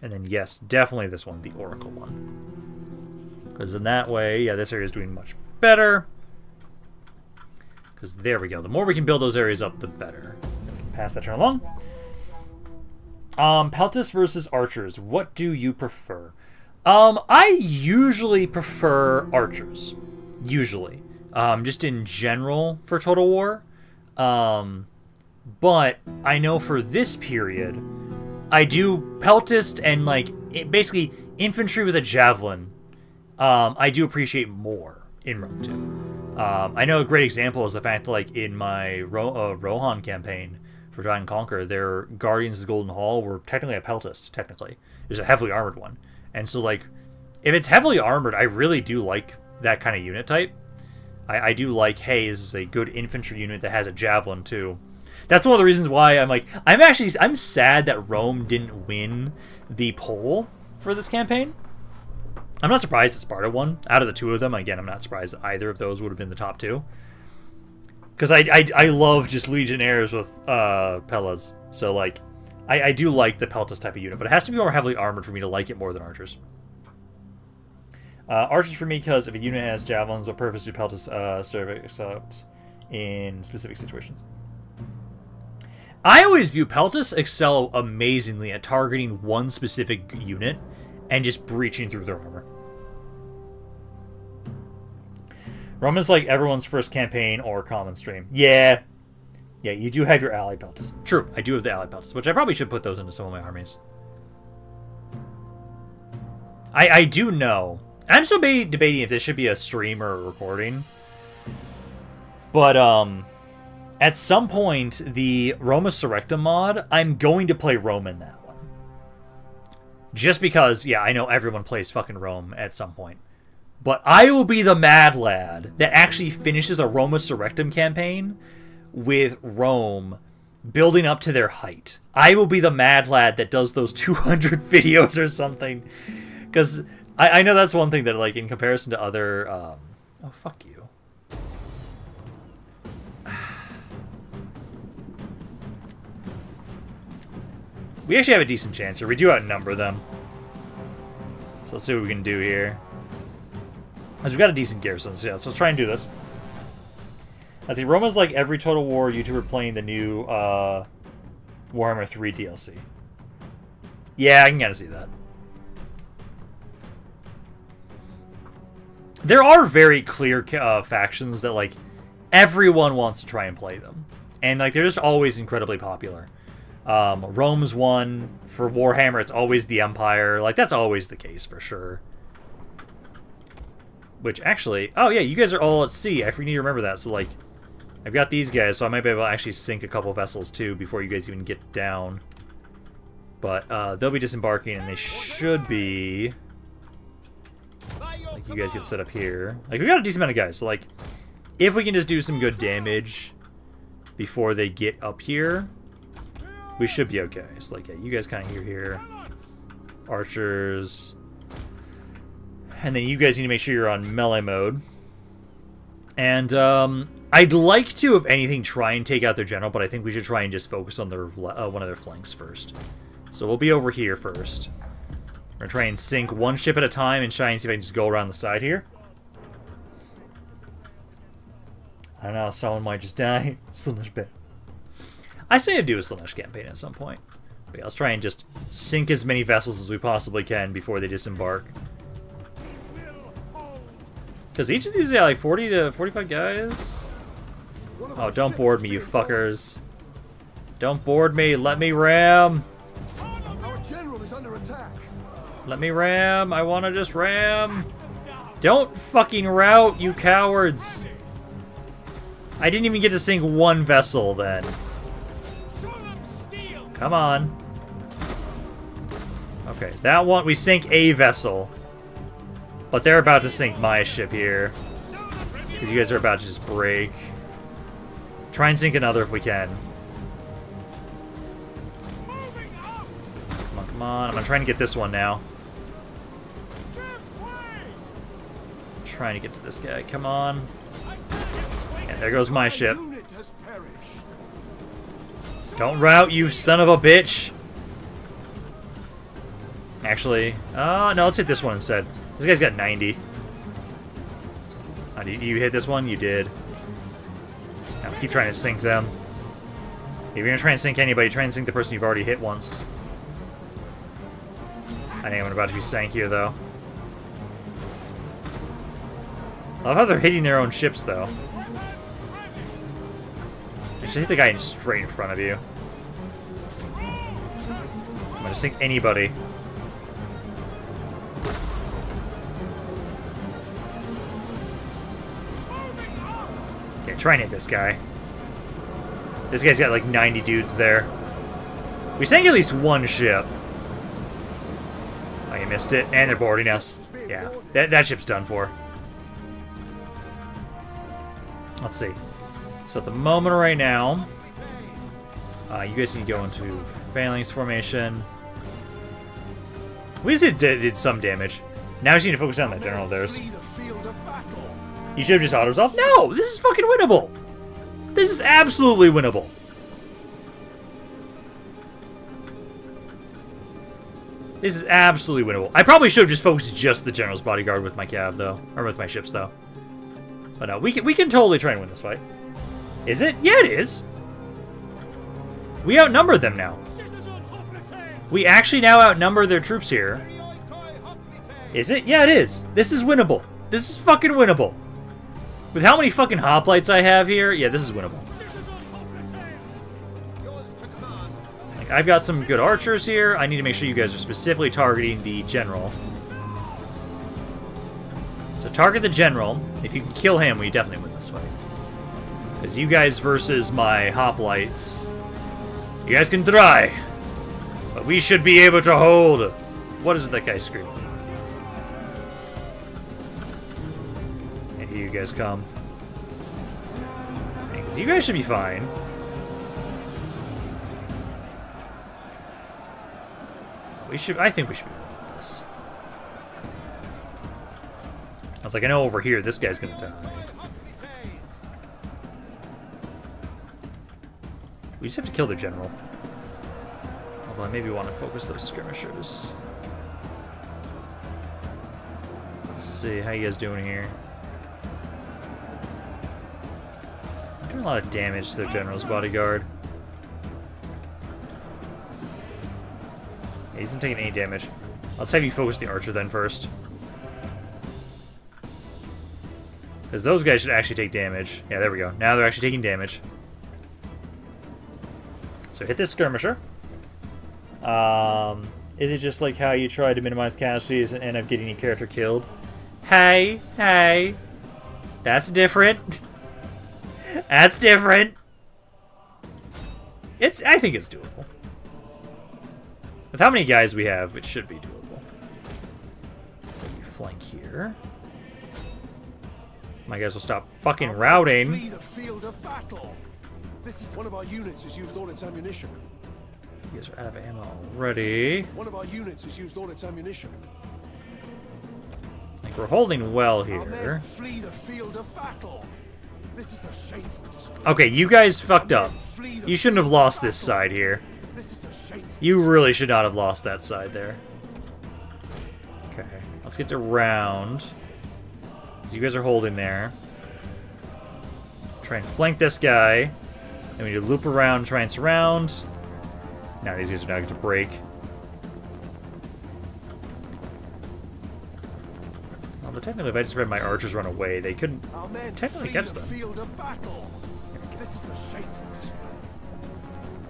And then, yes, definitely this one, the Oracle one. Because in that way, this area is doing much better. Because there we go. The more we can build those areas up, the better. Then we can pass that turn along. Peltis versus archers. What do you prefer? I usually prefer archers. Usually. Just in general for Total War. But I know for this period, I do Peltist and, basically infantry with a javelin. I do appreciate more in Rome 2. I know a great example is the fact that, in my Rohan campaign for Divide and Conquer, their Guardians of the Golden Hall were technically a Peltist, technically. It was a heavily armored one. And so, if it's heavily armored, I really do like that kind of unit type. I do like, hey, this is a good infantry unit that has a javelin, too. That's one of the reasons why I'm sad that Rome didn't win the poll for this campaign. I'm not surprised that Sparta won. Out of the 2 of them, again, I'm not surprised that either of those would have been the top 2. Because I love just Legionnaires with Pellas. So, I do like the Peltas type of unit, but it has to be more heavily armored for me to like it more than archers. Archers for me, because if a unit has javelins, the purpose to Peltas service in specific situations. I always view Peltas excel amazingly at targeting one specific unit and just breaching through their armor. Rome is like everyone's first campaign or common stream. Yeah. Yeah, you do have your ally peltas. True, I do have the ally peltas, which I probably should put those into some of my armies. I do know. I'm still debating if this should be a stream or a recording. But, at some point, the Roma Surrecta mod, I'm going to play Rome in that one. Just because, yeah, I know everyone plays fucking Rome at some point. But I will be the mad lad that actually finishes a Roma Surrectum campaign with Rome building up to their height. I will be the mad lad that does those 200 videos or something. Because I know that's one thing that, like, in comparison to other... oh, fuck you. We actually have a decent chance here. We do outnumber them. So let's see what we can do here. Because we've got a decent garrison. So yeah, so let's try and do this. I see Roma's like every Total War YouTuber playing the new Warhammer 3 DLC. Yeah, I can kind of see that. There are very clear factions that, like, everyone wants to try and play them. And, like, they're just always incredibly popular. Rome's one. For Warhammer, it's always the Empire. Like, that's always the case, for sure. Which, actually... Oh, yeah, you guys are all at sea. I need to remember that. So, like, I've got these guys, so I might be able to actually sink a couple vessels, too, before you guys even get down. But, they'll be disembarking, and they should be... Like, you guys get set up here. Like, we got a decent amount of guys, so, like, if we can just do some good damage before they get up here, we should be okay. So, like, yeah, you guys kind of here. Archers. And then you guys need to make sure you're on melee mode. And, I'd like to, if anything, try and take out their general, but I think we should try and just focus on their one of their flanks first. So we'll be over here first. We're gonna try and sink one ship at a time and try and see if I can just go around the side here. I don't know, someone might just die. Slaanesh bit. I say I'd do a Slaanesh campaign at some point. But yeah, let's try and just sink as many vessels as we possibly can before they disembark. Because each of these are like 40 to 45 guys. Oh, don't board me, you fuckers. Don't board me, let me ram. Our general is under attack. Let me ram. I want to just ram. Don't fucking rout, you cowards. I didn't even get to sink one vessel then. Come on. Okay, that one, we sank a vessel. But they're about to sink my ship here. Because you guys are about to just break. Try and sink another if we can. Come on, come on. I'm gonna try and get this one now. Trying to get to this guy. Come on. And there goes my ship. Don't rout, you son of a bitch. Actually, no, let's hit this one instead. This guy's got 90. Did you hit this one? You did. Now keep trying to sink them. If you're gonna try and sink anybody, try and sink the person you've already hit once. I think I'm about to be sank here, though. I love how they're hitting their own ships, though. Just hit the guy straight in front of you. I'm gonna sink anybody. Okay, try and hit this guy. This guy's got like 90 dudes there. We sank at least one ship. Oh, you missed it. And they're boarding us. Yeah, that ship's done for. Let's see. So at the moment right now, you guys need to go into phalanx formation. We just did some damage. Now we just need to focus on that general of theirs. You should have just auto-resolved. No! This is fucking winnable! This is absolutely winnable. This is absolutely winnable. I probably should have just focused just the general's bodyguard with my cav, though. Or with my ships, though. But no, we can totally try and win this fight. Is it? Yeah, it is. We outnumber them now. We actually now outnumber their troops here. Is it? Yeah, it is. This is winnable. This is fucking winnable. With how many fucking hoplites I have here, yeah, this is winnable. Like, I've got some good archers here. I need to make sure you guys are specifically targeting the general. So target the general. If you can kill him, we definitely win this fight. Because you guys versus my hoplites, you guys can try, but we should be able to hold. What is it that guy screaming? And here you guys come. Because you guys should be fine. I think we should be able to do this. I was like, I know over here this guy's gonna die. We just have to kill the general. Although I maybe want to focus those skirmishers. Let's see, how you guys doing here? I'm doing a lot of damage to the general's bodyguard. Yeah, he's not taking any damage. Let's have you focus the archer then first. Because those guys should actually take damage. Yeah, there we go. Now they're actually taking damage. So hit this skirmisher. Is it just like how you try to minimize casualties and end up getting your character killed? Hey, hey. That's different. That's different. I think it's doable. With how many guys we have, it should be doable. So you flank here. My guys will stop fucking routing. Flee the field of battle. This is one of our units has used all its ammunition. You guys are out of ammo already. One of our units has used all its ammunition. Like, we're holding well Our men here. flee the field of battle. This is a shameful display. Okay, you guys fucked Our up. men flee the You shouldn't have field of lost this battle. side here. This is a shameful You display. really should not have lost that side there. Okay, let's get to round. You guys are holding there. Try and flank this guy. Then we need to loop around, try and surround. Now these guys are not going to break. Although technically, if I just read my archers run away, they couldn't Our men technically flee catch the them. field of battle. This is a shameful display.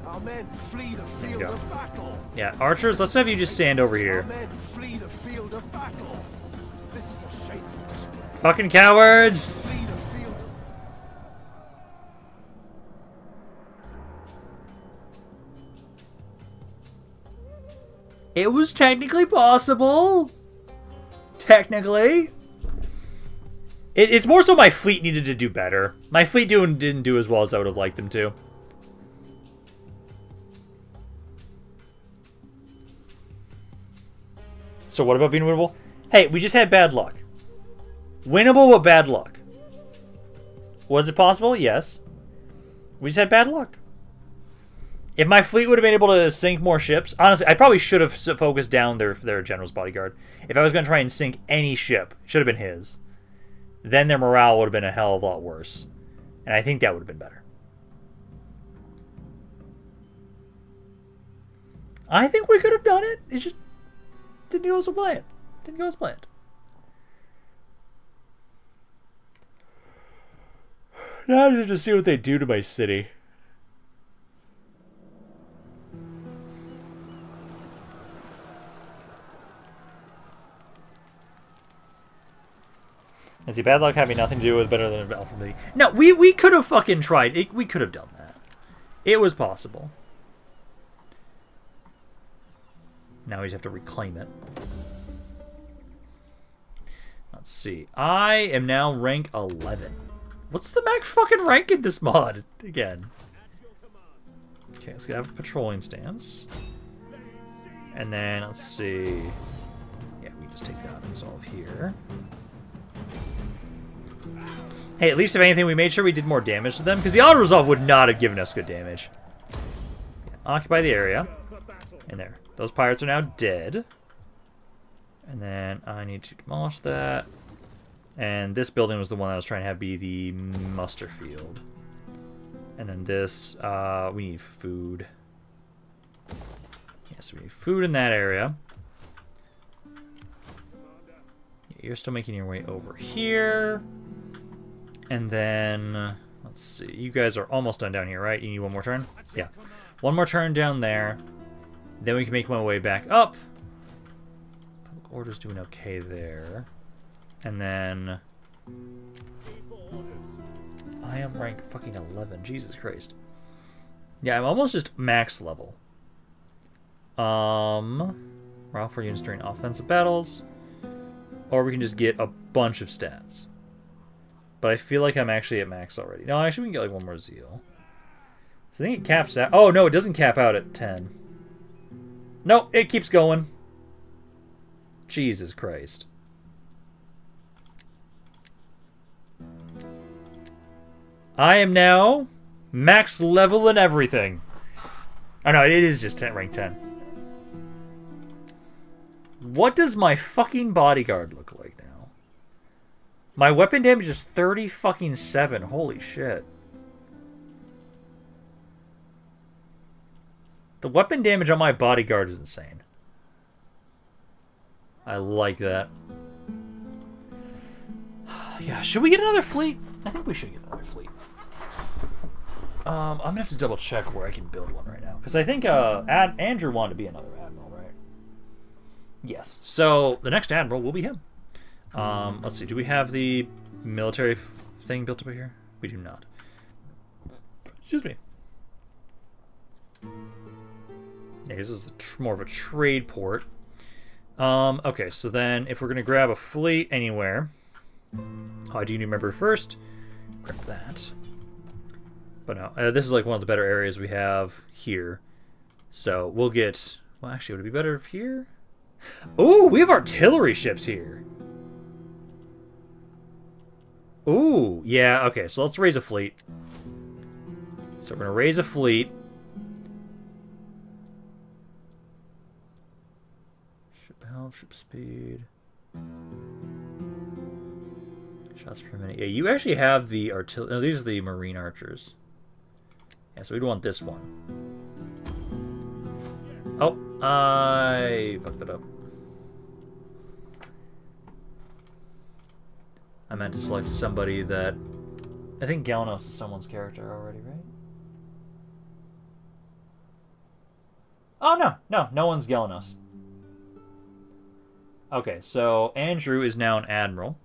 Our men flee the you field go. of battle. Yeah, archers, let's have you just stand over Our here. men flee the field of battle. This is a shameful display. Fucking cowards! Flee the field. It was technically possible. Technically. It's more so my fleet needed to do better. My fleet didn't do as well as I would have liked them to. So what about being winnable? Hey, we just had bad luck. Winnable but bad luck. Was it possible? Yes. We just had bad luck. If my fleet would have been able to sink more ships, honestly, I probably should have focused down their general's bodyguard. If I was going to try and sink any ship, it should have been his. Then their morale would have been a hell of a lot worse. And I think that would have been better. I think we could have done it. It just didn't go as planned. Didn't go as planned. Now I just see what they do to my city. And see, bad luck having nothing to do with better than Alpha League. No, we could have fucking tried. We could have done that. It was possible. Now we just have to reclaim it. Let's see. I am now rank 11. What's the max fucking rank in this mod again? Okay, let's have a patrolling stance. And then, let's see. Yeah, we just take that resolve here. Hey, at least if anything, we made sure we did more damage to them, because the auto-resolve would not have given us good damage. Yeah, occupy the area. And there. Those pirates are now dead. And then I need to demolish that. And this building was the one I was trying to have be the muster field. And then this, we need food. Yes, we need food in that area. You're still making your way over here. And then, let's see. You guys are almost done down here, right? You need one more turn? Yeah. One more turn down there. Then we can make my way back up. Public order's doing okay there. And then... I am rank fucking 11. Jesus Christ. Yeah, I'm almost just max level. Morale for units during offensive battles. Or we can just get a bunch of stats. But I feel like I'm actually at max already. No, actually we can get like one more zeal. So I think it caps out. Oh, no, it doesn't cap out at 10. No, it keeps going. Jesus Christ. I am now max level and everything. Oh no, it is just 10, rank 10. What does my fucking bodyguard look like now? My weapon damage is 30 fucking 7. Holy shit. The weapon damage on my bodyguard is insane. I like that. Yeah, should we get another fleet? I think we should get another fleet. I'm gonna have to double check where I can build one right now. Because I think Andrew wanted to be another admiral, right? Yes. So the next admiral will be him. Let's see. Do we have the military thing built up here? We do not. Excuse me. Yeah, this is more of a trade port. Okay, so then if we're gonna grab a fleet anywhere, I do need to remember first. Grab that. But no, this is like one of the better areas we have here. So we'll get... Well, actually, would it be better here? Ooh, we have artillery ships here. Ooh, yeah, okay, so let's raise a fleet. So we're going to raise a fleet. Ship health, ship speed. Shots per minute. Yeah, you actually have the artillery... No, these are the marine archers. Yeah, so we'd want this one. Oh, I fucked it up. I meant to select somebody that... I think Galnos is someone's character already, right? Oh, no one's Galnos. Okay, so Andrew is now an admiral.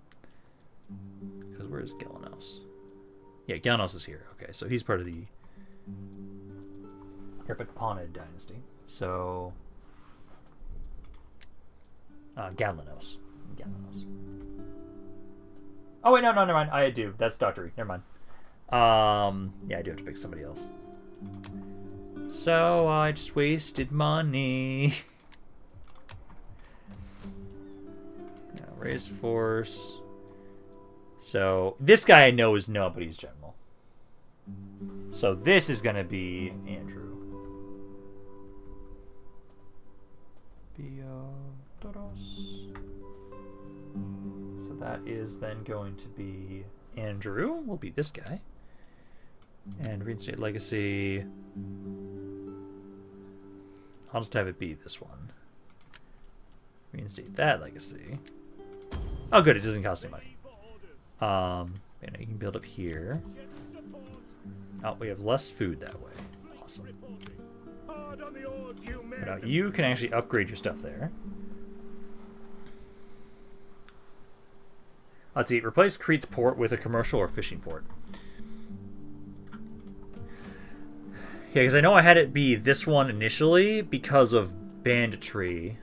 Because where is Galnos? Yeah, Galnos is here. Okay, so he's part of the Rampaned dynasty. So Galanos. Oh wait, no, never mind. I do. That's Doctory. Never mind. Yeah, I do have to pick somebody else. So I just wasted money. Yeah, raise force. So this guy I know is nobody's general. So this is gonna be Andrew. So that is then going to be Andrew. Will be this guy. And reinstate legacy. I'll just have it be this one. Reinstate that legacy. Oh, good. It doesn't cost any money. You can build up here. Oh, we have less food that way. Awesome. But now you can actually upgrade your stuff there. Let's see. Replace Crete's port with a commercial or fishing port. Yeah, because I know I had it be this one initially because of banditry.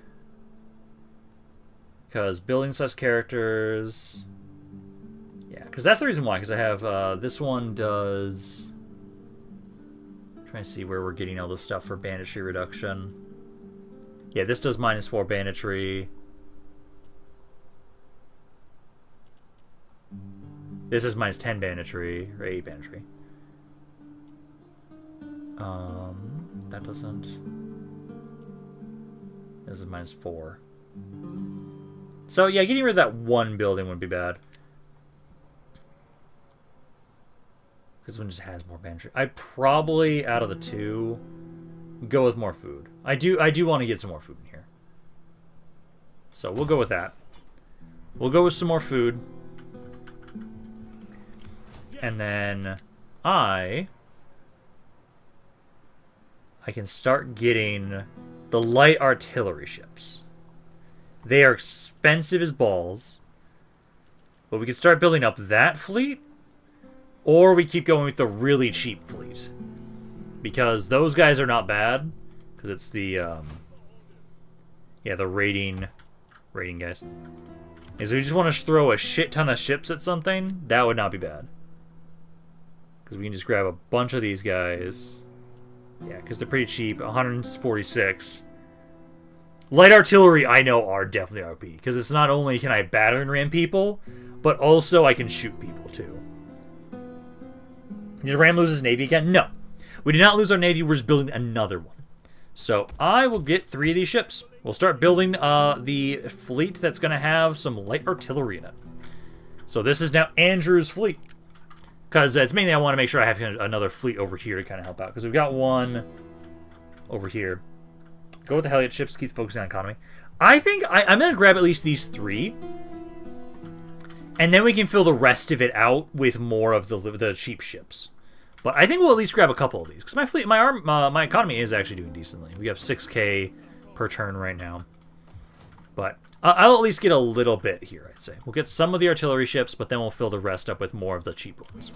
Because building such characters... Yeah, because that's the reason why. Because I have... this one does... I'm trying to see where we're getting all this stuff for banditry reduction. Yeah, this does -4 banditry. This is -10 banditry, or 8 banditry. That doesn't... This is -4. So, yeah, getting rid of that one building wouldn't be bad. Because this one just has more banditry. I'd probably, out of the two, go with more food. I do want to get some more food in here. So, we'll go with that. We'll go with some more food. And then I can start getting the light artillery ships. They are expensive as balls. But we can start building up that fleet. Or we keep going with the really cheap fleet. Because those guys are not bad. Because it's the, the raiding guys. Is we just want to throw a shit ton of ships at something, that would not be bad. Because we can just grab a bunch of these guys. Yeah, because they're pretty cheap. 146. Light artillery, I know, are definitely RP. Because it's not only can I batter ram people, but also I can shoot people, too. Did Ram lose his navy again? No. We did not lose our navy, we're just building another one. So I will get 3 of these ships. We'll start building the fleet that's going to have some light artillery in it. So this is now Andrew's fleet. Because it's mainly I want to make sure I have another fleet over here to kind of help out. Because we've got one over here. Go with the Helliot ships, keep focusing on economy. I think I'm going to grab at least these 3. And then we can fill the rest of it out with more of the cheap ships. But I think we'll at least grab a couple of these. Because my fleet, my economy is actually doing decently. We have 6k per turn right now. But I'll at least get a little bit here, I'd say. We'll get some of the artillery ships, but then we'll fill the rest up with more of the cheap ones.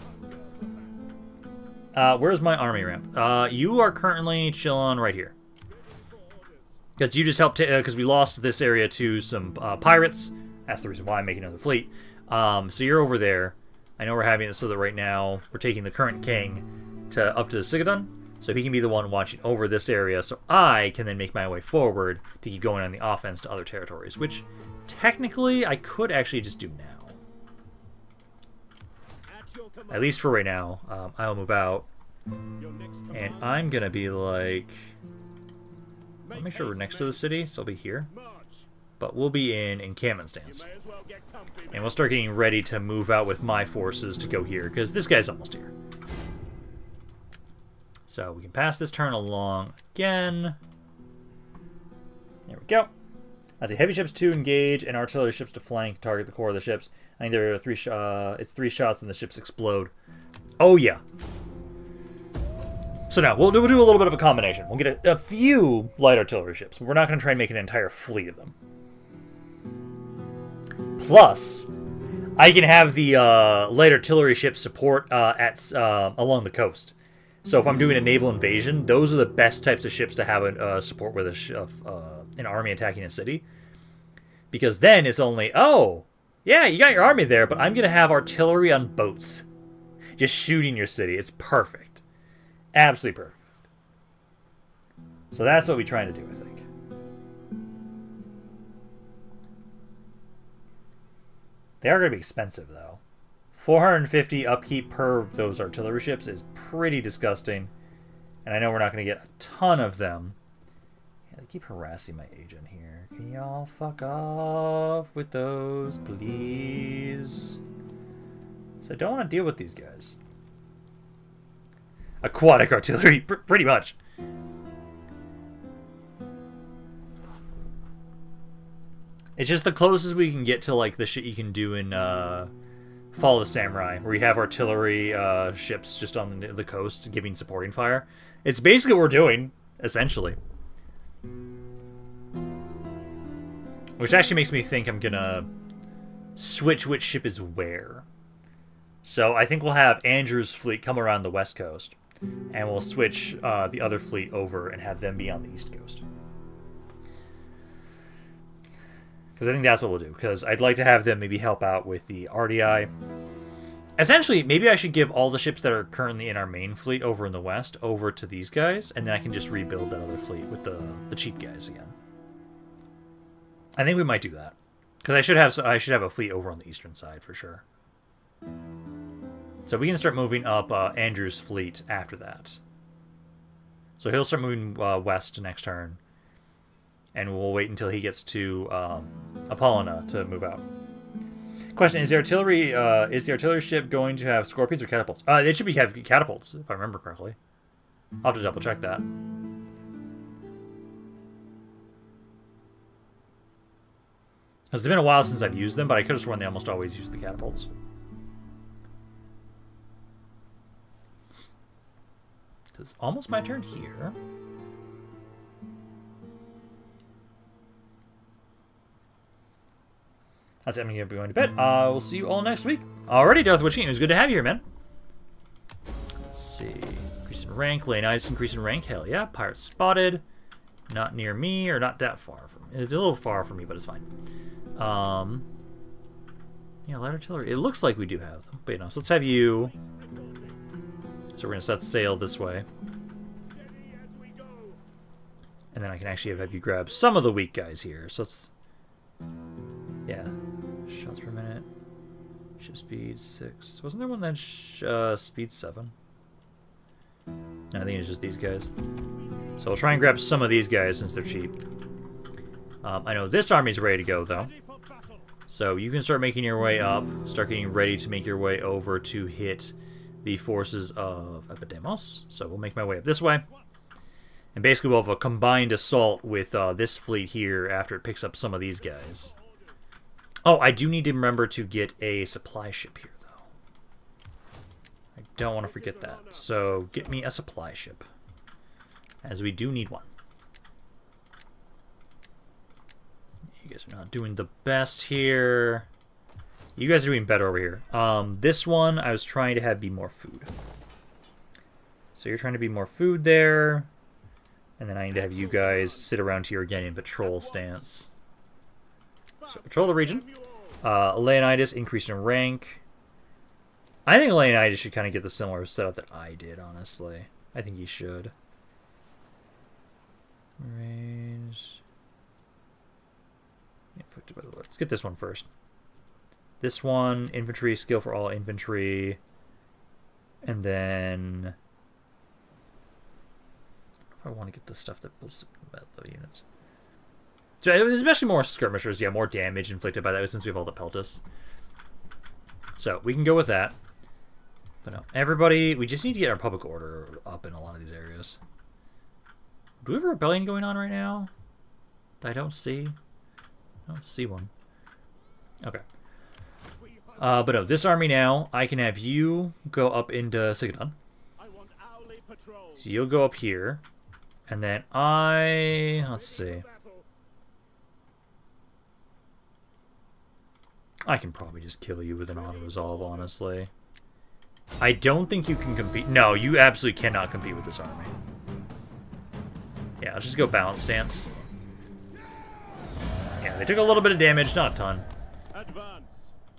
Where's my army ramp? You are currently chilling right here. Because you just helped, because we lost this area to some pirates. That's the reason why I'm making another fleet. So you're over there. I know we're having it so that right now we're taking the current king up to the Singidun, so he can be the one watching over this area, so I can then make my way forward to keep going on the offense to other territories, which technically I could actually just do now. At least for right now. I'll move out, and I'm gonna be like, I'll make sure we're next to the city, so I'll be here. But we'll be in encampment stance. And we'll start getting ready to move out with my forces to go here, because this guy's almost here. So we can pass this turn along again. There we go. I see heavy ships to engage and artillery ships to flank, target the core of the ships. I think there are 3 it's 3 shots and the ships explode. Oh yeah. So now, we'll do a little bit of a combination. We'll get a few light artillery ships, but we're not going to try and make an entire fleet of them. Plus, I can have the light artillery ships support along the coast. So if I'm doing a naval invasion, those are the best types of ships to have support with an army attacking a city. Because then it's only, oh, yeah, you got your army there, but I'm going to have artillery on boats. Just shooting your city. It's perfect. Absolutely perfect. So that's what we're trying to do, I think. They are going to be expensive, though. 450 upkeep per those artillery ships is pretty disgusting. And I know we're not going to get a ton of them. Yeah, they keep harassing my agent here. Can y'all fuck off with those, please? So I don't want to deal with these guys. Aquatic artillery, pretty much. It's just the closest we can get to like the shit you can do in Fall of the Samurai, where you have artillery ships just on the coast giving supporting fire. It's basically what we're doing, essentially. Which actually makes me think I'm gonna switch which ship is where. So I think we'll have Andrew's fleet come around the west coast, and we'll switch the other fleet over and have them be on the east coast. Because I think that's what we'll do. Because I'd like to have them maybe help out with the RDI. Essentially, maybe I should give all the ships that are currently in our main fleet over in the west over to these guys, and then I can just rebuild that other fleet with the cheap guys again. I think we might do that. Because I should have a fleet over on the eastern side for sure. So we can start moving up Andrew's fleet after that. So he'll start moving west next turn. And we'll wait until he gets to Apollona to move out. Question: Is the artillery ship going to have scorpions or catapults? It should have catapults, if I remember correctly. I'll have to double check that. It's been a while since I've used them, but I could have sworn they almost always use the catapults. So it's almost my turn here. That's it. I'm going to be going to bed. We'll see you all next week. Alrighty, Darth Witching. It was good to have you here, man. Let's see. Increase in rank. Naissos increase in rank. Hell yeah. Pirate spotted. Not near me, or not that far from me. It's a little far from me, but it's fine. Yeah, light artillery. It looks like we do have them. But you know, so let's have you. So we're going to set sail this way. And then I can actually have you grab some of the weak guys here. So let's... Yeah. Shots per minute. Ship speed 6. Wasn't there one that speed 7? No, I think it's just these guys. So we'll try and grab some of these guys since they're cheap. I know this army's ready to go, though. So you can start making your way up. Start getting ready to make your way over to hit the forces of Epidamnos. So we'll make my way up this way. And basically we'll have a combined assault with this fleet here after it picks up some of these guys. Oh, I do need to remember to get a supply ship here, though. I don't want to forget that. So get me a supply ship, as we do need one. You guys are not doing the best here. You guys are doing better over here. This one, I was trying to have be more food. So you're trying to be more food there. And then I need to have you guys sit around here again in patrol stance. So patrol the region. Leonidas, increase in rank. I think Leonidas should kind of get the similar setup that I did, honestly. I think he should. Range. Inflicted by the Lord. Let's get this one first. This one, infantry, skill for all infantry. And then... I want to get the stuff that builds the units. So especially more skirmishers, yeah, more damage inflicted by that since we have all the peltas. So we can go with that. But no, everybody, we just need to get our public order up in a lot of these areas. Do we have a rebellion going on right now? I don't see. I don't see one. Okay. But no, this army now, I can have you go up into Singidun. So you'll go up here. And then let's see. I can probably just kill you with an auto-resolve, honestly. I don't think you can compete. No, you absolutely cannot compete with this army. Yeah, let's just go balance stance. Yeah, they took a little bit of damage, not a ton.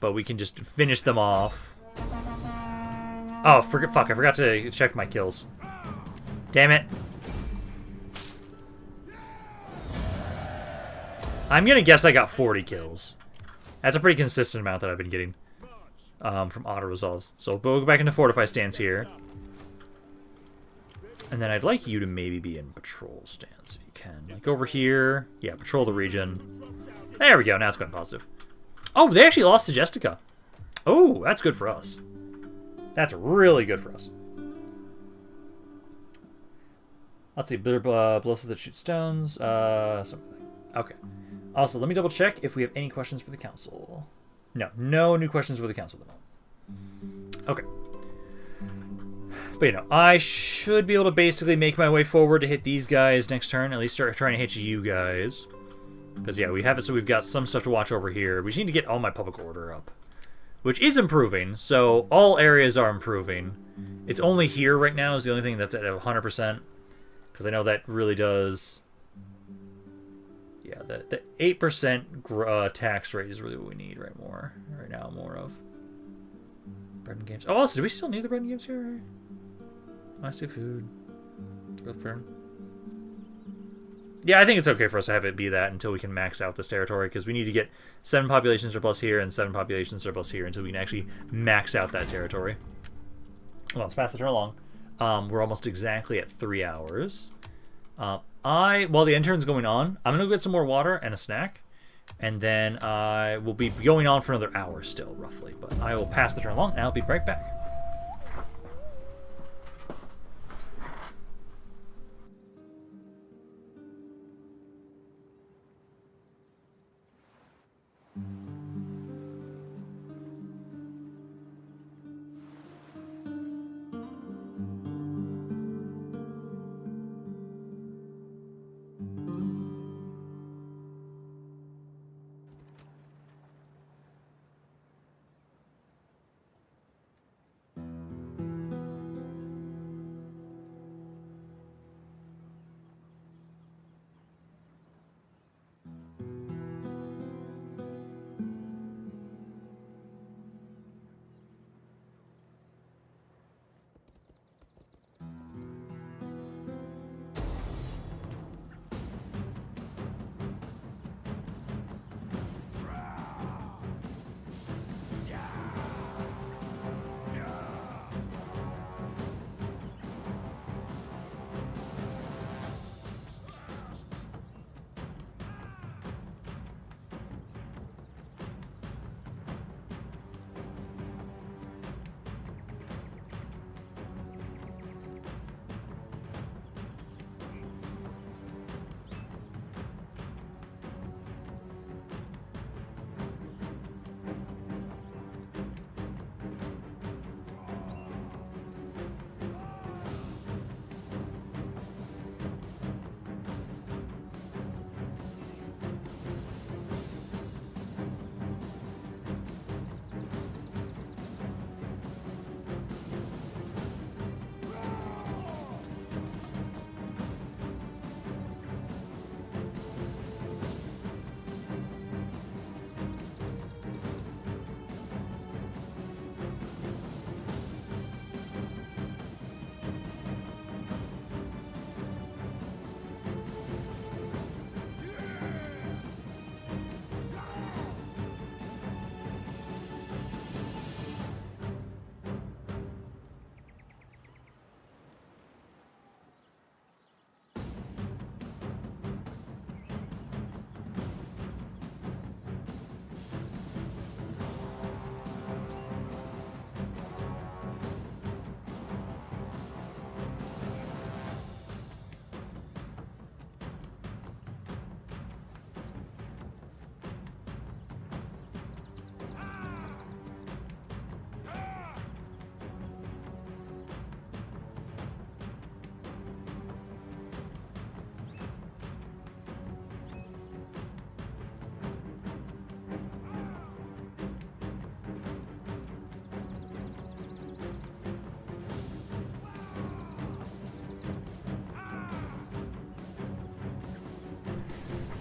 But we can just finish them off. Oh, fuck, I forgot to check my kills. Damn it. I'm gonna guess I got 40 kills. That's a pretty consistent amount that I've been getting from auto-resolves. So we'll go back into Fortify stance here. And then I'd like you to maybe be in patrol stance if you can. Like over here. Yeah, patrol the region. There we go, now it's going positive. Oh, they actually lost to Jestika. Oh, that's good for us. That's really good for us. Let's see, blows that shoot stones. Something. Okay. Also, let me double check if we have any questions for the council. No, no new questions for the council at the moment. Okay. But you know, I should be able to basically make my way forward to hit these guys next turn. At least start trying to hit you guys. Because yeah, we have it, so we've got some stuff to watch over here. We just need to get all my public order up. Which is improving, so all areas are improving. It's only here right now is the only thing that's at 100%. Because I know that really does... Yeah, the 8% tax rate is really what we need right now, more of. Bread and games. Oh, also, do we still need the bread and games here? Nice food. Growth burn. Yeah, I think it's okay for us to have it be that until we can max out this territory, because we need to get 7 population surplus here and 7 population surplus here until we can actually max out that territory. Well, let's pass the turn along. We're almost exactly at 3 hours. While the intern's going on, I'm going to go get some more water and a snack. And then I will be going on for another hour still, roughly. But I will pass the turn along, and I'll be right back.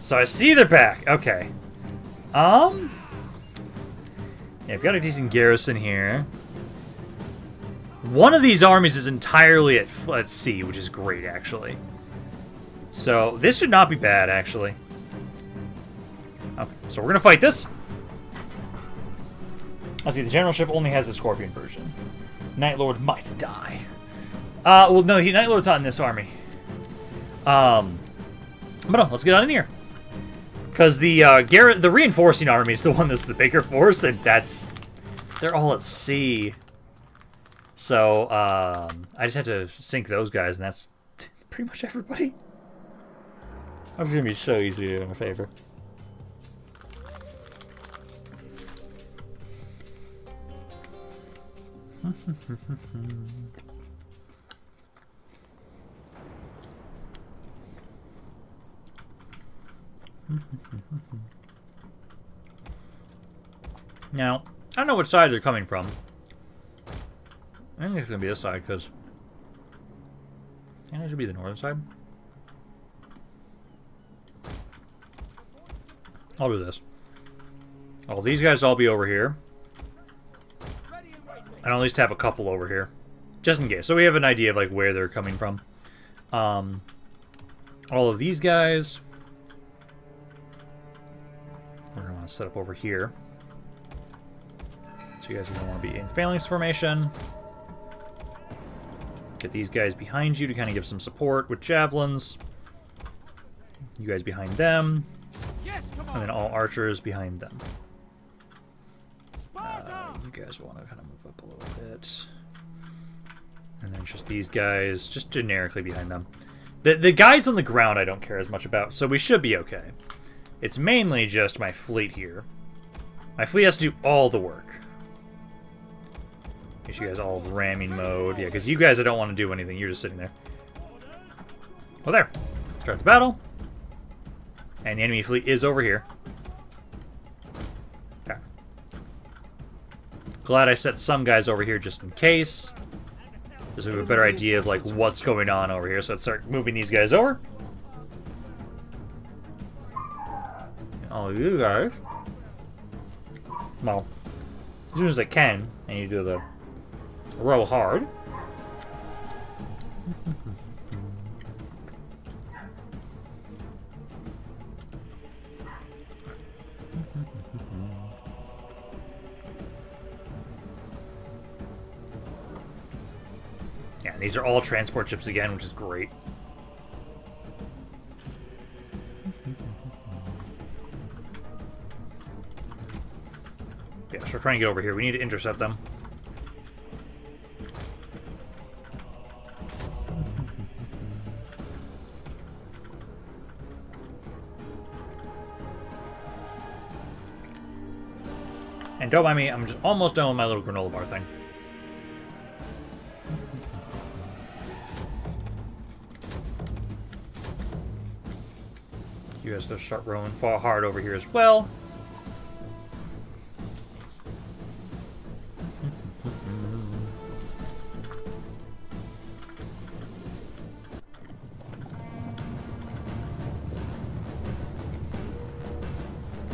So I see they're back. Okay. Yeah, I've got a decent garrison here. One of these armies is entirely at sea, which is great, actually. So this should not be bad, actually. Okay, so we're gonna fight this. Let's see, the generalship only has the Scorpion version. Night Lord might die. Well, no, Night Lord's not in this army. But no, let's get on in here. Because the reinforcing army is the one that's the bigger force, and they're all at sea. So, I just had to sink those guys, and that's pretty much everybody. That's gonna be so easy in our favor. Now, I don't know which side they're coming from. I think it's gonna be this side, because I think it should be the northern side. I'll do this. Oh, these guys all be over here. And I'll at least have a couple over here, just in case. So we have an idea of like where they're coming from. All of these guys, we're gonna want to set up over here. So you guys are gonna want to be in phalanx formation. Get these guys behind you to kind of give some support with javelins. You guys behind them. Yes, come on. And then all archers behind them. Sparta! You guys want to kind of move up a little bit. And then just these guys, just generically behind them. The guys on the ground I don't care as much about, so we should be okay. It's mainly just my fleet here. My fleet has to do all the work. Get you guys all ramming mode. Yeah, because you guys I don't want to do anything. You're just sitting there. Well, there. Start the battle. And the enemy fleet is over here. Okay. Glad I set some guys over here just in case. Just so we have a better idea of like what's going on over here. So let's start moving these guys over. And all of you guys. Well, as soon as I can, and you do the row hard. Yeah, these are all transport ships again, which is great. Yeah, so we're trying to get over here. We need to intercept them. And don't mind me, I'm just almost done with my little granola bar thing. You guys just start rowing far hard over here as well.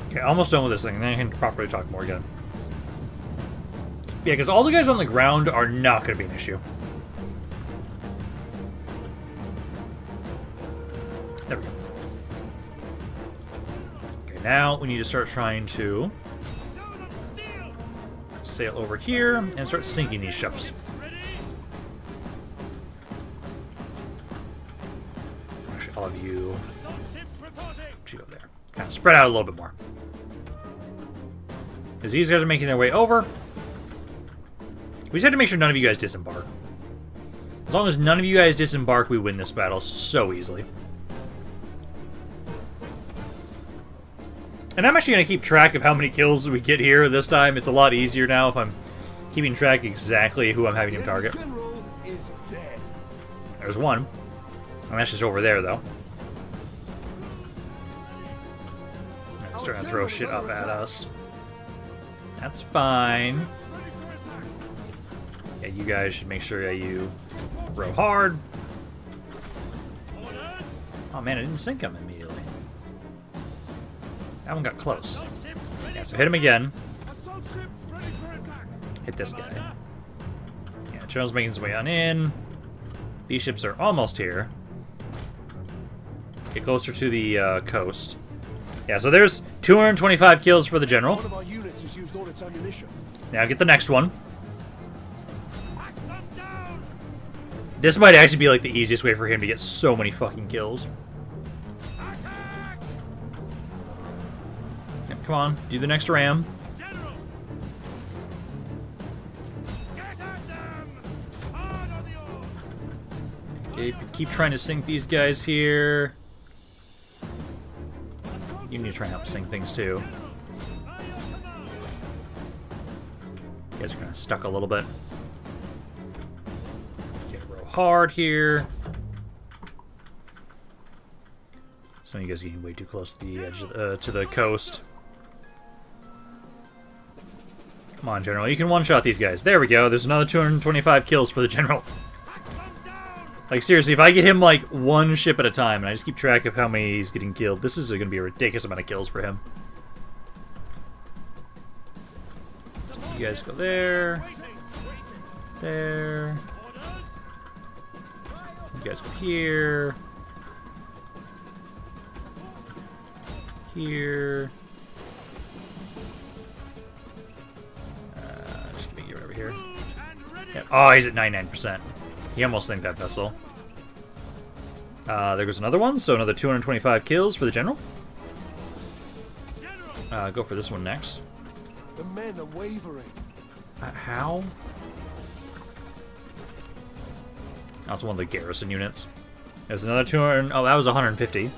Okay, almost done with this thing, and then I can properly talk more again. Yeah, because all the guys on the ground are not going to be an issue. There we go. Okay, now we need to start trying to sail over here and start sinking these ships. Actually, all of you should go there. Kind of spread out a little bit more. As these guys are making their way over, we just have to make sure none of you guys disembark. As long as none of you guys disembark, we win this battle so easily. And I'm actually going to keep track of how many kills we get here this time. It's a lot easier now if I'm keeping track exactly who I'm having him target. General is dead. There's one. And that's just over there, though. They're starting to throw shit up at us. That's fine. Yeah, you guys should make sure that you row hard. Oh man, I didn't sink him immediately. That one got close. Yeah, so hit him again. Assault ships ready for attack. Hit this guy. Yeah, General's making his way on in. These ships are almost here. Get closer to the coast. Yeah, so there's 225 kills for the General. One of our units has used all its ammunition. Now get the next one. This might actually be like the easiest way for him to get so many fucking kills. Yeah, come on, do the next ram. Okay, keep trying to sink these guys here. You need to try and help sink things too. You guys are kind of stuck a little bit. Get real hard here. Some of you guys are getting way too close to the edge of to the coast. Come on, General. You can one-shot these guys. There we go. There's another 225 kills for the General. Like, seriously, if I get him, like, one ship at a time, and I just keep track of how many he's getting killed, this is going to be a ridiculous amount of kills for him. So you guys go there. There. You guys go here. Here. Just gonna get over here. Yep. Oh, he's at 99%. He almost sank that vessel. There goes another one, so another 225 kills for the General. Go for this one next. The men are wavering. How? That's one of the Garrison units. There's another 200. Oh, that was 150.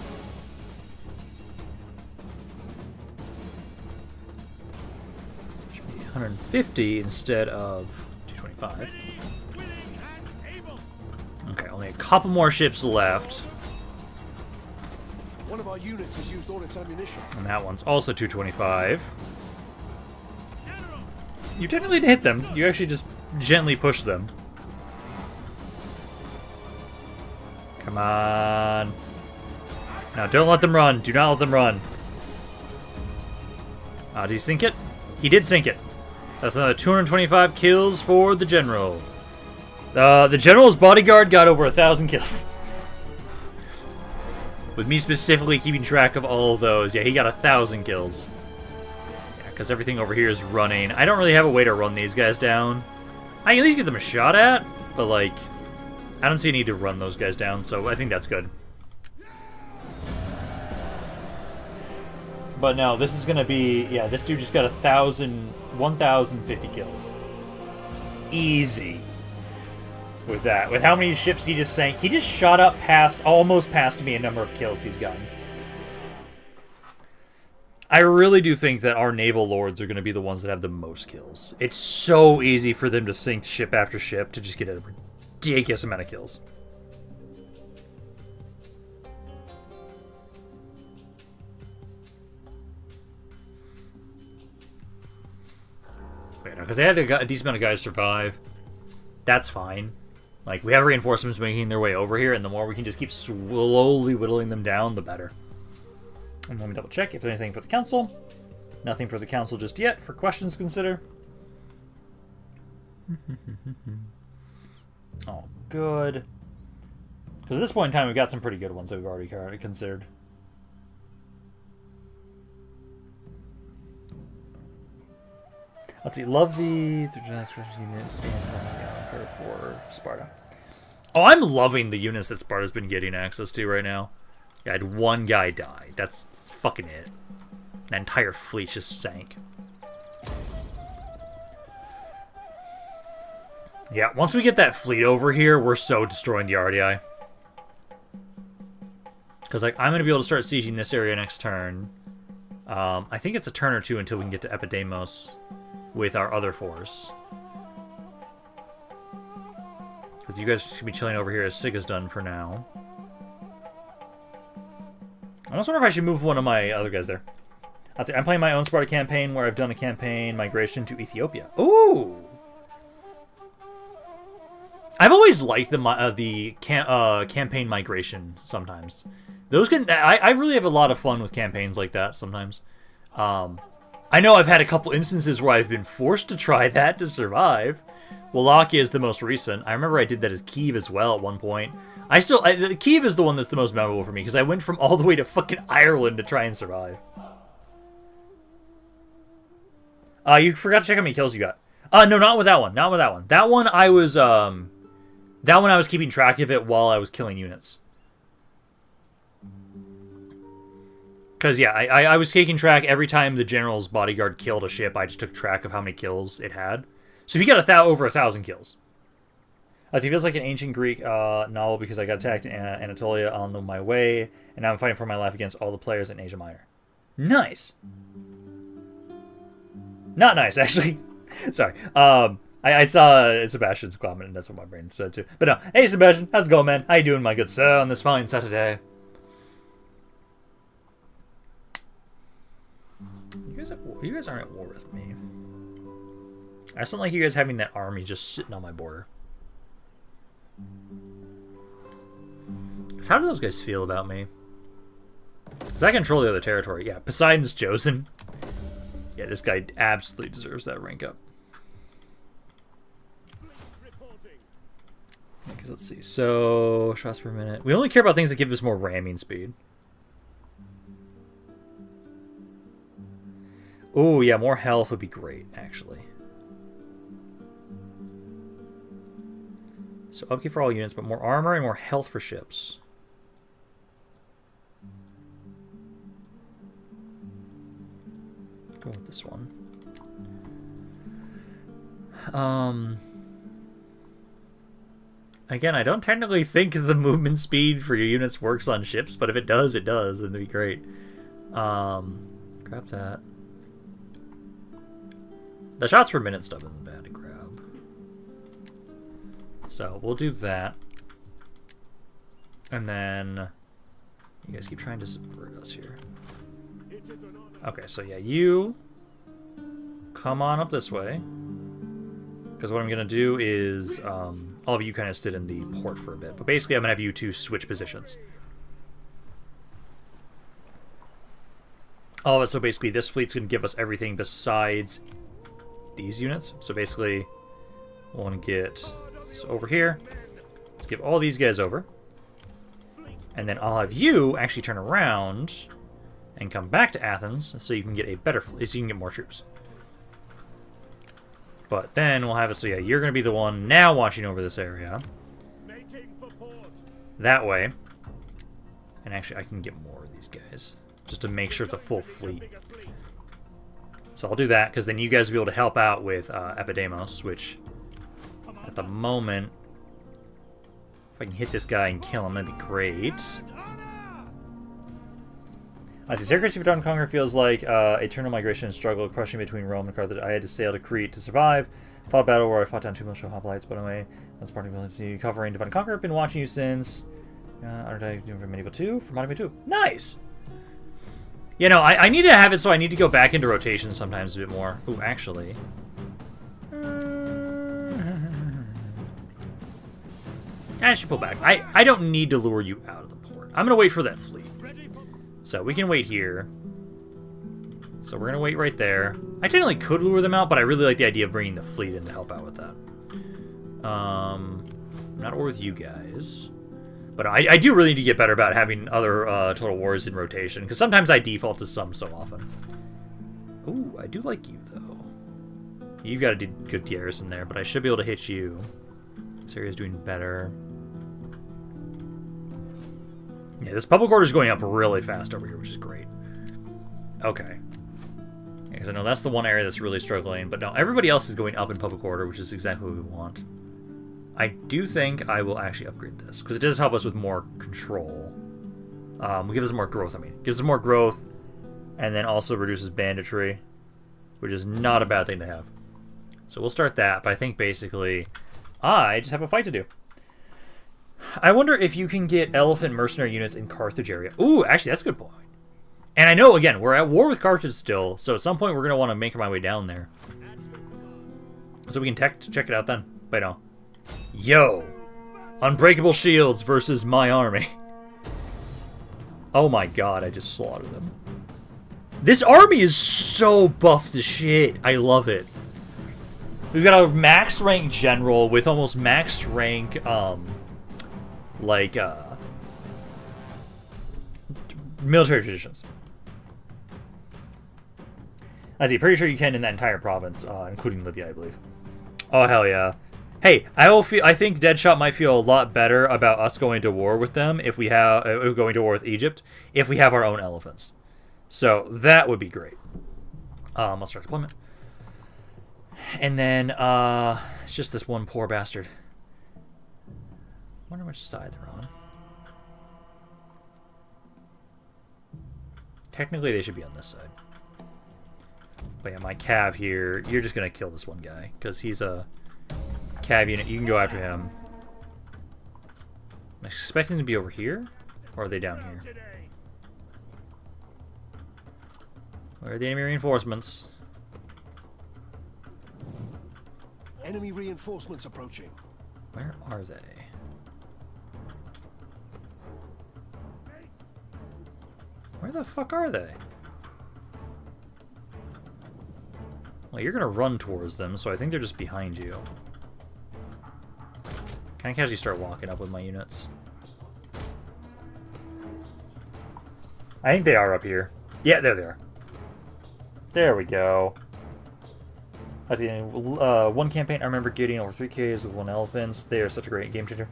Should be 150 instead of 225. Okay, only a couple more ships left. One of our units has used all its ammunition. And that one's also 225. You technically didn't hit them. You actually just gently push them. Come on. Now, don't let them run. Do not let them run. Did he sink it? He did sink it. That's another 225 kills for the General. The General's bodyguard got over 1,000 kills. With me specifically keeping track of all of those. Yeah, he got 1,000 kills. Yeah, because everything over here is running. I don't really have a way to run these guys down. I can at least get them a shot at, but, like, I don't see a need to run those guys down, so I think that's good. But no, this is going to be... Yeah, this dude just got 1,050 kills. Easy. With that. With how many ships he just sank. He just shot up past, almost past me, a number of kills he's gotten. I really do think that our naval lords are going to be the ones that have the most kills. It's so easy for them to sink ship after ship to just get a ridiculous amount of kills. Because they had a decent amount of guys survive. That's fine. Like, we have reinforcements making their way over here, and the more we can just keep slowly whittling them down, the better. And let me double check if there's anything for the council. Nothing for the council just yet. For questions, consider. Oh, good. Because at this point in time, we've got some pretty good ones that we've already considered. Let's see. Love the units for Sparta. Oh, I'm loving the units that Sparta's been getting access to right now. Yeah, I had one guy die. That's fucking it. An entire fleet just sank. Yeah, once we get that fleet over here, we're so destroying the RDI. Because, like, I'm going to be able to start sieging this area next turn. I think it's a turn or two until we can get to Epidamnos with our other force. Because you guys should be chilling over here as Singidun for now. I almost wonder if I should move one of my other guys there. I'm playing my own Sparta campaign where I've done a campaign migration to Ethiopia. Ooh! I've always liked the campaign migration sometimes. Those can... I really have a lot of fun with campaigns like that sometimes. I know I've had a couple instances where I've been forced to try that to survive. Wallachia is the most recent. I remember I did that as Kiev as well at one point. Kiev is the one that's the most memorable for me, because I went from all the way to fucking Ireland to try and survive. You forgot to check how many kills you got. No, not with that one. Not with that one. That one I was, keeping track of it while I was killing units. Because, yeah, I was taking track every time the general's bodyguard killed a ship. I just took track of how many kills it had. So if you got over 1,000 kills. It feels like an ancient Greek novel because I got attacked in Anatolia on my way, and now I'm fighting for my life against all the players in Asia Minor. Nice. Not nice, actually. Sorry. I saw Sebastian's comment, and that's what my brain said too. But no, hey Sebastian, how's it going, man? How you doing, my good sir, on this fine Saturday? You guys aren't at war with me. I just don't like you guys having that army just sitting on my border. So how do those guys feel about me? Because I control the other territory. Yeah, Poseidon's chosen. Yeah, this guy absolutely deserves that rank up. Because let's see. So, shots per minute. We only care about things that give us more ramming speed. Oh, yeah, more health would be great, actually. So, upkeep for all units, but more armor and more health for ships. Go with this one. Again, I don't technically think the movement speed for your units works on ships, but if it does, it does, and it'd be great. Grab that. The shots per minute stuff isn't bad to grab. So, we'll do that. And then... You guys keep trying to subvert us here. Okay, so yeah, you... come on up this way. Because what I'm going to do is... all of you kind of sit in the port for a bit. But basically, I'm going to have you two switch positions. All of it, so basically, this fleet's going to give us everything besides these units. So basically, we'll want to get... So over here, let's give all these guys over. And then I'll have you actually turn around and come back to Athens so you can get a better fleet, so you can get more troops. But then we'll have it so yeah, you're going to be the one now watching over this area. That way. And actually, I can get more of these guys. Just to make sure it's a full fleet. So I'll do that, because then you guys will be able to help out with Epidamnos, which at the moment, if I can hit this guy and kill him, that'd be great. I see. Syracuse Refitting Conquer feels like eternal migration and struggle, crushing between Rome and Carthage. I had to sail to Crete to survive. Fought a battle where I fought down 2 militia hoplites, but anyway, that's part of the covering Divine Conquer. I've been watching you since. Aren't I doing from Medieval 2? From Medieval 2. Nice! You know, I need to have it so I need to go back into rotation sometimes a bit more. Ooh, actually. I should pull back. I don't need to lure you out of the port. I'm going to wait for that fleet. So we can wait here. So we're going to wait right there. I technically could lure them out, but I really like the idea of bringing the fleet in to help out with that. Not at war with you guys. But I do really need to get better about having other Total Wars in rotation, because sometimes I default to some so often. Ooh, I do like you, though. You got a good Garrison there, but I should be able to hit you. This area's doing better. Yeah, this public order is going up really fast over here, which is great. Okay. Because I know that's the one area that's really struggling, but no, everybody else is going up in public order, which is exactly what we want. I do think I will actually upgrade this, because it does help us with more control. It gives us more growth, It gives us more growth, and then also reduces banditry, which is not a bad thing to have. So we'll start that, but I think basically I just have a fight to do. I wonder if you can get elephant mercenary units in Carthage area. Ooh, actually, that's a good point. And I know, again, we're at war with Carthage still, so at some point we're going to want to make my way down there. So we can check it out then. But no. Yo! Unbreakable shields versus my army. Oh my god, I just slaughtered them. This army is so buffed to shit. I love it. We've got a max rank general with almost max rank, military traditions. I see, pretty sure you can in that entire province, including Libya, I believe. Oh, hell yeah. Hey, I think Deadshot might feel a lot better about us going to war with them if we have going to war with Egypt if we have our own elephants. So that would be great. I'll start deployment. And then it's just this one poor bastard. Wonder which side they're on. Technically, they should be on this side. But yeah, my cav here, you're just gonna kill this one guy because he's a cav unit. You can go after him. I'm expecting to be over here, or are they down here? Where are the enemy reinforcements? Enemy reinforcements approaching. Where are they? Where the fuck are they? Well, you're gonna run towards them, so I think they're just behind you. Can I casually start walking up with my units? I think they are up here. Yeah, there they are. There we go. That's the one campaign I remember getting over 3Ks with 1 elephants. They are such a great game changer.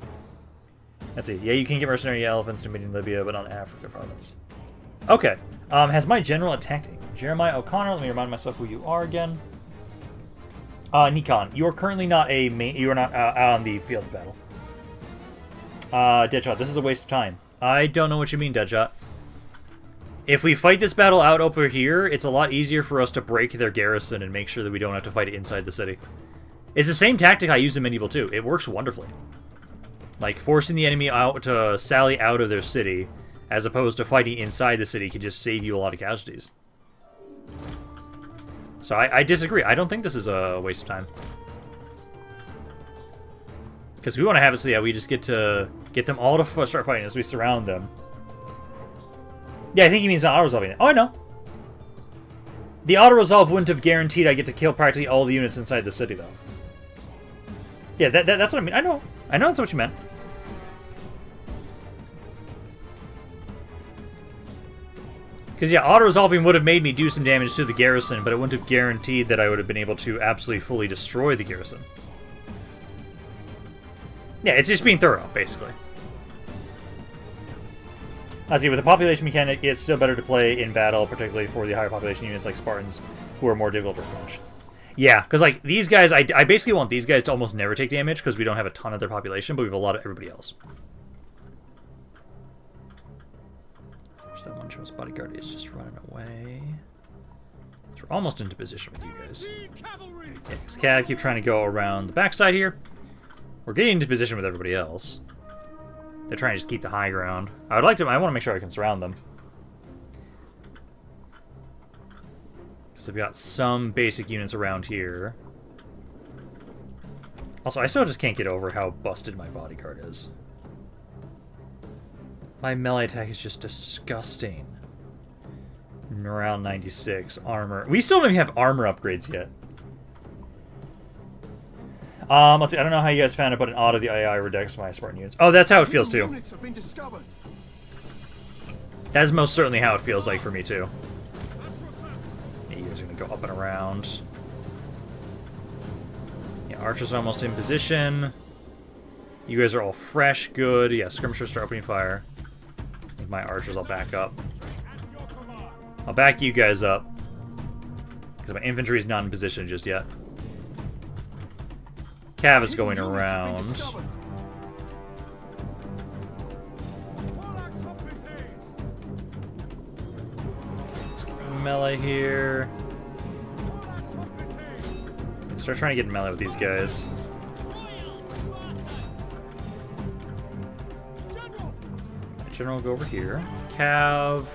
Let's see. Yeah, you can get mercenary elephants to invading Libya, but not Africa province. Okay. Has my general attacked Jeremiah O'Connor? Let me remind myself who you are again. Nikon, you are currently not a main. You are not out on the field of battle. Deadshot, this is a waste of time. I don't know what you mean, Deadshot. If we fight this battle out over here, it's a lot easier for us to break their garrison and make sure that we don't have to fight it inside the city. It's the same tactic I use in Medieval 2. It works wonderfully. Like, forcing the enemy out to sally out of their city, as opposed to fighting inside the city, can just save you a lot of casualties. So I disagree. I don't think this is a waste of time. Because we want to have it so, yeah, we just get to get them all to start fighting as we surround them. Yeah, I think he means not auto-resolving it. Oh, I know. The auto-resolve wouldn't have guaranteed I get to kill practically all the units inside the city, though. Yeah, that's what I mean. I know that's what you meant. Because, yeah, auto-resolving would have made me do some damage to the garrison, but it wouldn't have guaranteed that I would have been able to absolutely fully destroy the garrison. Yeah, it's just being thorough, basically. I see, with the population mechanic, it's still better to play in battle, particularly for the higher population units like Spartans, who are more difficult to approach. Yeah, because, like, these guys, I basically want these guys to almost never take damage, because we don't have a ton of their population, but we have a lot of everybody else. There's that one Joe's bodyguard is just running away. So we're almost into position with you guys. Yeah, because Cav keep trying to go around the backside here. We're getting into position with everybody else. They're trying to just keep the high ground. I want to make sure I can surround them. Because they've got some basic units around here. Also, I still just can't get over how busted my bodyguard is. My melee attack is just disgusting. Morale 96, armor. We still don't even have armor upgrades yet. Let's see. I don't know how you guys found it, but an auto the AI reducts my Spartan units. Oh, that's how it feels too. That is most certainly how it feels like for me too. Yeah, you guys are gonna go up and around. Yeah, archers are almost in position. You guys are all fresh, good. Yeah, skirmishers start opening fire. I think my archers I'll back up. I'll back you guys up. Because my infantry is not in position just yet. Cav is going around. Let's get melee here. Let's start trying to get melee with these guys. General will go over here. Cav.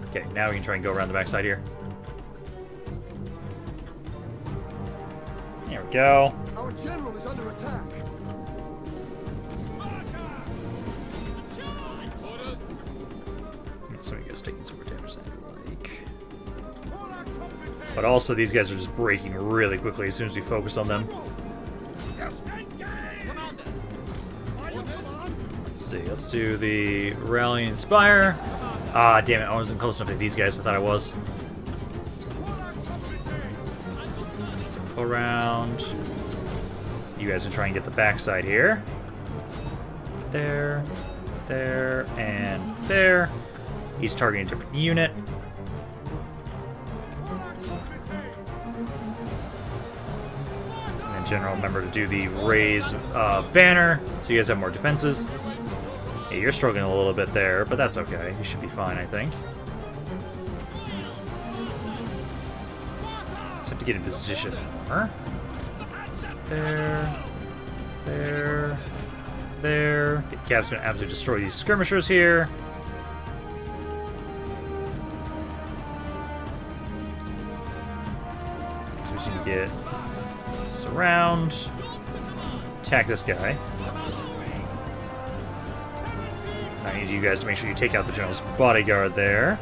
Okay, now we can try and go around the backside here. There we go. Our general is under attack. is taking so much damage than I like. But also, these guys are just breaking really quickly as soon as we focus on them. Let's see, let's do the Rally Inspire. Ah, damn it, I wasn't close enough to these guys, I thought I was. Circle around. You guys can try and get the backside here. There, there, and there. He's targeting a different unit. And in general, remember to do the raise banner so you guys have more defenses. Yeah, you're struggling a little bit there, but that's okay. You should be fine, I think. Just have to get in position more. There, there, there. Cav's gonna absolutely destroy these skirmishers here. So we just need to get surround, attack this guy. I need you guys to make sure you take out the general's bodyguard there.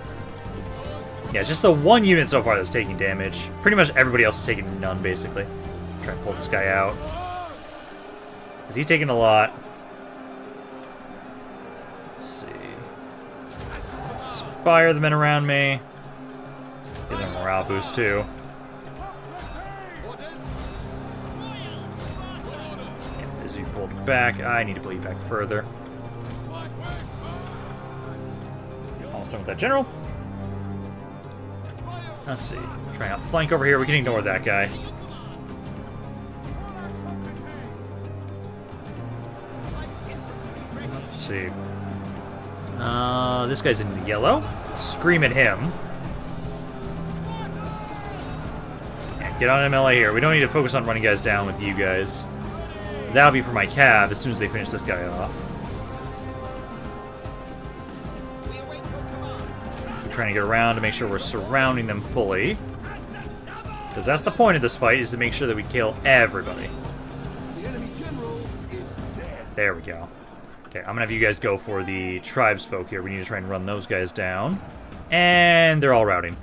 Yeah, it's just the one unit so far that's taking damage. Pretty much everybody else is taking none, basically. Try to pull this guy out. Because he's taking a lot. Let's see. Inspire the men around me. Give them a morale boost, too. Yeah, as you pull back, I need to pull you back further. Almost done with that general. Let's see. Try out flank over here. We can ignore that guy. Let's see. This guy's in yellow. Scream at him. Yeah, get on MLA here. We don't need to focus on running guys down with you guys. That'll be for my cav as soon as they finish this guy off. Trying to get around to make sure we're surrounding them fully. Because that's the point of this fight, is to make sure that we kill everybody. There we go. Okay, I'm gonna have you guys go for the tribes folk here. We need to try and run those guys down. And they're all routing.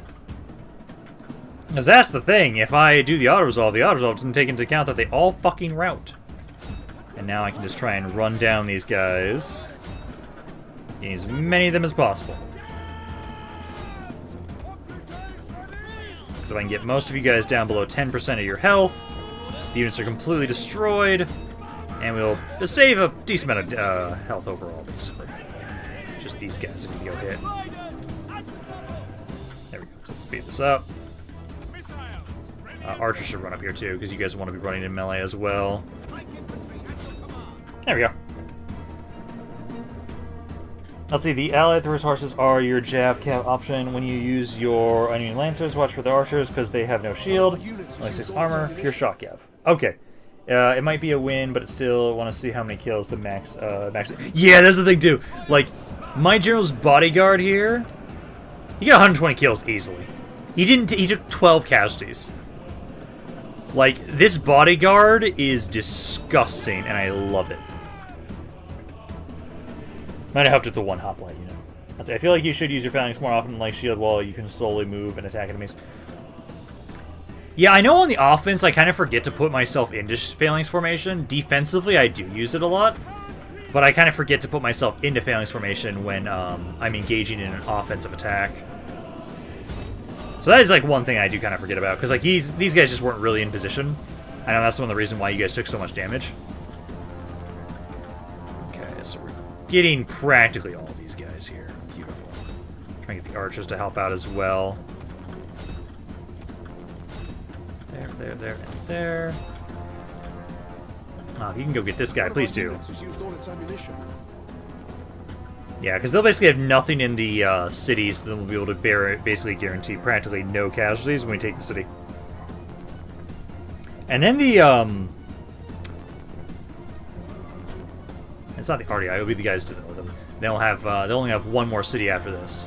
Because that's the thing, if I do the auto-resolve doesn't take into account that they all fucking rout. And now I can just try and run down these guys. Get as many of them as possible. So I can get most of you guys down below 10% of your health. The units are completely destroyed. And we'll save a decent amount of health overall, basically. Just these guys if you go hit. There we go. So let's speed this up. Archers should run up here too, because you guys want to be running in melee as well. There we go. Let's see, the allied thrust horses are your Jav Cav option. When you use your enemy lancers, watch for the archers because they have no shield, only 6 armor, pure shot Cav. Okay. It might be a win, but still want to see how many kills the max. Yeah, that's the thing too. Like, my general's bodyguard here, he got 120 kills easily. He took 12 casualties. Like, this bodyguard is disgusting, and I love it. Might have helped with the one hoplite, you know. I feel like you should use your phalanx more often like shield wall. You can slowly move and attack enemies. Yeah, I know on the offense I kind of forget to put myself into phalanx formation. Defensively, I do use it a lot. But I kind of forget to put myself into phalanx formation when I'm engaging in an offensive attack. So that is like one thing I do kind of forget about. Because like these guys just weren't really in position. I know that's one of the reasons why you guys took so much damage. Okay, so we're getting practically all of these guys here. Beautiful. Trying to get the archers to help out as well. There, and there. Oh, you can go get this guy, please do. Yeah, because they'll basically have nothing in the cities, so then we'll be able to basically guarantee practically no casualties when we take the city. And then the, it's not the RDI, it'll be the guys to the north. They'll only have one more city after this.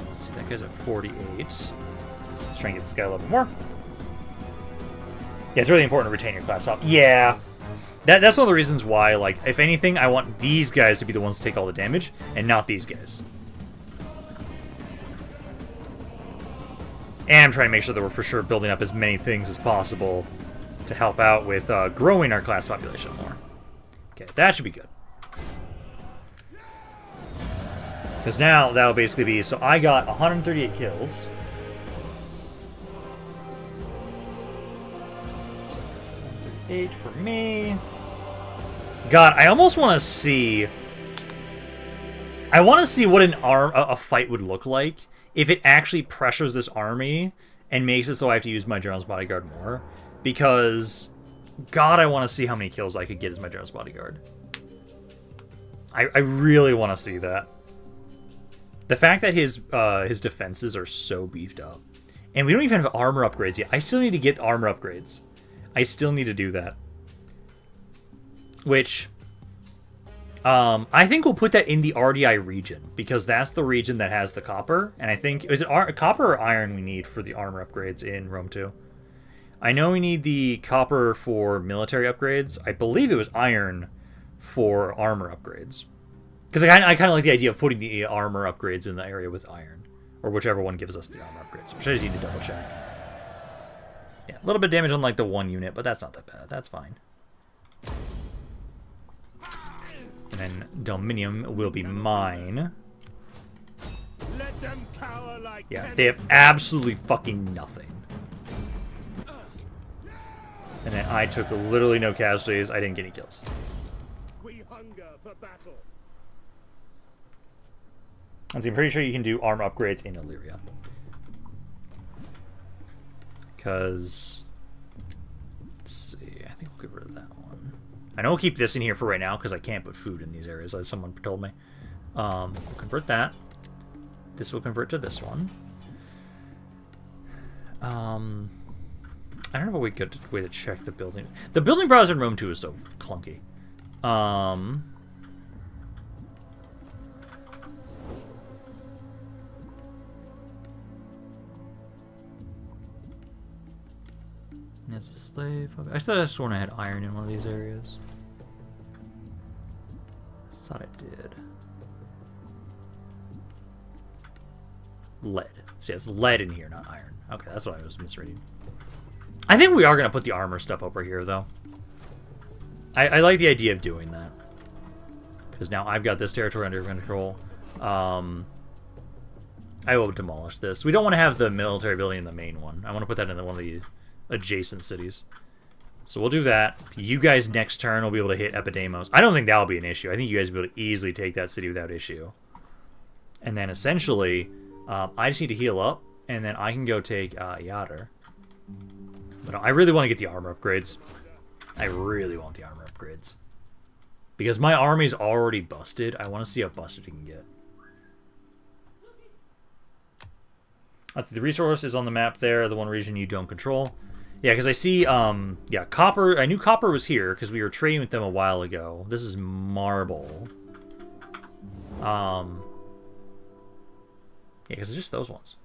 Let's see, that guy's at 48. Let's try and get this guy a little bit more. Yeah, it's really important to retain your class up. Yeah. That's one of the reasons why, like, if anything, I want these guys to be the ones to take all the damage, and not these guys. And I'm trying to make sure that we're for sure building up as many things as possible to help out with growing our class population more. Okay, that should be good. Because now that'll basically be, so I got 138 kills. So 138 for me. God, I almost want to see. I want to see what a fight would look like if it actually pressures this army and makes it so I have to use my General's Bodyguard more. Because, God, I want to see how many kills I could get as my General's Bodyguard. I really want to see that. The fact that his defenses are so beefed up. And we don't even have armor upgrades yet. I still need to get armor upgrades. I still need to do that. Which, I think we'll put that in the RDI region. Because that's the region that has the copper. And I think, is it copper or iron we need for the armor upgrades in Rome 2? I know we need the copper for military upgrades. I believe it was iron for armor upgrades. Because I kind of like the idea of putting the armor upgrades in the area with iron. Or whichever one gives us the armor upgrades. Which I just need to double check. Yeah, a little bit of damage on like the one unit, but that's not that bad. That's fine. And then Dominium will be mine. Let them cower like Yeah, they have absolutely fucking nothing. And then I took literally no casualties. I didn't get any kills. we hunger for battle. And so I'm pretty sure you can do armor upgrades in Illyria. Because, let's see, I think we'll get rid of that one. I know we'll keep this in here for right now because I can't put food in these areas, as someone told me. We'll convert that. This will convert to this one. I don't know if a good way to check the building. The building browser in Rome 2 is so clunky. There's a slave. I thought I sworn I had iron in one of these areas. Thought I did. Lead. See, it's lead in here, not iron. Okay, that's what I was misreading. I think we are going to put the armor stuff over here, though. I like the idea of doing that. Because now I've got this territory under control. I will demolish this. We don't want to have the military building in the main one. I want to put that in one of the adjacent cities. So we'll do that. You guys next turn will be able to hit Epidamnos. I don't think that'll be an issue. I think you guys will be able to easily take that city without issue. And then essentially, I just need to heal up, and then I can go take Yader. But I really want to get the armor upgrades. I really want the armor upgrades. Because my army's already busted. I want to see how busted it can get. The resource is on the map there, the one region you don't control. Yeah, because I see, yeah, copper. I knew copper was here because we were trading with them a while ago. This is marble. Yeah, because it's just those ones.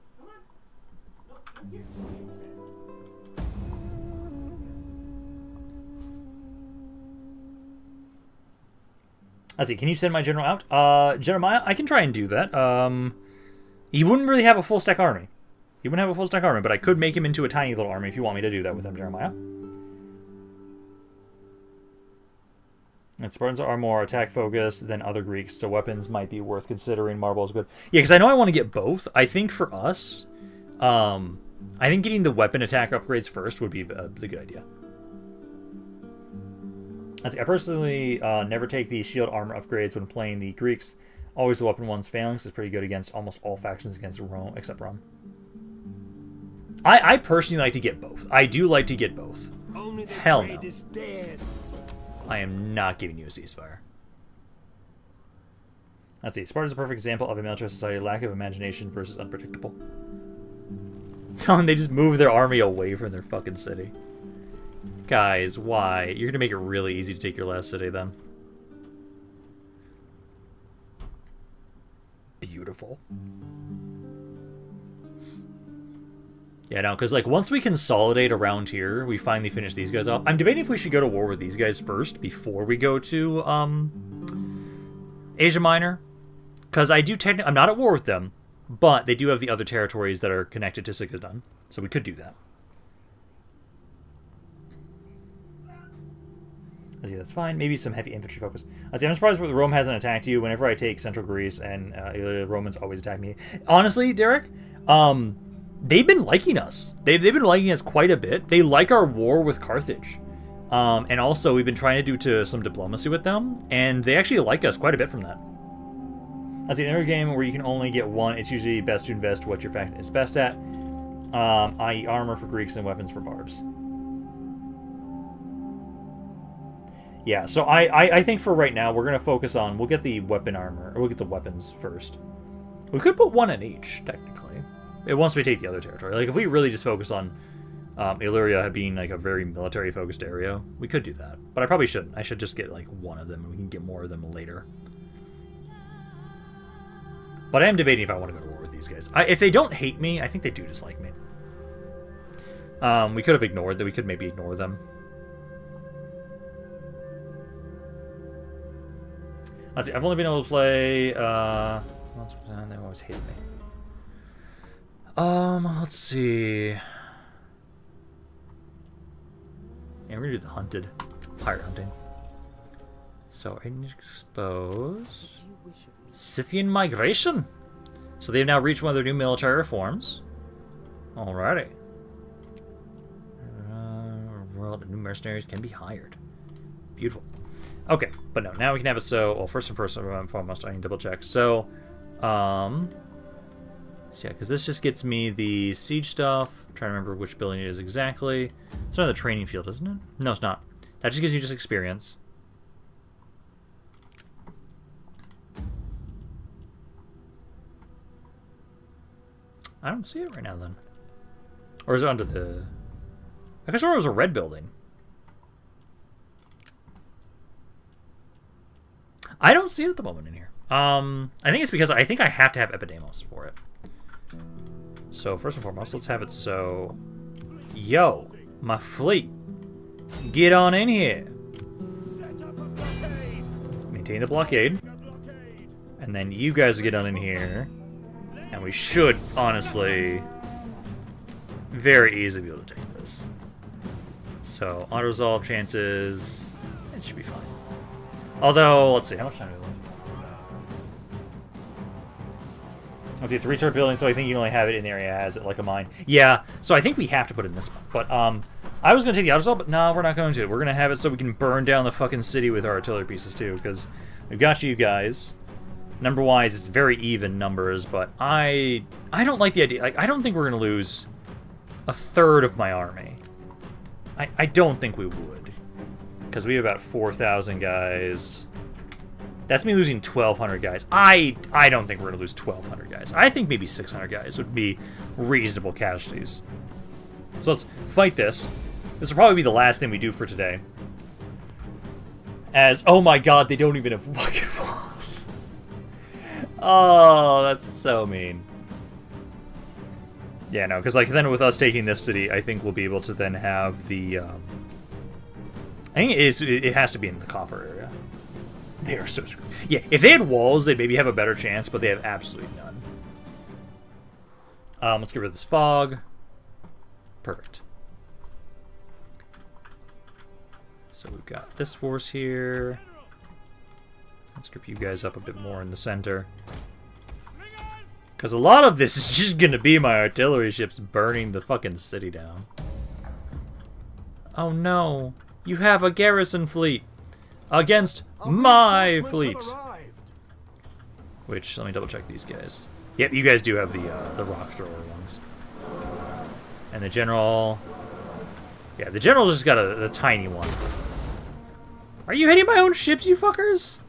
Let's see, can you send my general out? Jeremiah, I can try and do that. He wouldn't really have a full stack army. He wouldn't have a full stack army, but I could make him into a tiny little army if you want me to do that with him, Jeremiah. And Spartans are more attack focused than other Greeks, so weapons might be worth considering. Marble is good. Yeah, because I know I want to get both. I think for us, I think getting the weapon attack upgrades first would be the good idea. I personally never take the shield armor upgrades when playing the Greeks. Always the weapon one's phalanx is pretty good against almost all factions against Rome, except Rome. I personally like to get both. I do like to get both. Hell no. I am not giving you a ceasefire. Let's see. Sparta is a perfect example of a military society. Lack of imagination versus unpredictable. Oh, and they just move their army away from their fucking city. Guys, why? You're going to make it really easy to take your last city, then. Beautiful. Yeah, no, because, like, once we consolidate around here, we finally finish these guys off. I'm debating if we should go to war with these guys first before we go to, Asia Minor. Because I do technically... I'm not at war with them, but they do have the other territories that are connected to Singidun, so we could do that. Let's see, that's fine. Maybe some heavy infantry focus. Let's see, I'm surprised that Rome hasn't attacked you. Whenever I take Central Greece and the Romans always attack me. Honestly, Derek, they've been liking us. They've been liking us quite a bit. They like our war with Carthage. And also, we've been trying to do some diplomacy with them, and they actually like us quite a bit from that. Let's see, another game where you can only get one, it's usually best to invest what your faction is best at, i.e. armor for Greeks and weapons for barbs. Yeah, so I think for right now, we're going to focus on, we'll get the weapon armor, or we'll get the weapons first. We could put one in each, technically. Once we take the other territory. Like, if we really just focus on Illyria being, like, a very military-focused area, we could do that. But I probably shouldn't. I should just get, like, one of them, and we can get more of them later. But I am debating if I want to go to war with these guys. If they don't hate me, I think they do dislike me. We could have ignored that. We could maybe ignore them. Let's see, I've only been able to play, they always hate me. Let's see. Yeah, we're gonna do the hunted. Pirate hunting. So, I need to expose Scythian migration. So they've now reached one of their new military reforms. Alrighty. World of new mercenaries can be hired. Beautiful. Okay, but no, now we can have it so... Well, first and foremost, I need to double check. So, yeah, because this just gets me the siege stuff. I'm trying to remember which building it is exactly. It's not the training field, isn't it? No, it's not. That just gives you just experience. I don't see it right now, then. Or is it under the... I guess it was a red building. I don't see it at the moment in here. I think it's because I think I have to have Epidamnos for it. So first and foremost, let's have it so... Yo, my fleet, get on in here. Maintain the blockade. And then you guys get on in here. And we should, honestly, very easily be able to take this. So, auto-resolve chances, it should be fine. Although, let's see, how much time do we have? Let's see, it's a restart building, so I think you only have it in the area as it like a mine. Yeah, so I think we have to put it in this one. But, I was going to take the auto-resolve, but no, we're not going to. We're going to have it so we can burn down the fucking city with our artillery pieces, too, because we've got you guys. Number-wise, it's very even numbers, but I don't like the idea. Like, I don't think we're going to lose a third of my army. I don't think we would. Because we have about 4,000 guys. That's me losing 1,200 guys. I don't think we're going to lose 1,200 guys. I think maybe 600 guys would be reasonable casualties. So let's fight this. This will probably be the last thing we do for today. As, oh my god, they don't even have fucking walls. Oh, that's so mean. Yeah, no, because like then with us taking this city, I think we'll be able to then have the. I think it has to be in the copper area. They are so screwed. Yeah, if they had walls, they'd maybe have a better chance, but they have absolutely none. Let's get rid of this fog. Perfect. So we've got this force here. Let's group you guys up a bit more in the center. Because a lot of this is just going to be my artillery ships burning the fucking city down. Oh no. You have a garrison fleet against my fleet. Which, let me double check these guys. Yep, you guys do have the rock thrower ones. And the general... Yeah, the general just got a tiny one. Are you hitting my own ships, you fuckers?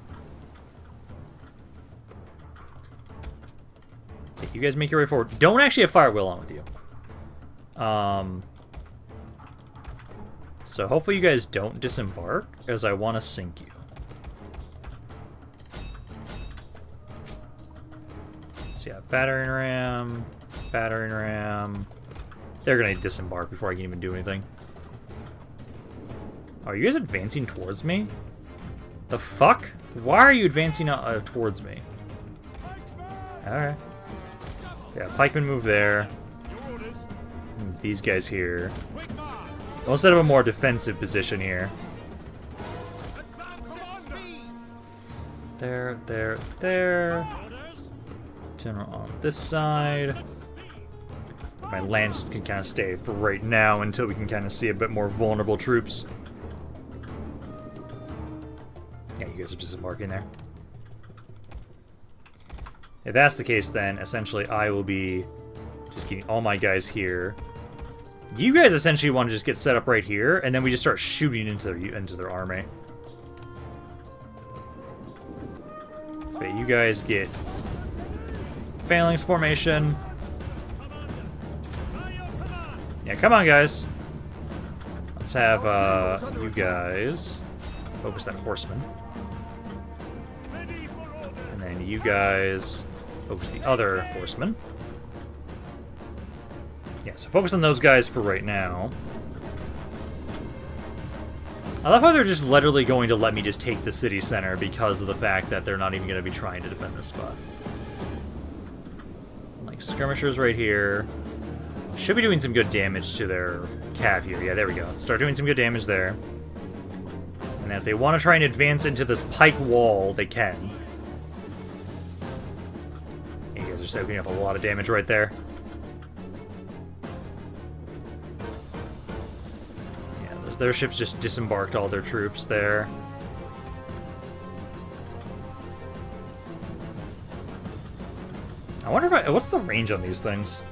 Okay, you guys make your way forward. Don't actually have fire will on with you. So hopefully you guys don't disembark, as I want to sink you. So yeah, battering ram, battering ram. They're gonna disembark before I can even do anything. Are you guys advancing towards me? The fuck? Why are you advancing towards me? Alright. Yeah, pikemen move there. Move these guys here. We'll set up a more defensive position here. There, there, there. General on this side. My lances can kind of stay for right now until we can kind of see a bit more vulnerable troops. Yeah, you guys are disembarking there. If that's the case, then essentially I will be just getting all my guys here. You guys essentially want to just get set up right here, and then we just start shooting into their army. Okay, you guys get phalanx formation. Yeah, come on, guys. Let's have you guys focus that horseman. And then you guys focus the other horseman. Yeah, so focus on those guys for right now. I love how they're just literally going to let me just take the city center because of the fact that they're not even going to be trying to defend this spot. Like, skirmishers right here. Should be doing some good damage to their cav here. Yeah, there we go. Start doing some good damage there. And then if they want to try and advance into this pike wall, they can. You guys are soaking up a lot of damage right there. Yeah, their ships just disembarked all their troops there. I wonder if what's the range on these things?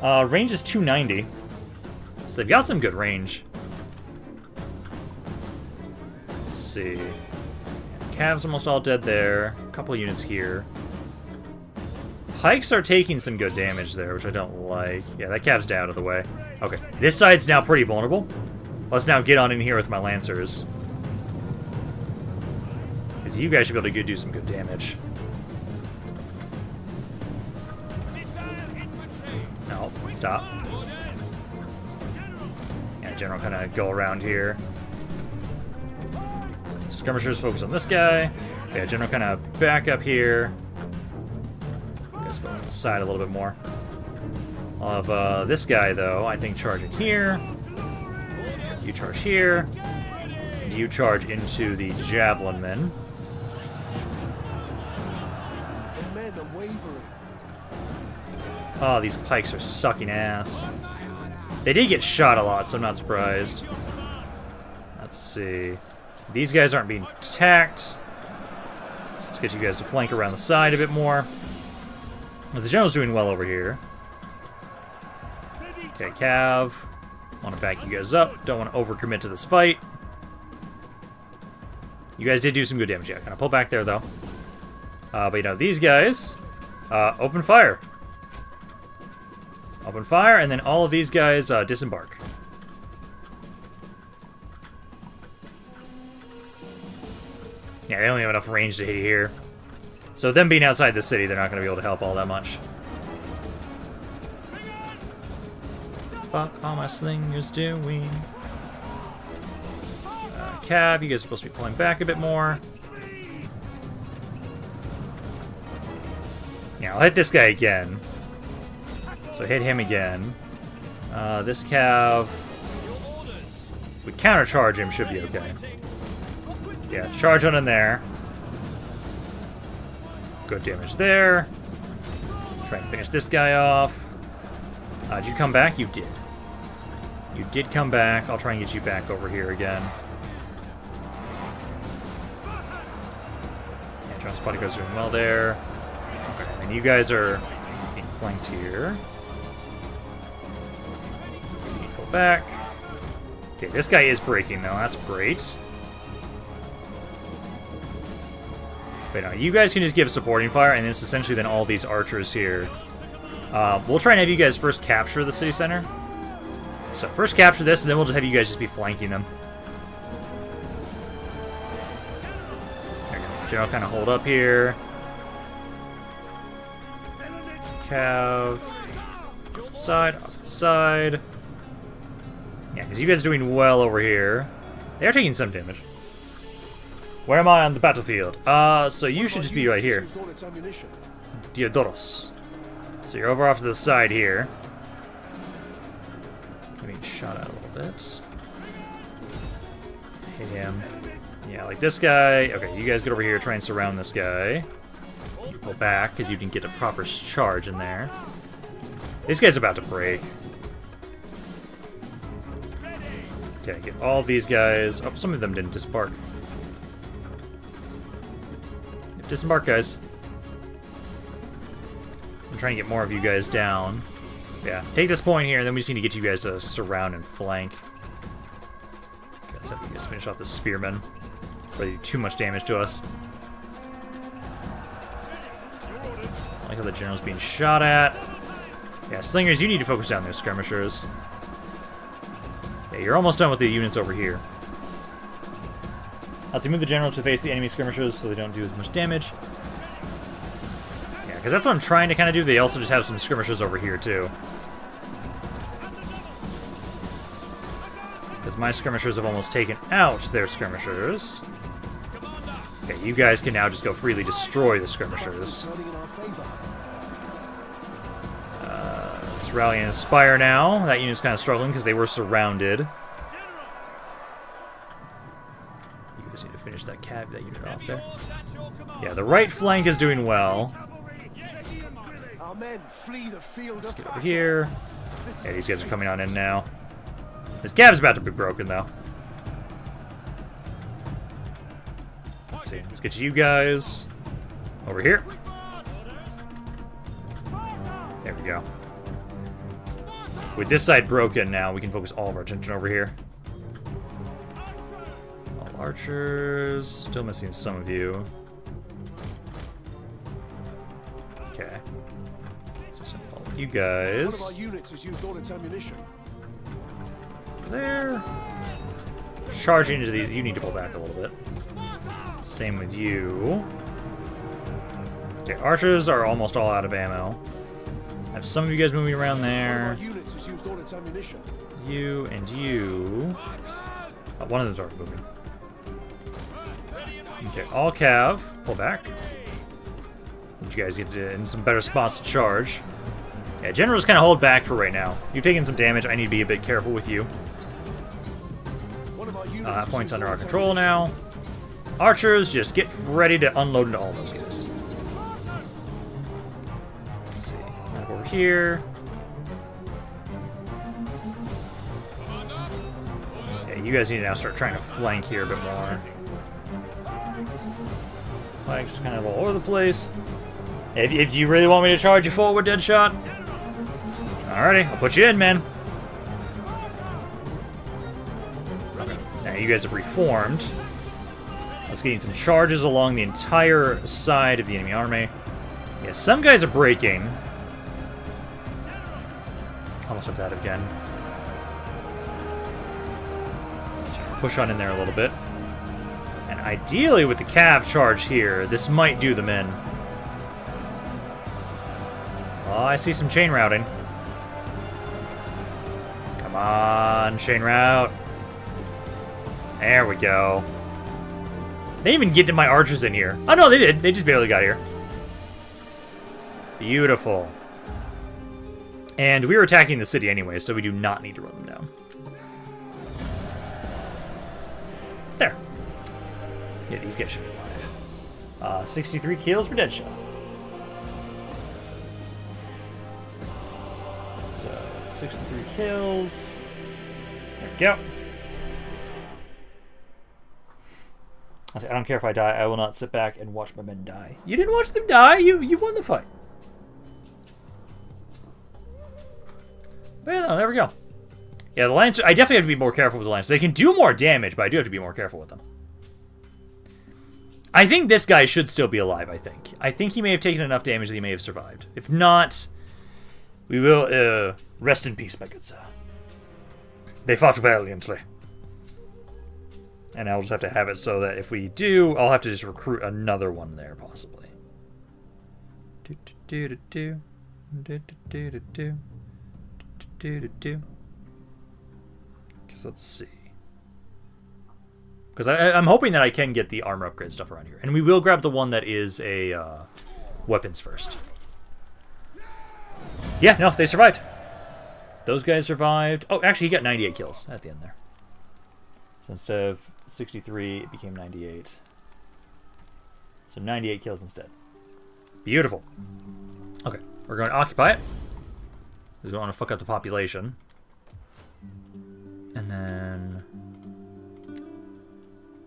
Range is 290. So they've got some good range. Let's see. Cavs almost all dead there. A couple units here. Pikes are taking some good damage there, which I don't like. Yeah, that cav's out of the way. Okay, this side's now pretty vulnerable. Let's now get on in here with my lancers. Because you guys should be able to do some good damage. No, stop. Yeah, general kind of go around here. Skirmishers focus on this guy. Yeah, general kind of back up here. You guys go on the side a little bit more. I'll have this guy, though, I think charging here. You charge here. And you charge into the javelin men. The men are wavering. Oh, these pikes are sucking ass. They did get shot a lot, so I'm not surprised. Let's see. These guys aren't being attacked. So let's get you guys to flank around the side a bit more. The general's doing well over here. Okay, Cav. Want to back you guys up. Don't want to overcommit to this fight. You guys did do some good damage. Yeah, kind of pull back there, though. But, you know, these guys, open fire. Open fire, and then all of these guys disembark. Yeah, they only have enough range to hit here. So them being outside the city, they're not going to be able to help all that much. Fuck all my slingers doing. Cav, you guys are supposed to be pulling back a bit more. Yeah, I'll hit this guy again. So hit him again. This Cav, we countercharge him, should be okay. Yeah, charge on in there. Good damage there. Try and finish this guy off. Did you come back? You did. You did come back. I'll try and get you back over here again. Yeah, John Spottigo's doing well there. Okay, and you guys are being flanked here. Go back. Okay, this guy is breaking though. That's great. But no, you guys can just give supporting fire, and it's essentially then all these archers here. We'll try and have you guys first capture the city center. So first capture this, and then we'll just have you guys just be flanking them. There you go. General kind of hold up here. Cav. Off the side, off the side. Yeah, because you guys are doing well over here. They are taking some damage. Where am I on the battlefield? So you should just be right here. Used all its ammunition. Diodoros. So you're over off to the side here. Getting shot at a little bit. Hit him. Yeah, like this guy. Okay, you guys get over here, try and surround this guy. You pull back, because you didn't get a proper charge in there. This guy's about to break. Okay, get all these guys. Oh, some of them didn't disembark. Disembark, guys. I'm trying to get more of you guys down. Yeah, take this point here, and then we just need to get you guys to surround and flank. Okay, let's have you guys finish off the spearmen. Before they do too much damage to us. I like how the general's being shot at. Yeah, slingers, you need to focus down those skirmishers. Yeah, you're almost done with the units over here. Let's move the general to face the enemy skirmishers so they don't do as much damage. Yeah, because that's what I'm trying to kind of do. They also just have some skirmishers over here, too. Because my skirmishers have almost taken out their skirmishers. Okay, you guys can now just go freely destroy the skirmishers. Turning in our favor. Let's rally and inspire now. That unit's kind of struggling because they were surrounded. You guys need to finish that unit off there. Yeah, the right flank is doing well. Our men flee the field Let's of get over battle. here. Yeah, these guys are coming on in now. This gap's about to be broken, though. Let's see. Let's get you guys over here. There we go. With this side broken now, we can focus all of our attention over here. All archers. Still missing some of you. Okay. Let's just follow you One of our guys. units has used all its ammunition. There. Charging into these. You need to pull back a little bit. Same with you. Okay, archers are almost all out of ammo. I have some of you guys moving around One of there. our units has used all its ammunition. You and you. One of them's already moving. Okay, all cav. Pull back. Need you guys get in some better spots to charge. Yeah, generals kind of hold back for right now. You've taken some damage. I need to be a bit careful with you. One of our units That has point's used under all our its control ammunition. now. Archers, just get ready to unload into all those guys. Let's see. Map over here. Yeah, you guys need to now start trying to flank here a bit more. Flanks kind of all over the place. If you really want me to charge you forward, Deadshot. Alrighty, I'll put you in, man. Now you guys have reformed. Let's get some charges along the entire side of the enemy army. Yeah, some guys are breaking. Almost have that again. Push on in there a little bit. And ideally with the cav charge here, this might do them in. Oh, I see some chain routing. Come on, chain route. There we go. They didn't even get to my archers in here. Oh, no, they did. They just barely got here. Beautiful. And we were attacking the city anyway, so we do not need to run them down. There. Yeah, these guys should be alive. 63 kills for Deadshot. So, 63 kills. There we go. I don't care if I die. I will not sit back and watch my men die. You didn't watch them die. You won the fight. But yeah, no, there we go. Yeah, the Lancers. I definitely have to be more careful with the Lancers. They can do more damage, but I do have to be more careful with them. I think this guy should still be alive, I think he may have taken enough damage that he may have survived. If not, we will rest in peace, my good sir. They fought valiantly. And I'll just have to have it so that if we do, I'll have to just recruit another one there, possibly. Because let's see. Because I'm hoping that I can get the armor upgrade stuff around here. And we will grab the one that is a weapons first. Yeah, no, they survived. Those guys survived. Oh, actually, he got 98 kills at the end there. So instead of 63, it became 98. So 98 kills instead. Beautiful. Okay, we're going to occupy it. Because we don't want to fuck up the population. And then...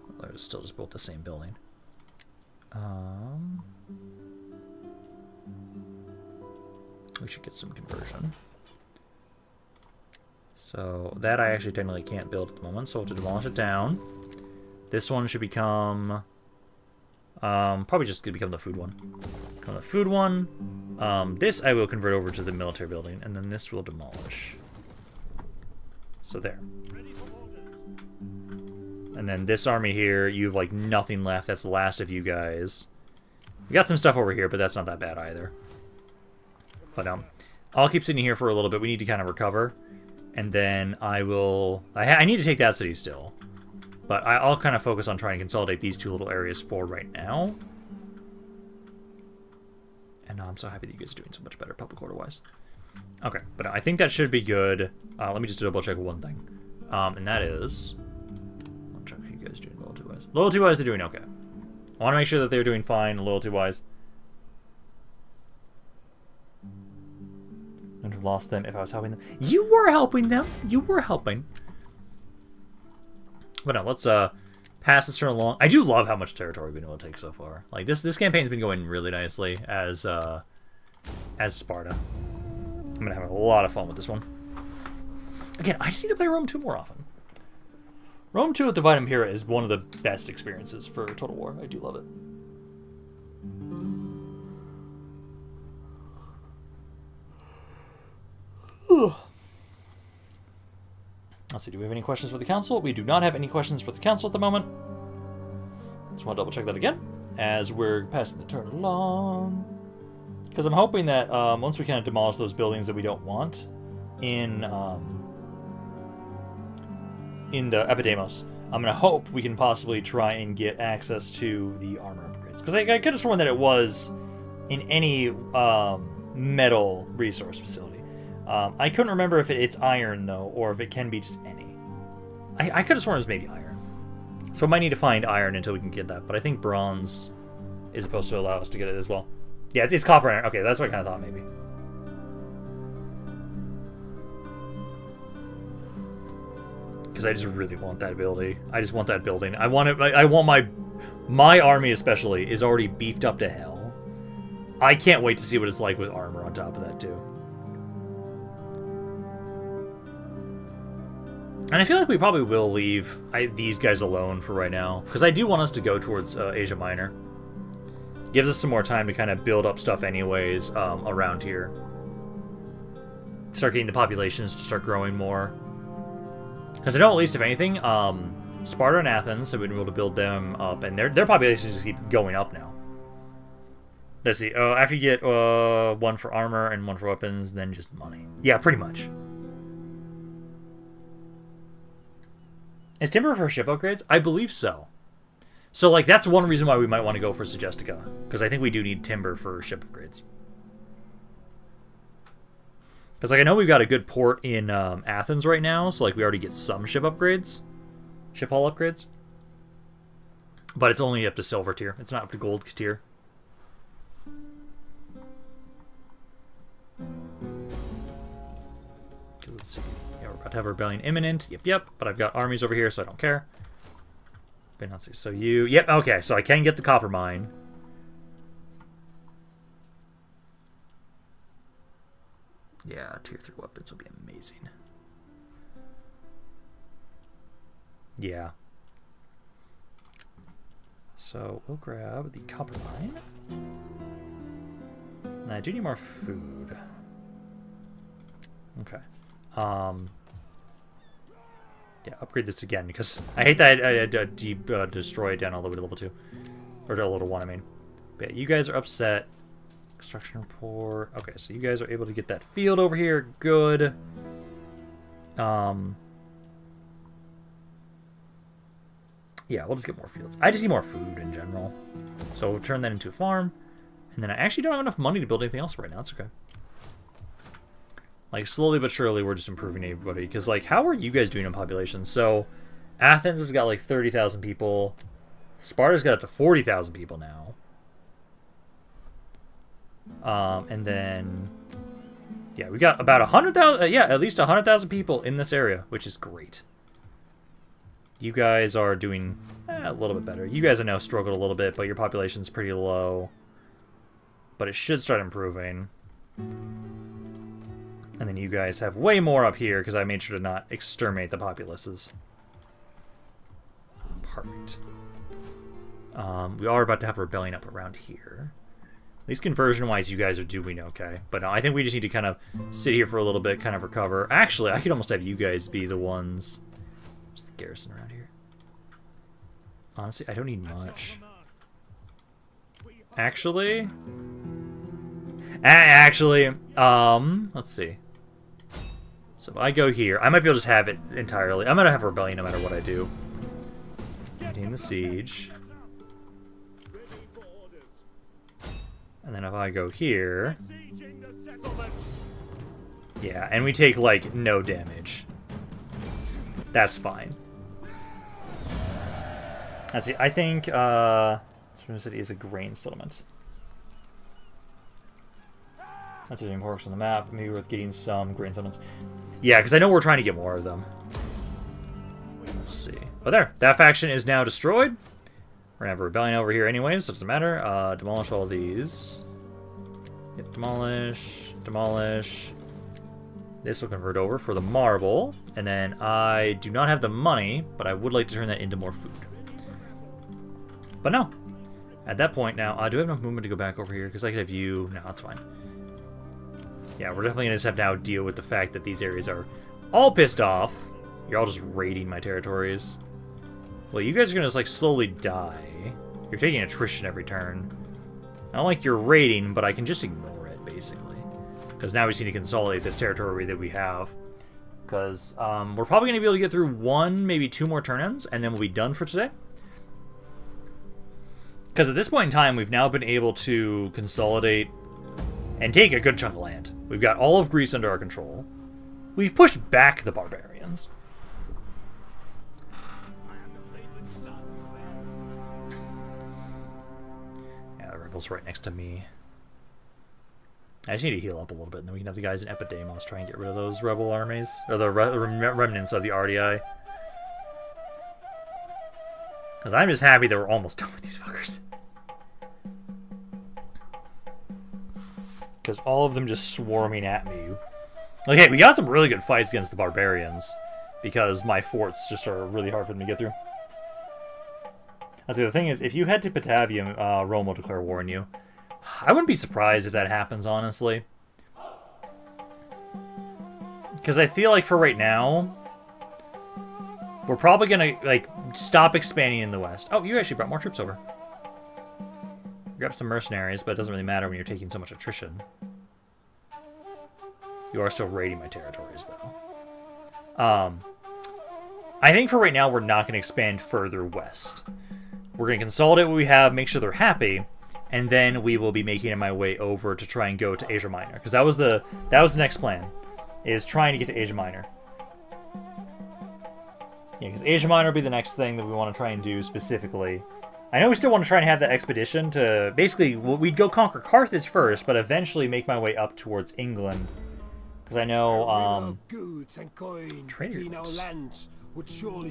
well, they're still just built the same building. We should get some conversion. So that I actually technically can't build at the moment, so we'll have to demolish it down. This one should become... probably just gonna become the food one. Become the food one. This I will convert over to the military building, and then this will demolish. So there. And then this army here, you have like nothing left. That's the last of you guys. We got some stuff over here, but that's not that bad either. But I'll keep sitting here for a little bit. We need to kind of recover. And then I will... I need to take that city still. But I'll kind of focus on trying to consolidate these two little areas for right now. And I'm so happy that you guys are doing so much better public order-wise. Okay, but I think that should be good. Let me just double-check one thing. And that is... I'll check how you guys are doing loyalty-wise. Loyalty-wise, they're doing okay. I want to make sure that they're doing fine loyalty-wise. I would have lost them if I was helping them. You were helping them. You were helping. But no, let's pass this turn along. I do love how much territory we've been able to take so far. Like this campaign's been going really nicely as Sparta. I'm gonna have a lot of fun with this one. Again, I just need to play Rome 2 more often. Rome 2 with Divide Impera is one of the best experiences for Total War. I do love it. Let's see, do we have any questions for the council? We do not have any questions for the council at the moment. Just want to double check that again as we're passing the turn along. Because I'm hoping that once we kind of demolish those buildings that we don't want in the Epidamnos, I'm going to hope we can possibly try and get access to the armor upgrades. Because I could have sworn that it was in any metal resource facility. I couldn't remember if it's iron, though, or if it can be just any. I could have sworn it was maybe iron. So I might need to find iron until we can get that. But I think bronze is supposed to allow us to get it as well. Yeah, it's copper iron. Okay, that's what I kind of thought, maybe. Because I just really want that ability. I just want that building. I want it. I want my army especially is already beefed up to hell. I can't wait to see what it's like with armor on top of that, too. And I feel like we probably will leave these guys alone for right now. Because I do want us to go towards Asia Minor. Gives us some more time to kind of build up stuff anyways around here. Start getting the populations to start growing more. Because I know, at least if anything, Sparta and Athens have been able to build them up. And their populations just keep going up now. Let's see. After you get one for armor and one for weapons, then just money. Yeah, pretty much. Is timber for ship upgrades? I believe so. So, like, that's one reason why we might want to go for Segestica. Because I think we do need timber for ship upgrades. Because, like, I know we've got a good port in Athens right now. So, like, we already get some ship upgrades. Ship hull upgrades. But it's only up to silver tier. It's not up to gold tier. Let's see. Yeah, we're about to have a rebellion imminent. Yep. But I've got armies over here, so I don't care. So you... Yep, okay. So I can get the copper mine. Yeah, tier 3 weapons will be amazing. Yeah. So we'll grab the copper mine. And I do need more food. Okay. Yeah, upgrade this again, because I hate that I destroy it down all the way to level 2. Or to level 1, I mean. But yeah, you guys are upset. Construction report. Okay, so you guys are able to get that field over here. Good. Yeah, we'll just get more fields. I just need more food in general. So we'll turn that into a farm. And then I actually don't have enough money to build anything else right now. That's okay. Like, slowly but surely, we're just improving everybody. Because, like, how are you guys doing in population? So, Athens has got, like, 30,000 people. Sparta's got up to 40,000 people now. And then... yeah, we got about 100,000... yeah, at least 100,000 people in this area, which is great. You guys are doing a little bit better. You guys have now struggled a little bit, but your population's pretty low. But it should start improving. And then you guys have way more up here, because I made sure to not exterminate the populaces. Perfect. We are about to have a rebellion up around here. At least conversion-wise, you guys are doing okay. But no, I think we just need to kind of sit here for a little bit, kind of recover. Actually, I could almost have you guys be the ones... what's the garrison around here? Honestly, I don't need much. Actually... let's see. So if I go here, I might be able to just have it entirely. I'm going to have a rebellion no matter what I do. Maintain the siege. And then if I go here... yeah, and we take, like, no damage. That's fine. Let's see, I think, Spring City is a grain settlement. That's an important on the map. Maybe worth getting some grain settlements. Yeah, because I know we're trying to get more of them. Let's see. Oh, there. That faction is now destroyed. We're going to have a rebellion over here anyways, so it doesn't matter. Demolish all these. Yep, demolish. Demolish. This will convert over for the marble. And then I do not have the money, but I would like to turn that into more food. But no. At that point now, do I have enough movement to go back over here? Because I could have you... no, that's fine. Yeah, we're definitely going to just have to now deal with the fact that these areas are all pissed off. You're all just raiding my territories. Well, you guys are going to just, like, slowly die. You're taking attrition every turn. I don't like your raiding, but I can just ignore it, basically. Because now we just need to consolidate this territory that we have. Because we're probably going to be able to get through one, maybe two more turn-ins, and then we'll be done for today. Because at this point in time, we've now been able to consolidate and take a good chunk of land. We've got all of Greece under our control. We've pushed back the barbarians. Yeah, the rebels right next to me. I just need to heal up a little bit, and then we can have the guys in Epidamnos try and get rid of those rebel armies. Or the remnants of the RDI. Because I'm just happy that we're almost done with these fuckers. Because all of them just swarming at me. Like, hey, we got some really good fights against the barbarians. Because my forts just are really hard for them to get through. The thing is, if you head to Patavium, Rome will declare war on you. I wouldn't be surprised if that happens, honestly. Because I feel like for right now, we're probably going to, like, stop expanding in the west. Oh, you actually brought more troops over. Grab some mercenaries, but it doesn't really matter when you're taking so much attrition. You are still raiding my territories, though. I think for right now, we're not going to expand further west. We're going to consolidate what we have, make sure they're happy, and then we will be making my way over to try and go to Asia Minor. Because that was the next plan, is trying to get to Asia Minor. Yeah, because Asia Minor will be the next thing that we want to try and do specifically. I know we still want to try and have that expedition to... basically, we'd go conquer Carthage first, but eventually make my way up towards England. Because I know, traders.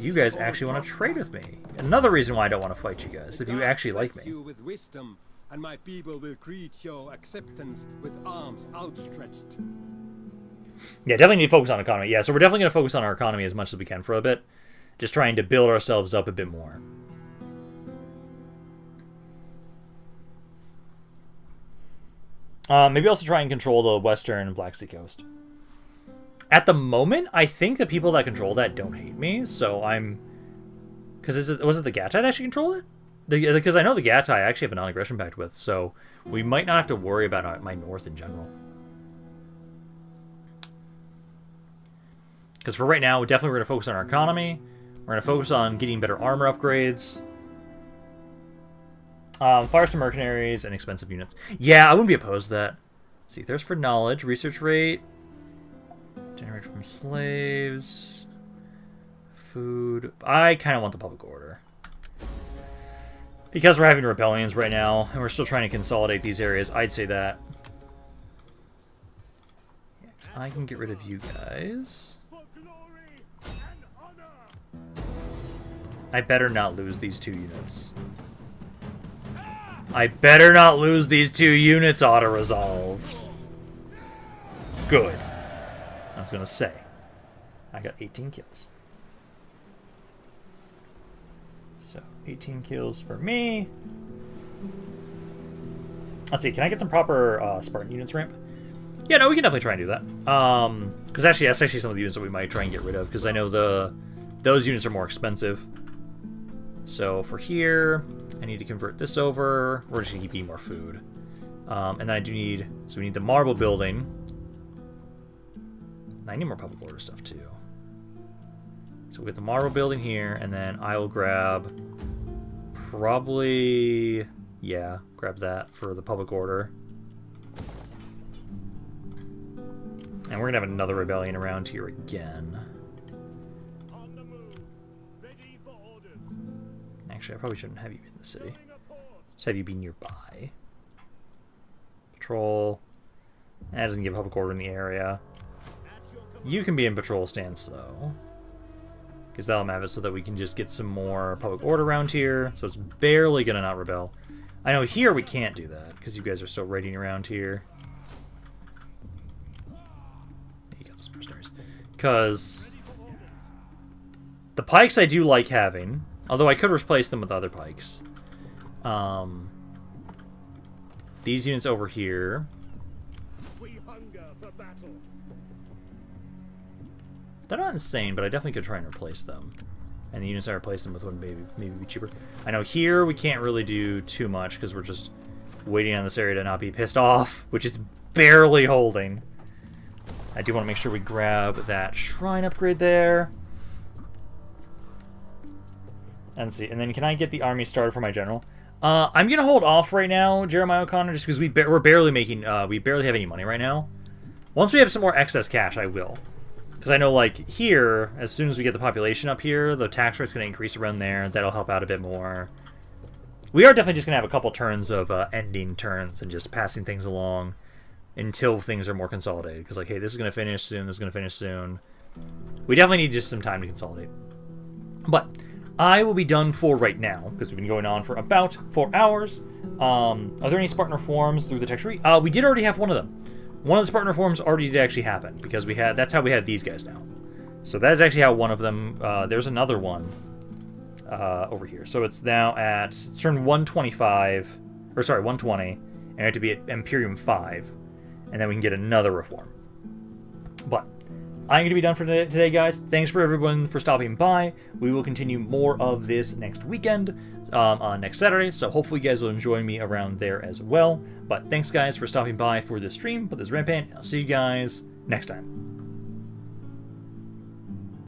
You guys actually want to trade with me. Another reason why I don't want to fight you guys, if you actually like me. And my people will greet your acceptance with arms outstretched. Yeah, definitely need to focus on economy. Yeah, so we're definitely going to focus on our economy as much as we can for a bit. Just trying to build ourselves up a bit more. Maybe also try and control the western Black Sea coast. At the moment, I think the people that control that don't hate me, so I'm... Because was it the Gattai that actually control it? Because I know the Gattai I actually have a non-aggression pact with, so we might not have to worry about my north in general. Because for right now, definitely we're going to focus on our economy. We're going to focus on getting better armor upgrades. Fire some mercenaries and expensive units. Yeah, I wouldn't be opposed to that. Let's see, thirst for knowledge, research rate, generate from slaves, food. I kind of want the public order. Because we're having rebellions right now, and we're still trying to consolidate these areas, I'd say that. Yeah, 'cause I can get rid of you guys. For glory and honor. I better not lose these 2 units. I better not lose these 2 units auto-resolved. Good. I was gonna say. I got 18 kills. So, 18 kills for me. Let's see, can I get some proper Spartan units ramp? Yeah, no, we can definitely try and do that. Because actually, that's actually some of the units that we might try and get rid of, because I know those units are more expensive. So for here, I need to convert this over. We're just gonna keep eating more food. And then I do need, so we need the marble building. I need more public order stuff too. So we'll get the marble building here, and then I will grab probably, yeah, grab that for the public order. And we're gonna have another rebellion around here again. On the move. Ready for orders. Actually, I probably shouldn't have you in the city. Building a port. Just have you be nearby. Patrol. That doesn't give public order in the area. At your command. You can be in patrol stance, though. Because that'll have it so that we can just get some more public order around here. So it's barely going to not rebel. I know here we can't do that, because you guys are still raiding around here. You got those mercenaries. Because the pikes I do like having, although I could replace them with other pikes. These units over here. We hunger for battle. They're not insane, but I definitely could try and replace them. And the units I replace them with would maybe be cheaper. I know here we can't really do too much because we're just waiting on this area to not be pissed off, which is barely holding. I do want to make sure we grab that shrine upgrade there. And see, and then can I get the army started for my general? I'm gonna hold off right now, Jeremiah O'Connor, just because we're barely making, we barely have any money right now. Once we have some more excess cash, I will. Because I know, like, here, as soon as we get the population up here, the tax rate's going to increase around there. That'll help out a bit more. We are definitely just going to have a couple turns of ending turns and just passing things along until things are more consolidated. Because, like, hey, this is going to finish soon, this is going to finish soon. We definitely need just some time to consolidate. But I will be done for right now, because we've been going on for about 4 hours. Are there any Spartan reforms through the text tree? We did already have one of them. One of the Spartan reforms already did actually happen, because that's how we have these guys now. So that is actually how one of them, there's another one over here. So it's now it's turn 125, or sorry, 120, and we have to be at Imperium 5, and then we can get another reform. But I'm going to be done for today, guys. Thanks for everyone for stopping by. We will continue more of this next weekend, on next Saturday, so hopefully you guys will enjoy me around there as well. But thanks, guys, for stopping by for this stream, for this Rampaned. I'll see you guys next time.